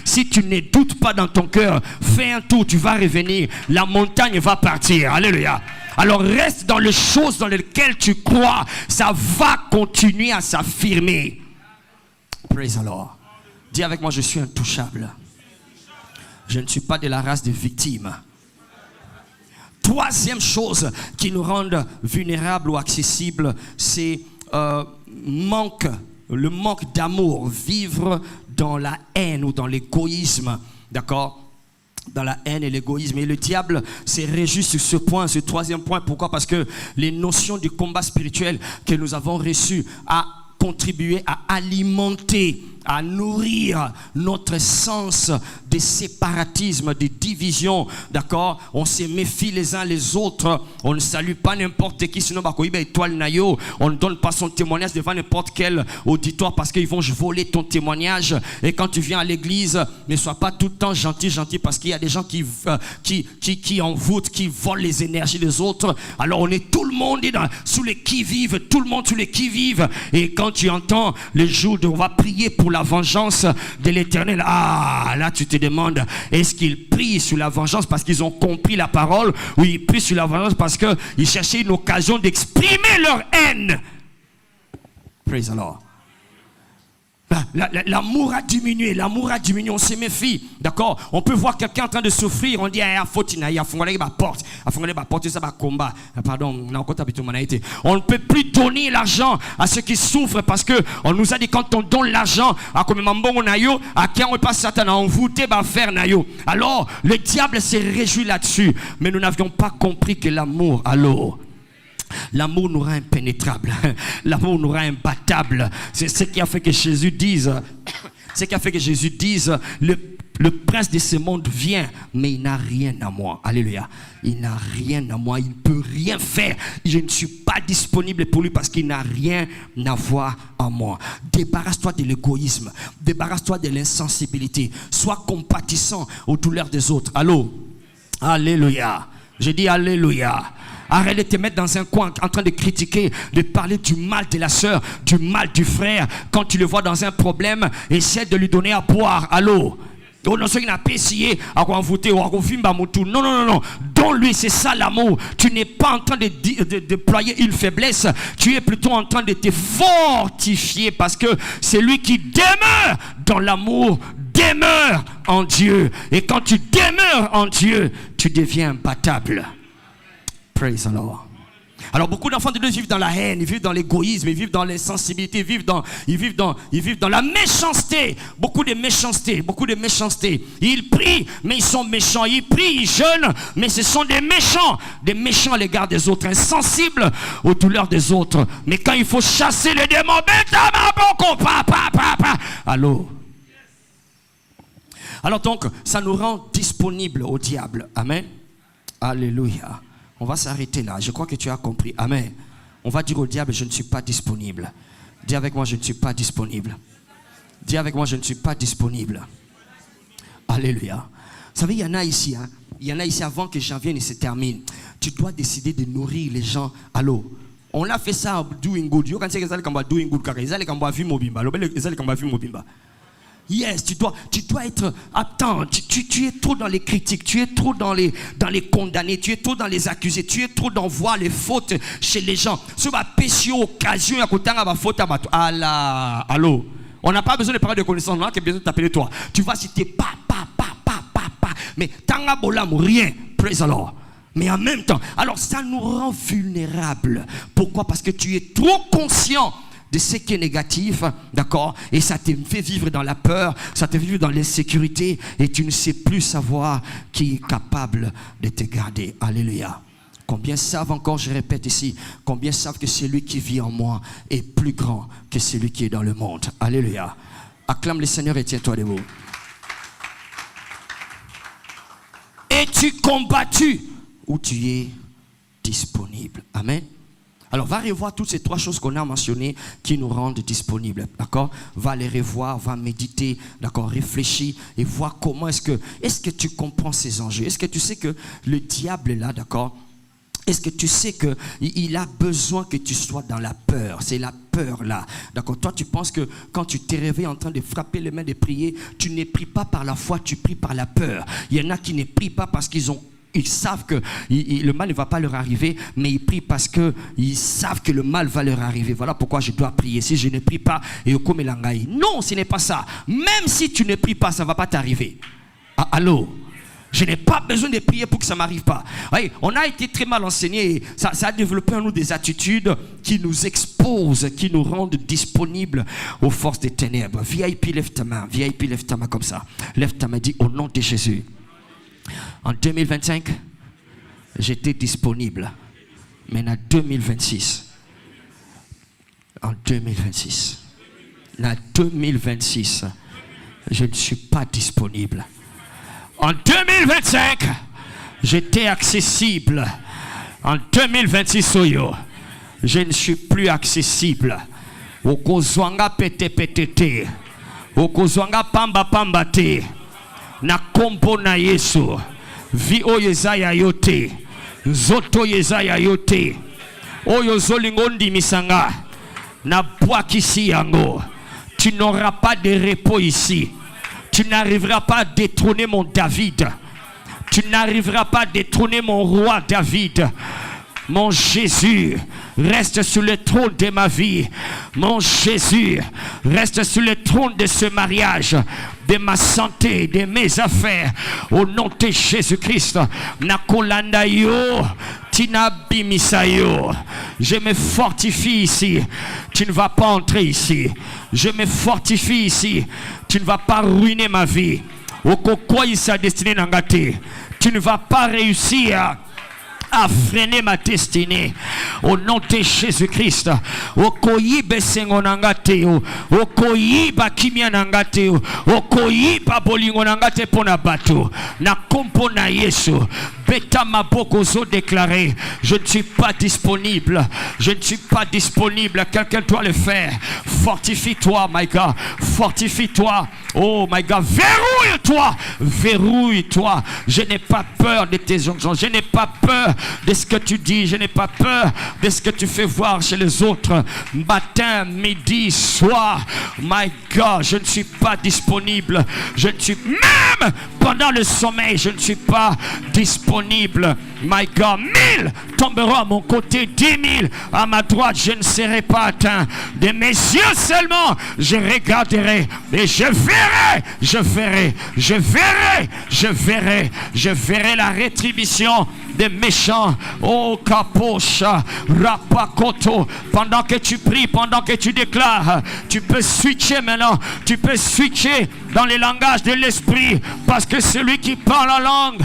Si tu ne doutes pas dans ton cœur, fais un tour, tu vas revenir. La montagne va partir. Alléluia. Alors reste dans les choses dans lesquelles tu crois. Ça va continuer à s'affirmer. Praise the Lord. Dis avec moi, je suis intouchable. Je ne suis pas de la race des victimes. Troisième chose qui nous rend vulnérables ou accessibles, c'est le manque d'amour. Vivre dans la haine ou dans l'égoïsme. D'accord? Dans la haine et l'égoïsme. Et le diable s'est réjoui sur ce point, ce troisième point. Pourquoi? Parce que les notions du combat spirituel que nous avons reçues a contribué à alimenter, à nourrir notre sens de séparatisme, de division, d'accord? On se méfie les uns les autres, on ne salue pas n'importe qui, sinon on ne donne pas son témoignage devant n'importe quel auditoire parce qu'ils vont voler ton témoignage. Et quand tu viens à l'église, ne sois pas tout le temps gentil parce qu'il y a des gens qui envoûtent, qui volent les énergies des autres. Alors on est tout le monde sous les qui-vive, tout le monde sous les qui-vive. Et quand tu entends le jour où on va prier pour la vengeance de l'Éternel, là tu te demandes, est-ce qu'ils prient sur la vengeance parce qu'ils ont compris la parole, ou ils prient sur la vengeance parce qu'ils cherchaient une occasion d'exprimer leur haine? Praise the Lord. L'amour a diminué, on se méfie, d'accord? On peut voir quelqu'un en train de souffrir, on dit on ne peut plus donner l'argent à ceux qui souffrent parce que on nous a dit quand on donne l'argent à qui on passe Satan à envoûter faire nayo. Alors le diable s'est réjoui là-dessus, mais nous n'avions pas compris que l'amour, l'amour nous rend impénétrable. L'amour nous rend imbattable. C'est ce qui a fait que Jésus dise, le prince de ce monde vient, mais il n'a rien à moi. Alléluia. Il n'a rien à moi. Il ne peut rien faire. Je ne suis pas disponible pour lui parce qu'il n'a rien à voir en moi. Débarrasse-toi de l'égoïsme. Débarrasse-toi de l'insensibilité. Sois compatissant aux douleurs des autres. Allô? Alléluia. Je dis alléluia. Arrête de te mettre dans un coin en train de critiquer, de parler du mal de la sœur, du mal du frère. Quand tu le vois dans un problème, essaie de lui donner à boire. Allô? Non, non. Donne-lui, c'est ça l'amour. Tu n'es pas en train de déployer une faiblesse. Tu es plutôt en train de te fortifier parce que c'est lui qui demeure dans l'amour, demeure en Dieu. Et quand tu demeures en Dieu, tu deviens imbattable. Praise the Lord. Alors beaucoup d'enfants de Dieu vivent dans la haine, ils vivent dans l'égoïsme, ils vivent dans l'insensibilité, ils vivent dans la méchanceté. Beaucoup de méchanceté. Ils prient, mais ils sont méchants. Ils prient, ils jeûnent, mais ce sont des méchants à l'égard des autres, insensibles aux douleurs des autres. Mais quand il faut chasser les démons, allô? Alors donc, ça nous rend disponibles au diable. Amen. Alléluia. On va s'arrêter là. Je crois que tu as compris. Amen. On va dire au diable, je ne suis pas disponible. Dis avec moi, je ne suis pas disponible. Dis avec moi, je ne suis pas disponible. Alléluia. Vous savez, il y en a ici. Il y en a ici avant que janvier ne se termine. Tu dois décider de nourrir les gens. Allô? On a fait ça doing good. Yes, tu dois être... Attends, tu es trop dans les critiques, tu es trop dans les condamnés, tu es trop dans les accusés, tu es trop dans voir les fautes chez les gens. Ce va péché occasion, allô. On n'a pas besoin de parler de connaissance, on a besoin de t'appeler toi. Tu vas citer pa. Mais tanga bolam, rien. Praise the Lord. Mais en même temps, alors ça nous rend vulnérables. Pourquoi? Parce que tu es trop conscient de ce qui est négatif, d'accord? Et ça te fait vivre dans la peur, ça te fait vivre dans l'insécurité, et tu ne sais plus savoir qui est capable de te garder. Alléluia. Combien savent encore, je répète ici, combien savent que celui qui vit en moi est plus grand que celui qui est dans le monde. Alléluia. Acclame le Seigneur et tiens-toi debout. Es-tu combattu ou tu es disponible? Amen. Alors, va revoir toutes ces 3 choses qu'on a mentionnées qui nous rendent disponibles, d'accord? Va les revoir, va méditer, d'accord? Réfléchis et voir comment est-ce que tu comprends ces enjeux? Est-ce que tu sais que le diable est là, d'accord? Est-ce que tu sais qu'il a besoin que tu sois dans la peur? C'est la peur là. D'accord? Toi, tu penses que quand tu t'es réveillé en train de frapper les mains de prier, tu ne pries pas par la foi, tu pries par la peur. Il y en a qui ne prient pas parce qu'ils savent que le mal ne va pas leur arriver, mais ils prient parce qu'ils savent que le mal va leur arriver. Voilà pourquoi je dois prier. Si je ne prie pas, non, ce n'est pas ça. Même si tu ne pries pas, ça ne va pas t'arriver. Ah, allô? Je n'ai pas besoin de prier pour que ça ne m'arrive pas. Oui, on a été très mal enseigné et ça a développé en nous des attitudes qui nous exposent, qui nous rendent disponibles aux forces des ténèbres. VIP, lève ta main comme ça. Lève ta main, dis au nom de Jésus. En 2025, j'étais disponible. Mais en 2026, en 2026, je ne suis pas disponible. En 2025, j'étais accessible. En 2026, je ne suis plus accessible. Okozwanga pete. Okozwanga pamba te. Na kombo na Yesu. Vi oyo eza ya yo te. Nzoto oyo eza ya yo te. Oyo zolingo ndimisanga. Na bwakisi yango. Tu n'auras pas de repos ici. Tu n'arriveras pas à détrôner mon David. Tu n'arriveras pas à détrôner mon roi David. Mon Jésus reste sur le trône de ma vie. Mon Jésus reste sur le trône de ce mariage, de ma santé, de mes affaires. Au nom de Jésus-Christ, nakolanda yo, tina bimisa yo. Je me fortifie ici. Tu ne vas pas entrer ici. Je me fortifie ici. Tu ne vas pas ruiner ma vie. Tu ne vas pas réussir à freiner ma destinée. Au nom de Jésus-Christ. Okoyibe sengo nangate o. Okoyiba kimia nangate o. Okoyiba bolingo nangate pona bato. Na kompo na Yesu. Beta maboko zo déclaré. Je ne suis pas disponible. Je ne suis pas disponible. Quelqu'un doit le faire. Fortifie-toi, my God. Fortifie-toi. Oh my God. Verrouille-toi. Verrouille-toi. Je n'ai pas peur de tes injonctions. Je n'ai pas peur de ce que tu dis. Je n'ai pas peur de ce que tu fais voir chez les autres. Matin, midi, soir. My God. Je ne suis pas disponible. Je ne suis même pendant le sommeil. Je ne suis pas disponible. My God, 1000 tomberont à mon côté, 10 000 à ma droite, je ne serai pas atteint. De mes yeux seulement, je regarderai et je verrai la rétribution des méchants. Oh Kaposha, Rapakoto. Pendant que tu pries, pendant que tu déclares, tu peux switcher maintenant. Tu peux switcher dans les langages de l'esprit. Parce que celui qui parle en langue,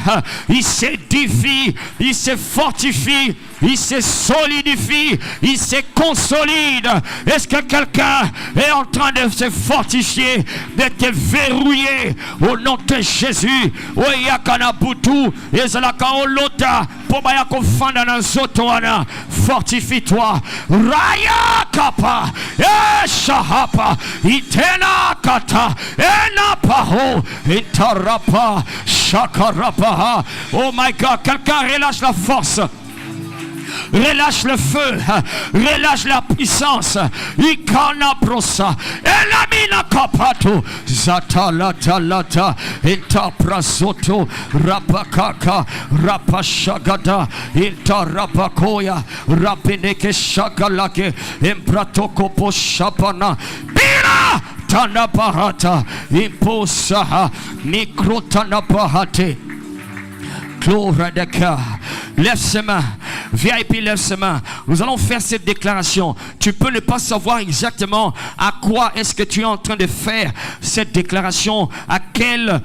il s'édifie, il se fortifie, il se solidifie, il se consolide. Est-ce que quelqu'un est en train de se fortifier, de te verrouiller au nom de Jésus? Fortifie-toi. Raya kapa, shahapa, itena kata, enapaho, itarapa, shakarapa. Oh my God, quelqu'un relâche la force. relâche le feu, relâche la puissance. Ikana prosa, elamina kapato, zatalatalata, entaprasoto, rapakaka, rapashagada, intarapakoya, rapineke shagalake, empratoko poshapana, bira tanapahata, imposaha, mikrotanapahate. Gloire de cœur. Lève ses mains. VIP, lève ses mains. Nous allons faire cette déclaration. Tu peux ne pas savoir exactement à quoi est-ce que tu es en train de faire cette déclaration. À quel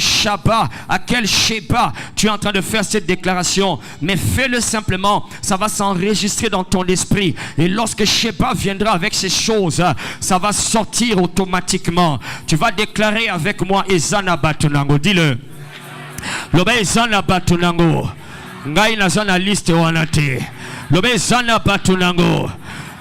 Shabbat, à quel Sheba tu es en train de faire cette déclaration. Mais fais-le simplement. Ça va s'enregistrer dans ton esprit. Et lorsque Sheba viendra avec ces choses, ça va sortir automatiquement. Tu vas déclarer avec moi Ezana Batunango. Dis-le. Lobe ezana batunango ngai naza na liste wana te. Lobe ezana batunango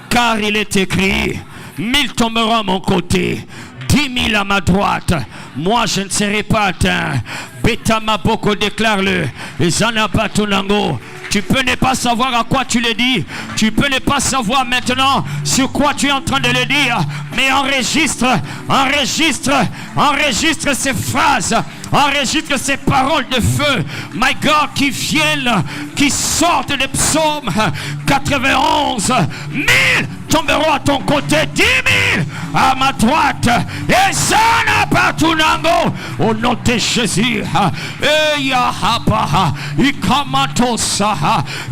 car il est écrit 1000 tomberont à mon côté, 10 000 à ma droite, moi je ne serai pas atteint. Betama Boko déclare-le. Ezana batunango. Tu peux ne pas savoir à quoi tu le dis. Tu peux ne pas savoir maintenant sur quoi tu es en train de le dire. Mais enregistre ces phrases. Enregistre ces paroles de feu. My God, qui viennent, qui sortent des psaumes 91. 1000 tomberont à ton côté, 10 000 à ma droite. Et ça n'a pas tout nango. Au nom de Jésus.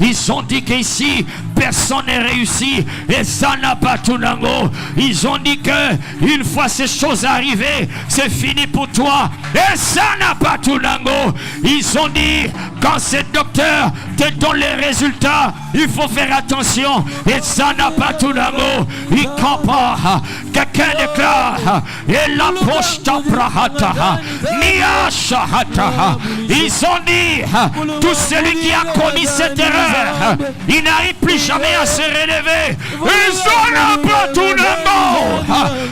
Ils ont dit qu'ici personne n'est réussi. Et ça n'a pas tout nango. Ils ont dit que une fois ces choses arrivées, c'est fini pour toi. Et ça n'a pas tout nango. Ils ont dit quand ces docteurs te donnent les résultats, il faut faire attention. Et ça n'a pas tout nango. Il compare. Quelqu'un déclare. Et la poche t'abrahata. Ils ont dit tout celui qui a commis cette erreur, il n'arrive plus jamais à se relever. Ils ont pas tout nango.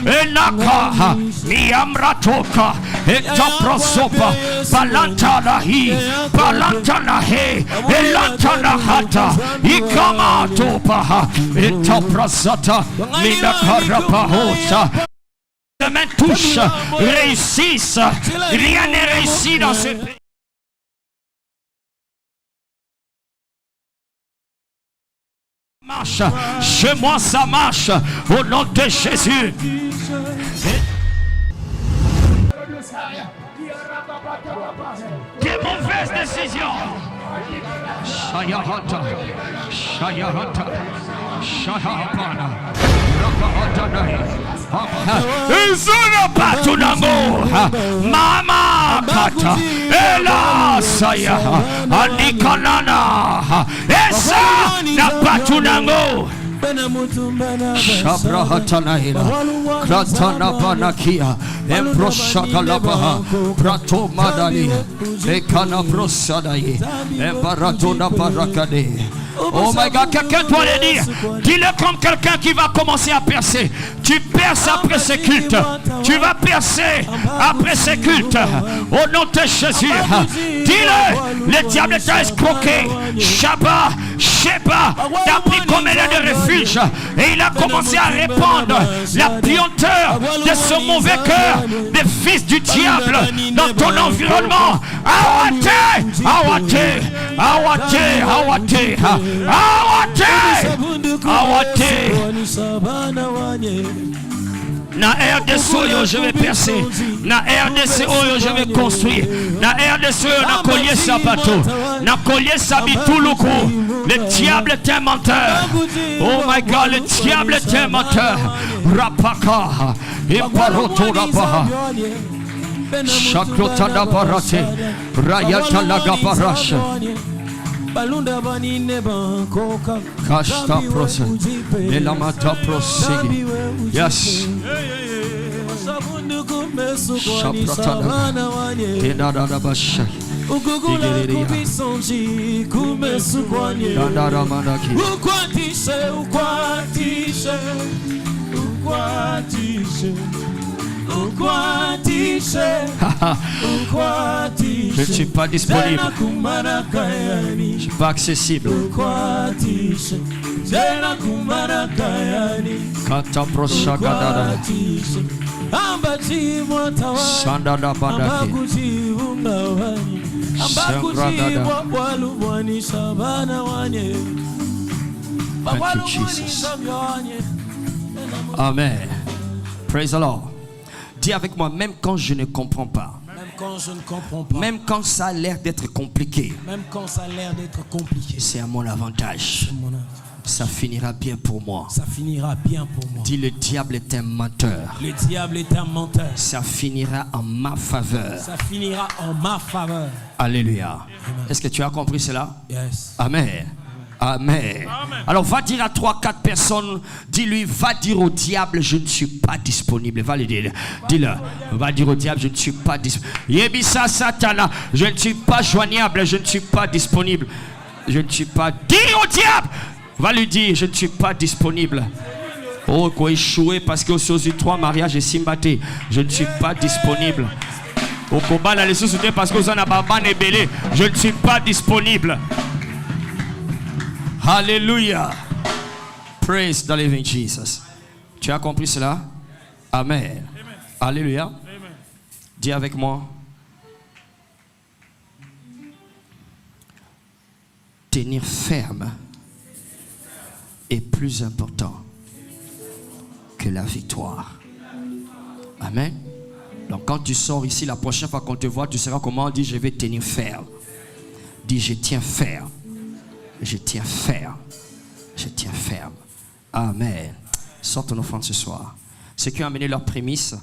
Et naka. Miamratoka. Et taprosopa. Balantanahi. Balantanahe. Et lantanahata. Ikamatopa. Et taprasata. Minakarapahosa. Les mains touchent, réussissent. Rien n'est réussi dans ce pays. Marche. Chez moi ça marche. Au nom de Jésus. Des mauvaises décisions. Shayahata. Shayahata. Shayahapana. Izuna Batunango Mama Kata Ela Saya Anikanana Esa Na Batunango Shabra Hatanahina Kratana Banakia Emproshakalabaha Prato Madani Ekana Brosadai Embaratona Barakade. Oh my God, quelqu'un doit le dire. Dis-le comme quelqu'un qui va commencer à percer. Tu perces après ce culte. Tu vas percer après ce culte. Au nom de Jésus. Dis-le. Le diable t'a escroqué. Shabbat, Sheba, t'a pris comme élément de refuge. Et il a commencé à répandre la puanteur de ce mauvais cœur des fils du diable dans ton environnement. Awate, awate, awate, awate. Awate. Na RDC oyo je vais percer. Na RDC oyo je vais construire. Na RDC oyo na collier sabato. Na collier sabituluku. Le diable est un menteur. Oh my God, le diable est un menteur. Rapaka. Imparoto rapaha. Shakrotana barate. Rayata lagabarasha. Kashta prosa, Elamata prosigi. Yes. Shapratana. Tenada basha. Igeriya. Dandara manaki. Je ne suis pas disponible. Je ne suis pas accessible. Kataprosagadada. Sandada badaki. Thank you, Jesus. Amen. Praise the Lord. Dis avec moi, même quand je ne comprends pas. Même quand je ne comprends pas. Même quand ça a l'air d'être compliqué. Même quand ça a l'air d'être compliqué. C'est à mon avantage. Ça finira bien pour moi. Ça finira bien pour moi. Dis, le diable est un menteur. Le diable est un menteur. Ça finira en ma faveur. Ça finira en ma faveur. Alléluia. Est-ce que tu as compris cela? Yes. Amen. Amen. Alors va dire à 3-4 personnes, dis-lui, va dire au diable, je ne suis pas disponible. Va le dire. Dis-le. Va dire au diable, je ne suis pas disponible. Yebisa Satana, je ne suis pas joignable, je ne suis pas disponible. Je ne suis pas. Dis au diable. Va lui dire, je ne suis pas disponible. Oh, quoi échoué parce que aux 3 mariages et simbaté, je ne suis pas disponible. Au combat, la leçon soutient parce que vous en avez belé, je ne suis pas disponible. Alléluia. Praise the living Jesus. Tu as compris cela? Amen. Alléluia. Dis avec moi. Tenir ferme est plus important que la victoire. Amen. Donc quand tu sors ici, la prochaine fois qu'on te voit, tu seras comment? Dis, je vais tenir ferme. Dis, je tiens ferme. Je tiens ferme. Je tiens ferme. Amen. Sors ton offrande ce soir. Ceux qui ont amené leurs prémices,